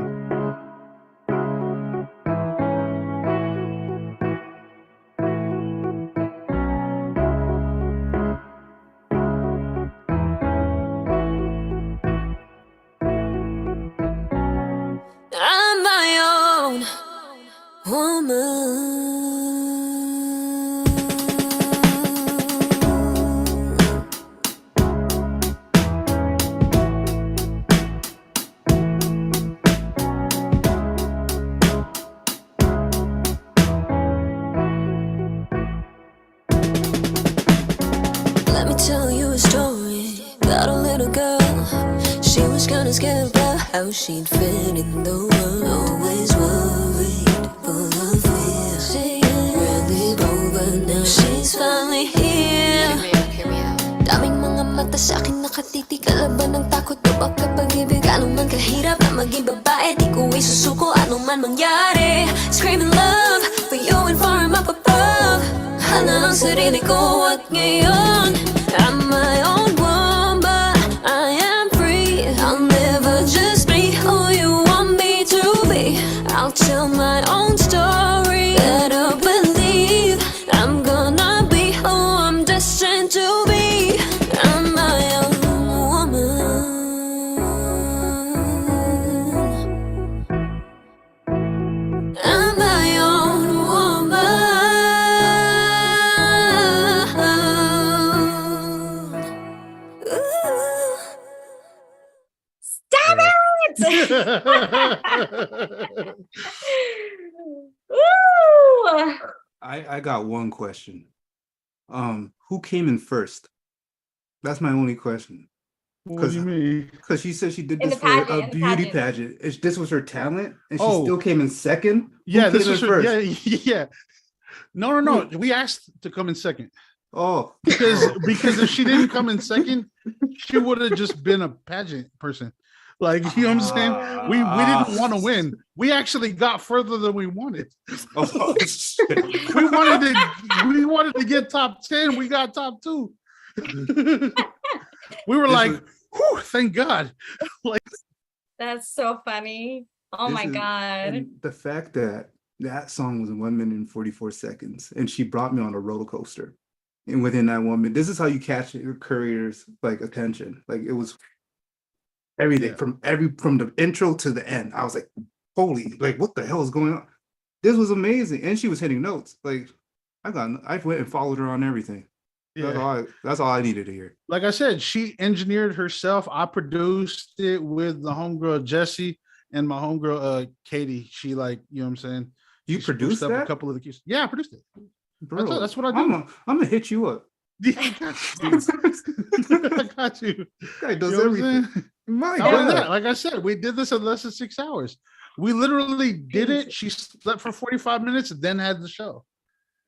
V: I'm my own woman. Let me tell you a story about a little girl. She was kinda scared about how she'd fit in the world. Always worried, full of fear. She really bold, but now she's finally here. Hear me out. Daming mga mata sa akin nakatitig. Kalaban ng takot o baka pag-ibig. Ano man kahirap na maging babae, di ko isusuko ano man mangyari. Screaming love for you and for him up above. Hana ang sarili ko at ngayon I'm my own woman, I am free. I'll never just be who you want me to be. I'll tell my own story. Better believe I'm gonna be who I'm destined to be. I'm my own woman. I'm my own woman.
A: Stop it! Woo!
E: I got one question. Who came in first? That's my only question.
J: What do you mean?
E: Because she said she did
A: In
E: this
A: the
E: for
A: pageant,
E: a
A: in the
E: beauty
A: pageant.
E: pageant. This was her talent, and she
J: Oh.
E: still came in second.
J: Yeah,
E: Who
J: this
E: came
J: was
E: in
J: her.
E: first?
J: Yeah. No. We asked to come in second.
E: Oh,
J: because if she didn't come in second, she would have just been a pageant person. Like, you know what I'm saying? We didn't want to win. We actually got further than we wanted.
E: Oh,
J: we wanted to get top 10. We got top 2. We were like, whew, thank God. Like,
A: That's so funny. Oh my God.
E: And the fact that that song was 1 minute and 44 seconds, and she brought me on a roller coaster. And within that 1 minute, this is how you catch your courier's like attention. Like, it was everything from the intro to the end. I was like, holy, like, what the hell is going on? This was amazing. And she was hitting notes. Like, I went and followed her on everything. That's all I needed to hear.
J: like I said, she engineered herself. I produced it with the homegirl Jessie and my homegirl Katie. She, like, you know what I'm saying?
E: You
J: She
E: produced
J: spruced up
E: that?
J: a couple of the keys. Yeah, I produced it.
E: Bro,
J: That's what I do.
E: I'm gonna hit you up.
J: I got you.
E: Guy does
J: You know what I'm
E: everything.
J: saying?
E: My
J: How was
E: God.
J: that? Like I said, we did this in less than 6 hours. We literally did it. She slept for 45 minutes and then had the show.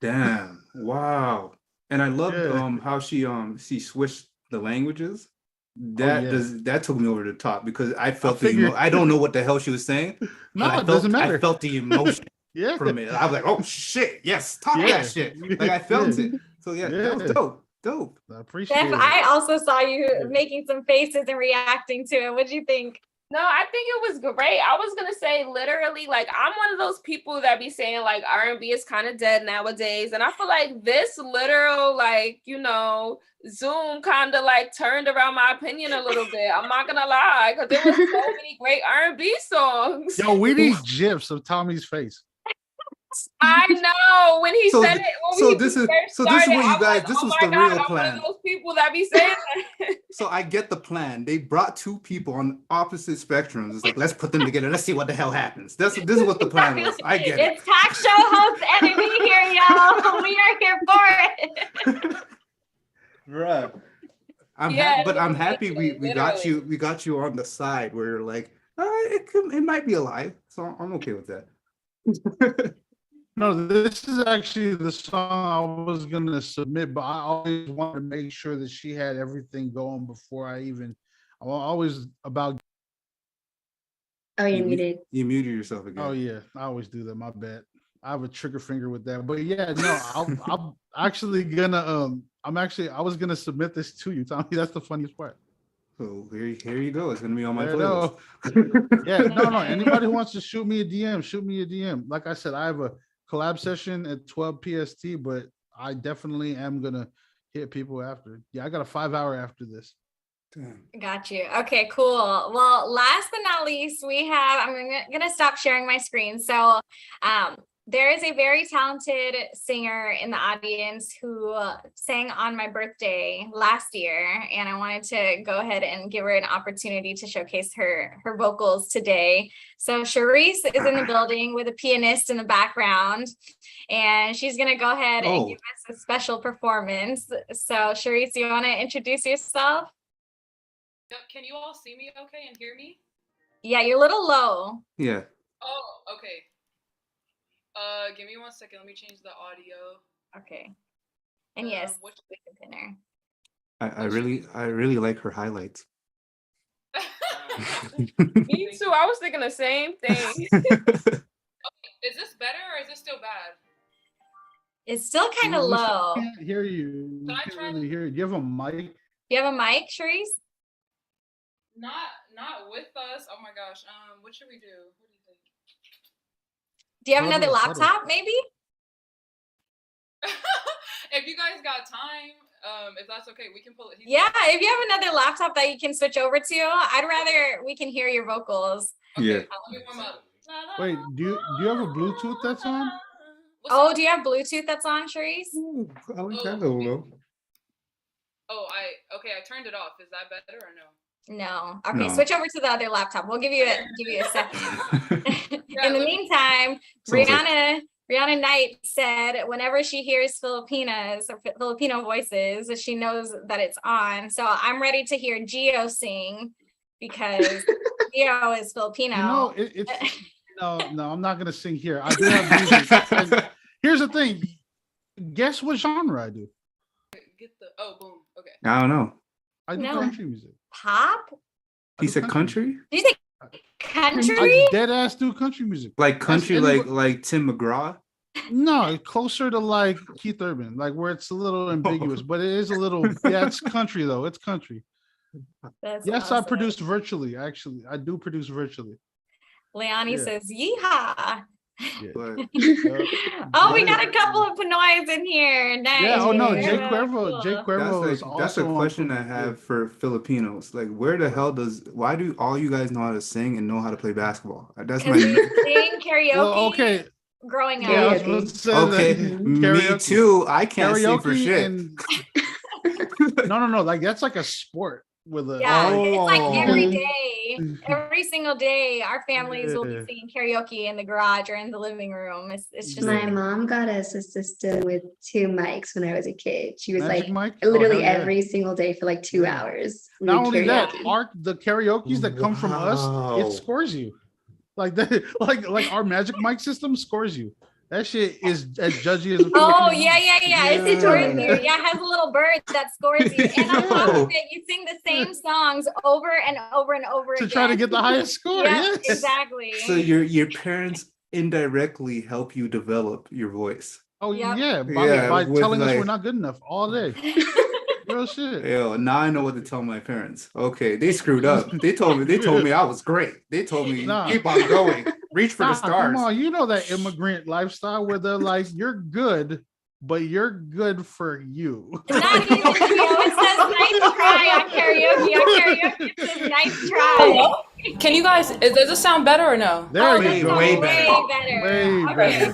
E: Damn. Wow. And I loved how she switched the languages. That took me over the top because I felt I don't know what the hell she was saying.
J: No,
E: but
J: it doesn't matter.
E: I felt the emotion
J: Yeah.
E: from it. I was like, oh shit, yes, talk that shit. Like I felt it. So that was dope. Dope.
J: I appreciate
A: Steph,
J: it.
A: I also saw you making some faces and reacting to it. What'd you think?
F: No, I think it was great. I was gonna say literally, like, I'm one of those people that be saying like R&B is kind of dead nowadays, and I feel like this literal, like, you know, Zoom kind of like turned around my opinion a little bit. I'm not gonna lie, because there was so many great R&B songs.
J: Yo, we need gifs of Tommy's face.
F: I know when he said it.
E: This is what you guys. This was the real plan.
F: I'm one of those people that be saying that.
E: So I get the plan. They brought two people on opposite spectrums. It's like, let's put them together. Let's see what the hell happens. This is what the plan was. I get it.
A: It's talk show host enemy here, y'all. We are here for it.
E: Right. I'm happy we got you on the side where you're like, it might be a lie. So I'm okay with that.
J: No, this is actually the song I was gonna submit, but I always wanted to make sure that she had everything going before I'm always about.
B: Oh, you muted.
E: You muted yourself again.
J: Oh yeah, I always do that. My bad. I have a trigger finger with that. But yeah, no, I'm actually gonna I was gonna submit this to you, Tommy. That's the funniest part.
E: So here you go. It's gonna be on my
J: playlist. Yeah, no. Anybody who wants to shoot me a DM, shoot me a DM. Like I said, I have a collab session at 12 PST, but I definitely am gonna hit people after. Yeah, I got a 5-hour after this.
E: Damn.
A: Got you. Okay, cool. Well, last but not least, I'm gonna stop sharing my screen. So there is a very talented singer in the audience who sang on my birthday last year, and I wanted to go ahead and give her an opportunity to showcase her vocals today. So Charisse is in the building with a pianist in the background, and she's going to go ahead and give us a special performance. So Charisse, you want to introduce yourself?
G: Can you all see me okay and hear me?
A: Yeah, you're a little low.
E: Yeah.
G: Oh, okay. Give me 1 second. Let me change the audio.
A: Okay. And yes, pinner.
E: I really like her highlights.
F: Me too. I was thinking the same thing.
G: Okay, is this better or is this still bad?
A: It's still kind of low.
J: I can't hear you.
G: Can I try?
J: Really hear you. Do you have a mic?
A: You have a mic, Charisse?
G: Not with us. Oh my gosh. What should we do? What do you think?
A: Do you have another laptop, maybe?
G: If you guys got time, if that's okay, we can pull it.
A: Yeah, if you have another laptop that you can switch over to, I'd rather we can hear your vocals.
E: Yeah.
G: Let me warm up.
J: Wait, do you have a Bluetooth that's on?
A: Oh, do you have Bluetooth that's on, Charisse?
E: Ooh, I like that little low.
G: I turned it off. Is that better or no?
A: No. Okay,
E: No.
A: switch over to the other laptop. We'll give you a second. In the meantime,
E: Sounds
A: Brianna Knight said whenever she hears Filipinas or Filipino voices, she knows that it's on. So I'm ready to hear Gio sing because Gio is Filipino.
J: You know, it's no, I'm not gonna sing here. I do have music. And here's the thing. Guess what genre I do?
G: Boom. Okay.
E: I don't know.
J: I do country music.
A: Pop?
E: He said country?
A: Did you say country?
J: I dead ass do country music.
E: Like country, like Tim McGraw?
J: No, closer to like Keith Urban, like where it's a little ambiguous, but it is a little. Yeah, it's country though. It's country. Yes,
A: awesome.
J: I produced virtually. Actually, I do produce virtually.
A: Leonie says, yeehaw.
J: Yeah.
A: Oh, we got a couple of Pinoys in here. Nice.
J: Yeah. Oh no, Jay
A: Cool.
J: Cuervo is also.
E: That's a question I have for Filipinos. Like, why do all you guys know how to sing and know how to play basketball? That's my.
A: Sing karaoke.
J: Well, okay.
A: Growing up.
J: Yeah,
E: okay, me too. I can't sing for shit.
J: No. Like that's like a sport with a.
A: Yeah, it's like every day. every single day, our families will be
J: Yeah.
A: singing karaoke in the garage or in the living room. It's just
B: My mom got us a system with 2 mics when I was a kid. She was
J: Magic
B: like
J: mic? Oh,
B: literally
J: hell yeah.
B: every single day for like 2 hours. we
J: Not
B: would
J: only that,
B: karaoke.
J: the karaoke's that come from us,
E: Wow.
J: it scores you. Like that, like our Magic Mic system scores you. That shit is as judgy as a
A: Oh
J: Filipino
A: yeah,
J: mom.
A: yeah. It
B: Yeah.
A: scores you. Yeah, it has a little bird that scores you. And on top of it, you sing the same songs over and over and over
J: To
A: again.
J: try to get the highest score.
A: Yeah,
J: Yes.
A: exactly.
E: So your parents indirectly help you develop your voice.
J: Oh
A: Yep.
J: yeah,
E: Yeah,
J: by
E: with,
J: telling us we're
E: like-
J: not good enough all day. Real shit.
E: Yo, now I know what to tell my parents. Okay, they screwed up. They told me I was great. They told me
J: Nah.
E: keep on going, reach for the
J: Nah,
E: stars.
J: come on, you know that immigrant lifestyle where they're like, you're good, but you're good for you.
A: Not even, it says nice try on karaoke. On karaoke, it says nice try.
G: Hello? Can you guys, does this sound better or no?
J: There
E: Way,
J: you go.
E: way
A: Way
E: better.
A: better.
J: Way
A: Okay.
J: better.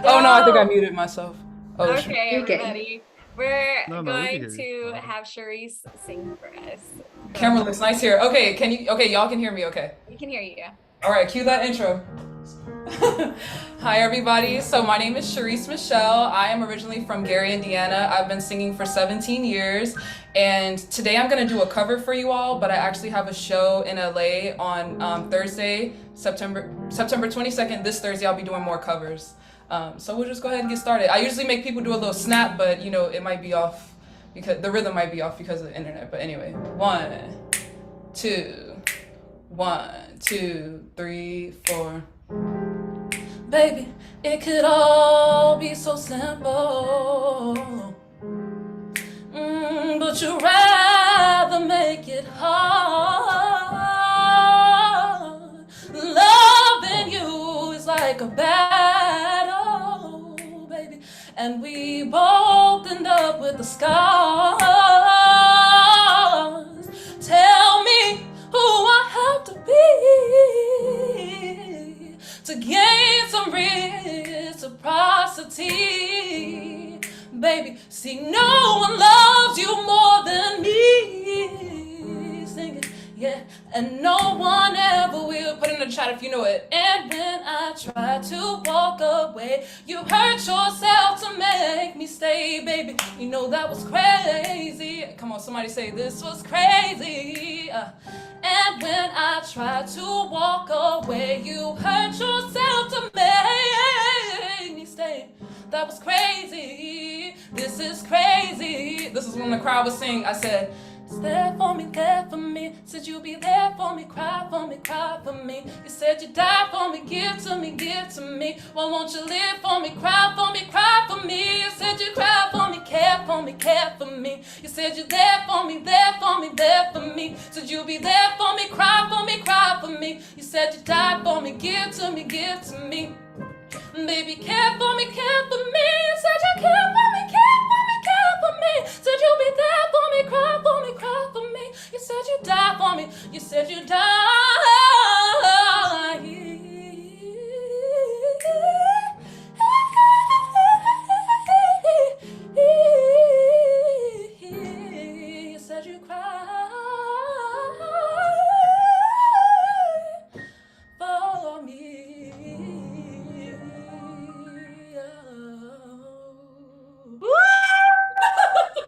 G: Oh no, I think I muted myself. Oh, shoot.
A: Okay,
B: You're good.
A: everybody. We're
J: No, we
A: going
J: can hear
A: to have Charisse sing for us.
G: Camera looks nice here. Okay, okay, y'all can hear me, okay.
A: We can hear you.
G: All right, cue that intro. Hi, everybody. So my name is Charisse Michelle. I am originally from Gary, Indiana. I've been singing for 17 years. And today I'm going to do a cover for you all, but I actually have a show in LA on Thursday, September 22nd. This Thursday, I'll be doing more covers. So we'll just go ahead and get started. I usually make people do a little snap, but you know, it might be off because the rhythm might be off because of the internet. But anyway, 1, 2, 1, 2, 3, 4. Baby, it could all be so simple, but you'd rather make it hard. Loving you is like a battle, baby, and we both end up with the scars. Tell me who I have to be to gain some reciprocity, baby. See, no one loves you more than me. Sing it, yeah. And no one ever will. Put in the chat if you know it. And when I try to walk away, you hurt yourself to make me stay, baby. You know that was crazy. Come on, somebody say this was crazy. And when I try to walk away, you hurt yourself to make me stay. That was crazy. This is crazy. This is when the crowd was singing. I said, it's there for me, care for me. Said you'll be there for me, cry for me, cry for me. You said you die for me, give to me, give to me. Why won't you live for me, cry for me, cry for me. You said you cry for me, care for me, care for me. You said you're there for me, there for me, there for me. Said you'll be there for me, cry for me, cry for me. You said you died for me, give to me, give to me. Baby, care for me, care for me. You said you care for me, care for me, care for me. Said you'll be there for me, cry for me, cry for me. You said you died for me. You said you died. You said you cried for me.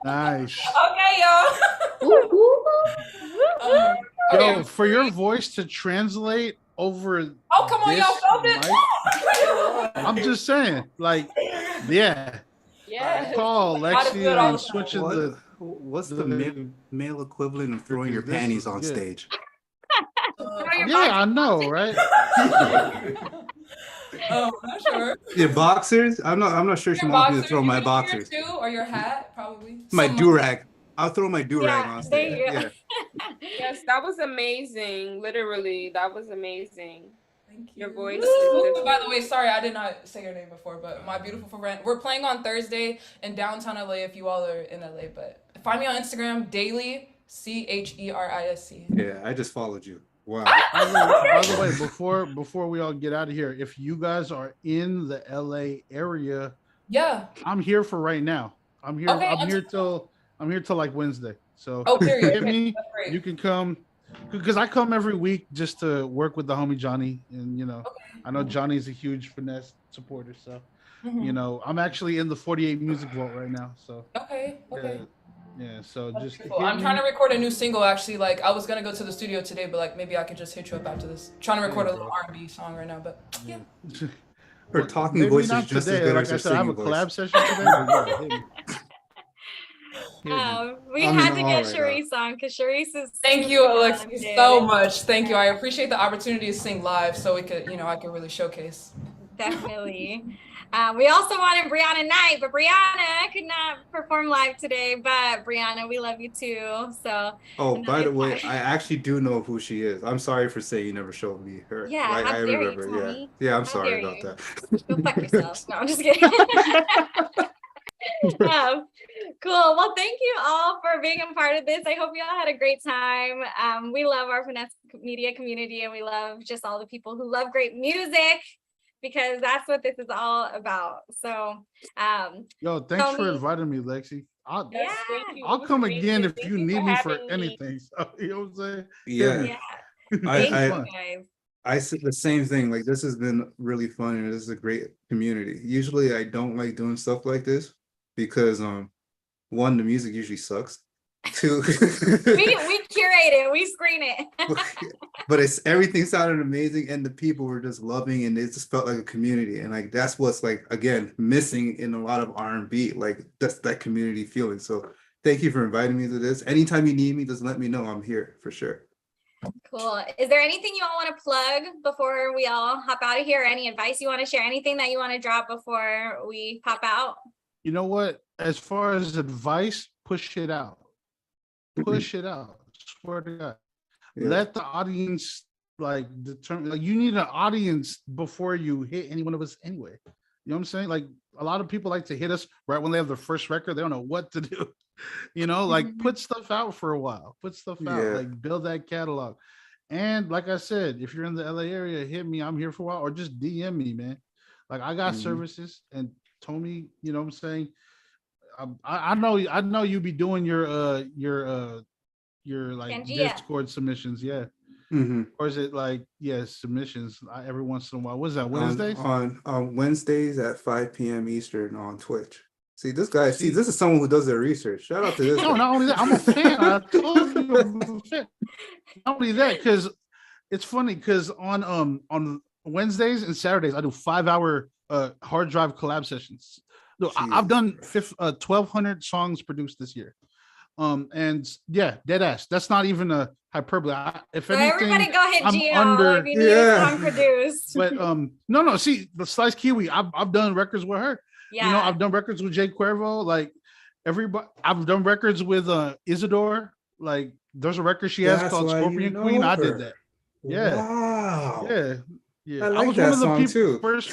J: Nice.
G: Okay, y'all.
J: Yo, for your voice to translate over.
G: Oh, come on,
J: this
G: y'all felt it.
J: mic, I'm just saying, like, yeah.
G: Yeah.
J: Call
G: Gotta do
J: Lexi
G: it all
J: and
G: the time.
J: switching the.
E: What's the male equivalent of throwing your
J: This
E: panties
J: is
E: on
J: good.
E: stage?
J: Yeah, I know, right?
G: Oh, I'm sure.
E: Your boxers? I'm not sure she
G: Your
E: wants me to
G: boxers,
E: throw
G: you
E: my
G: can
E: boxers.
G: wear too, or your hat, probably.
E: My
G: Some-
E: do-rag. I'll throw my do-rag
A: Yeah,
E: on
A: there
E: stage.
A: you go.
E: Yeah.
F: Yes, that was amazing. Literally, that was amazing.
G: Thank
F: Your
G: you.
F: voice
G: Ooh,
F: is
G: by
F: different.
G: the way, sorry, I did not say your name before, but my beautiful friend, we're playing on Thursday in downtown LA if you all are in LA, but find me on Instagram, daily, CHERISC.
E: Yeah, I just followed you. Wow.
J: By the way, before we all get out of here, if you guys are in the LA area,
G: Yeah.
J: I'm here for right now. I'm here.
G: Okay,
J: I'm here till like Wednesday. So
G: Oh, period.
J: hit me.
G: That's great.
J: You can come because I come every week just to work with the homie Johnny, and I know Johnny's a huge Finesse supporter, so I'm actually in the 48 Music Vault right now. So
G: Okay.
J: yeah. So just
G: Cool. I'm trying to record a new single. Actually, like I was gonna go to the studio today, but like maybe I could just hit you up after this. Trying to record a little R&B song right now, but yeah.
E: Her talking
J: maybe
E: voice is
J: not
E: just
J: today.
E: as good
J: Like
E: as
J: I
E: her
J: said, I have a
E: singing voice.
J: collab session today. But yeah, hit me.
A: We
E: I'm
A: had
E: in
A: to
E: awe
A: get
E: right
A: Sharice on because Sharice is.
G: Thank you, Alexi, so much. Thank you. I appreciate the opportunity to sing live, so we could, I could really showcase.
A: Definitely. We also wanted Brianna Knight, but Brianna could not perform live today. But Brianna, we love you too. So.
E: Oh, by the way, I actually do know who she is. I'm sorry for saying you never showed me her.
A: Yeah,
E: Like,
A: how
E: I
A: dare
E: remember.
A: you, Tommy?
E: Yeah, I'm
A: How
E: sorry
A: dare
E: about
A: you?
E: that.
A: Go fuck yourself. No, I'm just kidding. Cool. Well, thank you all for being a part of this. I hope you all had a great time. We love our Finesse Media community, and we love just all the people who love great music, because that's what this is all about. So,
J: Yo, thanks for inviting me, Lexi. I'll come
F: great.
J: again if
F: Thank
J: you
F: you
J: need
F: for
J: me for
F: having me.
J: anything. So, you know what I'm saying?
E: Yeah.
A: Thank you, guys.
E: I said the same thing. Like, this has been really fun, and this is a great community. Usually I don't like doing stuff like this because one, the music usually sucks. Two,
A: we curate it, we screen it.
E: but everything sounded amazing, and the people were just loving, and it just felt like a community. And like that's what's like again missing in a lot of R&B, like that's that community feeling. So thank you for inviting me to this. Anytime you need me, just let me know. I'm here for sure.
A: Cool. Is there anything you all want to plug before we all hop out of here? Any advice you want to share? Anything that you want to drop before we pop out?
J: You know what? As far as advice, push it out. Push it out. Swear to God.
E: Yeah.
J: Let the audience determine. Like, you need an audience before you hit any one of us anyway. You know what I'm saying? Like, a lot of people like to hit us right when they have their first record. They don't know what to do. Like put stuff out for a while. Put stuff out.
E: Yeah.
J: Like build that catalog. And like I said, if you're in the LA area, hit me. I'm here for a while, or just DM me, man. Like I got services. And Tomi, you know what I'm saying? I know you be doing your like
A: Pangea.
J: Discord submissions, yeah. Or is it like submissions every once in a while? What is that, Wednesdays?
E: On Wednesdays at 5 p.m. Eastern on Twitch. See, this guy, this is someone who does their research. Shout out to this
J: No,
E: guy.
J: not only that, I'm a fan. I told you I'm a fan. Not only that, because it's funny because on Wednesdays and Saturdays I do 5-hour hard drive collab sessions. No, I've done 1,200 songs produced this year. And yeah, dead ass. That's not even a hyperbole. If anything,
A: everybody go hit
J: I'm
A: Geo
J: under.
A: if you need a song produced.
J: But no. See, the Slice Kiwi, I've done records with her.
A: Yeah.
J: I've done records with Jay Cuervo. Like everybody, I've done records with Isidore. Like there's a record she has called Scorpion Queen. I did that. Yeah.
E: Wow.
J: Yeah.
E: I like
J: was
E: that
J: one of the
E: song
J: people
E: too.
J: first.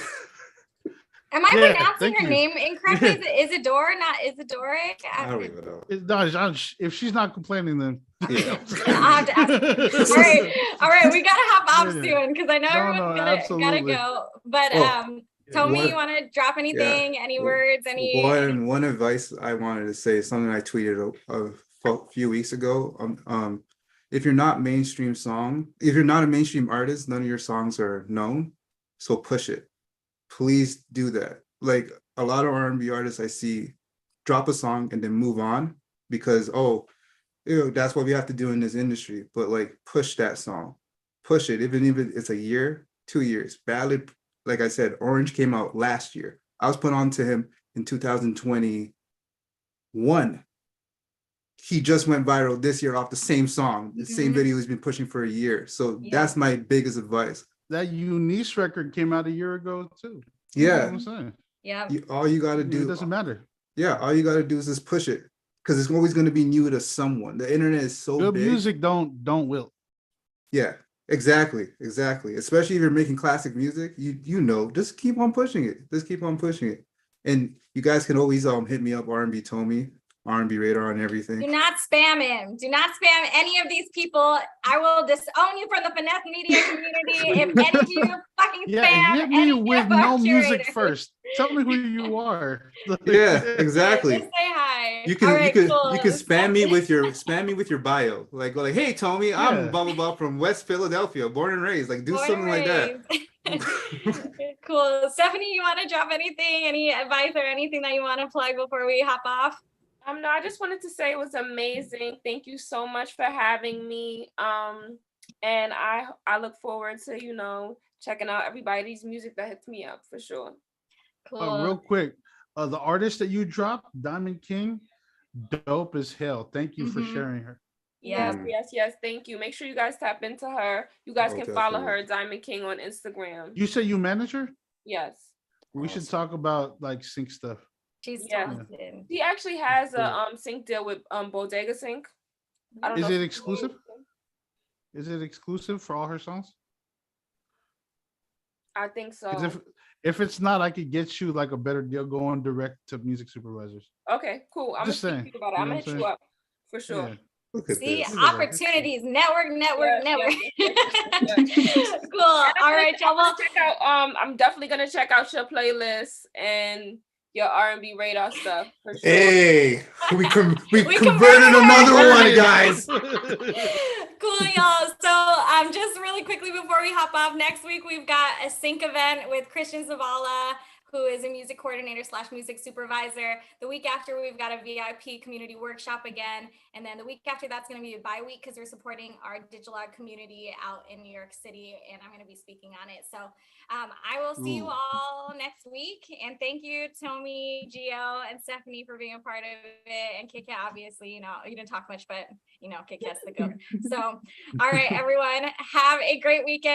A: Am I pronouncing
J: thank
A: her
J: you.
A: name incorrectly? Is it Isidore, not Isidore?
E: I don't even know.
J: No, if she's not complaining, then
E: yeah.
A: I'll have to ask. All right, we gotta hop off soon because I know everyone's gotta go. But Tomi, you want to drop anything? Any words? Any
E: one advice I wanted to say is something I tweeted a few weeks ago. If you're not a mainstream artist, none of your songs are known. So push it. Please do that. Like a lot of R&B artists I see drop a song and then move on because that's what we have to do in this industry. But like push that song, push it. Even if it's a year, 2 years. Ballad, like I said, Orange came out last year. I was put on to him in 2021. He just went viral this year off the same song, the same video he's been pushing for a year. So that's my biggest advice.
J: That Eunice record came out a year ago too.
E: Yeah.
J: You know what I'm saying?
A: Yeah.
E: All you got to do.
J: It doesn't matter.
E: Yeah. All you got to do is just push it because it's always going to be new to someone. The internet is so
J: good
E: big.
J: Music don't wilt.
E: Yeah, exactly. Especially if you're making classic music, just keep on pushing it. And you guys can always hit me up, Rnb Tomi, RNB RADAR and everything.
A: Do not spam him. Do not spam any of these people. I will disown you from the Finesse Media community if any of you fucking spam.
J: Hit me with no music first. Tell me who you are.
E: Yeah, exactly.
A: Just say hi.
E: You can
A: All right,
E: you
A: cool.
E: could spam me with your bio. Like, go like, hey Tommy, I'm
J: Yeah.
E: blah blah blah from West Philadelphia, born and raised. Like, do
A: Born
E: something like that.
A: Cool. Stephanie, you want to drop anything, any advice or anything that you want to plug before we hop off?
F: No, I just wanted to say it was amazing. Thank you so much for having me. And I look forward to, checking out everybody's music that hits me up for sure.
A: Cool.
J: Real quick, the artist that you dropped, Diamond King, dope as hell. Thank you for sharing her.
F: Yes. Thank you. Make sure you guys tap into her. You guys can follow her, Diamond King, on Instagram.
J: You say you manage her?
F: Yes.
J: We should talk about like sync stuff.
A: She's talented.
F: She actually has a sync deal with Bodega Sync. I don't know.
J: Is it exclusive? Is it exclusive for all her songs?
F: I think so.
J: If it's not, I could get you like a better deal going direct to music supervisors.
F: Okay, cool. I'm
J: Just
F: gonna
J: saying,
F: speak about it. I'm gonna hit you up for sure.
J: Yeah.
A: See, opportunities, network.
F: Yes.
A: Cool. All right, y'all. Well,
F: Check out. I'm definitely gonna check out your playlist and your RNB Radar stuff for sure.
E: Hey, we converted another one, guys.
A: Cool, y'all. So just really quickly before we hop off, next week we've got a sync event with Christian Zavala, who is a music coordinator / music supervisor. The week after, we've got a VIP community workshop again. And then the week after, that's going to be a bi-week because we're supporting our Digitalog community out in New York City. And I'm going to be speaking on it. So I will see you all next week. And thank you, Tomi, Gio, and Stephanie for being a part of it. And Kit Kat, obviously, you didn't talk much, but Kit Kat's the goat. So, all right, everyone, have a great weekend.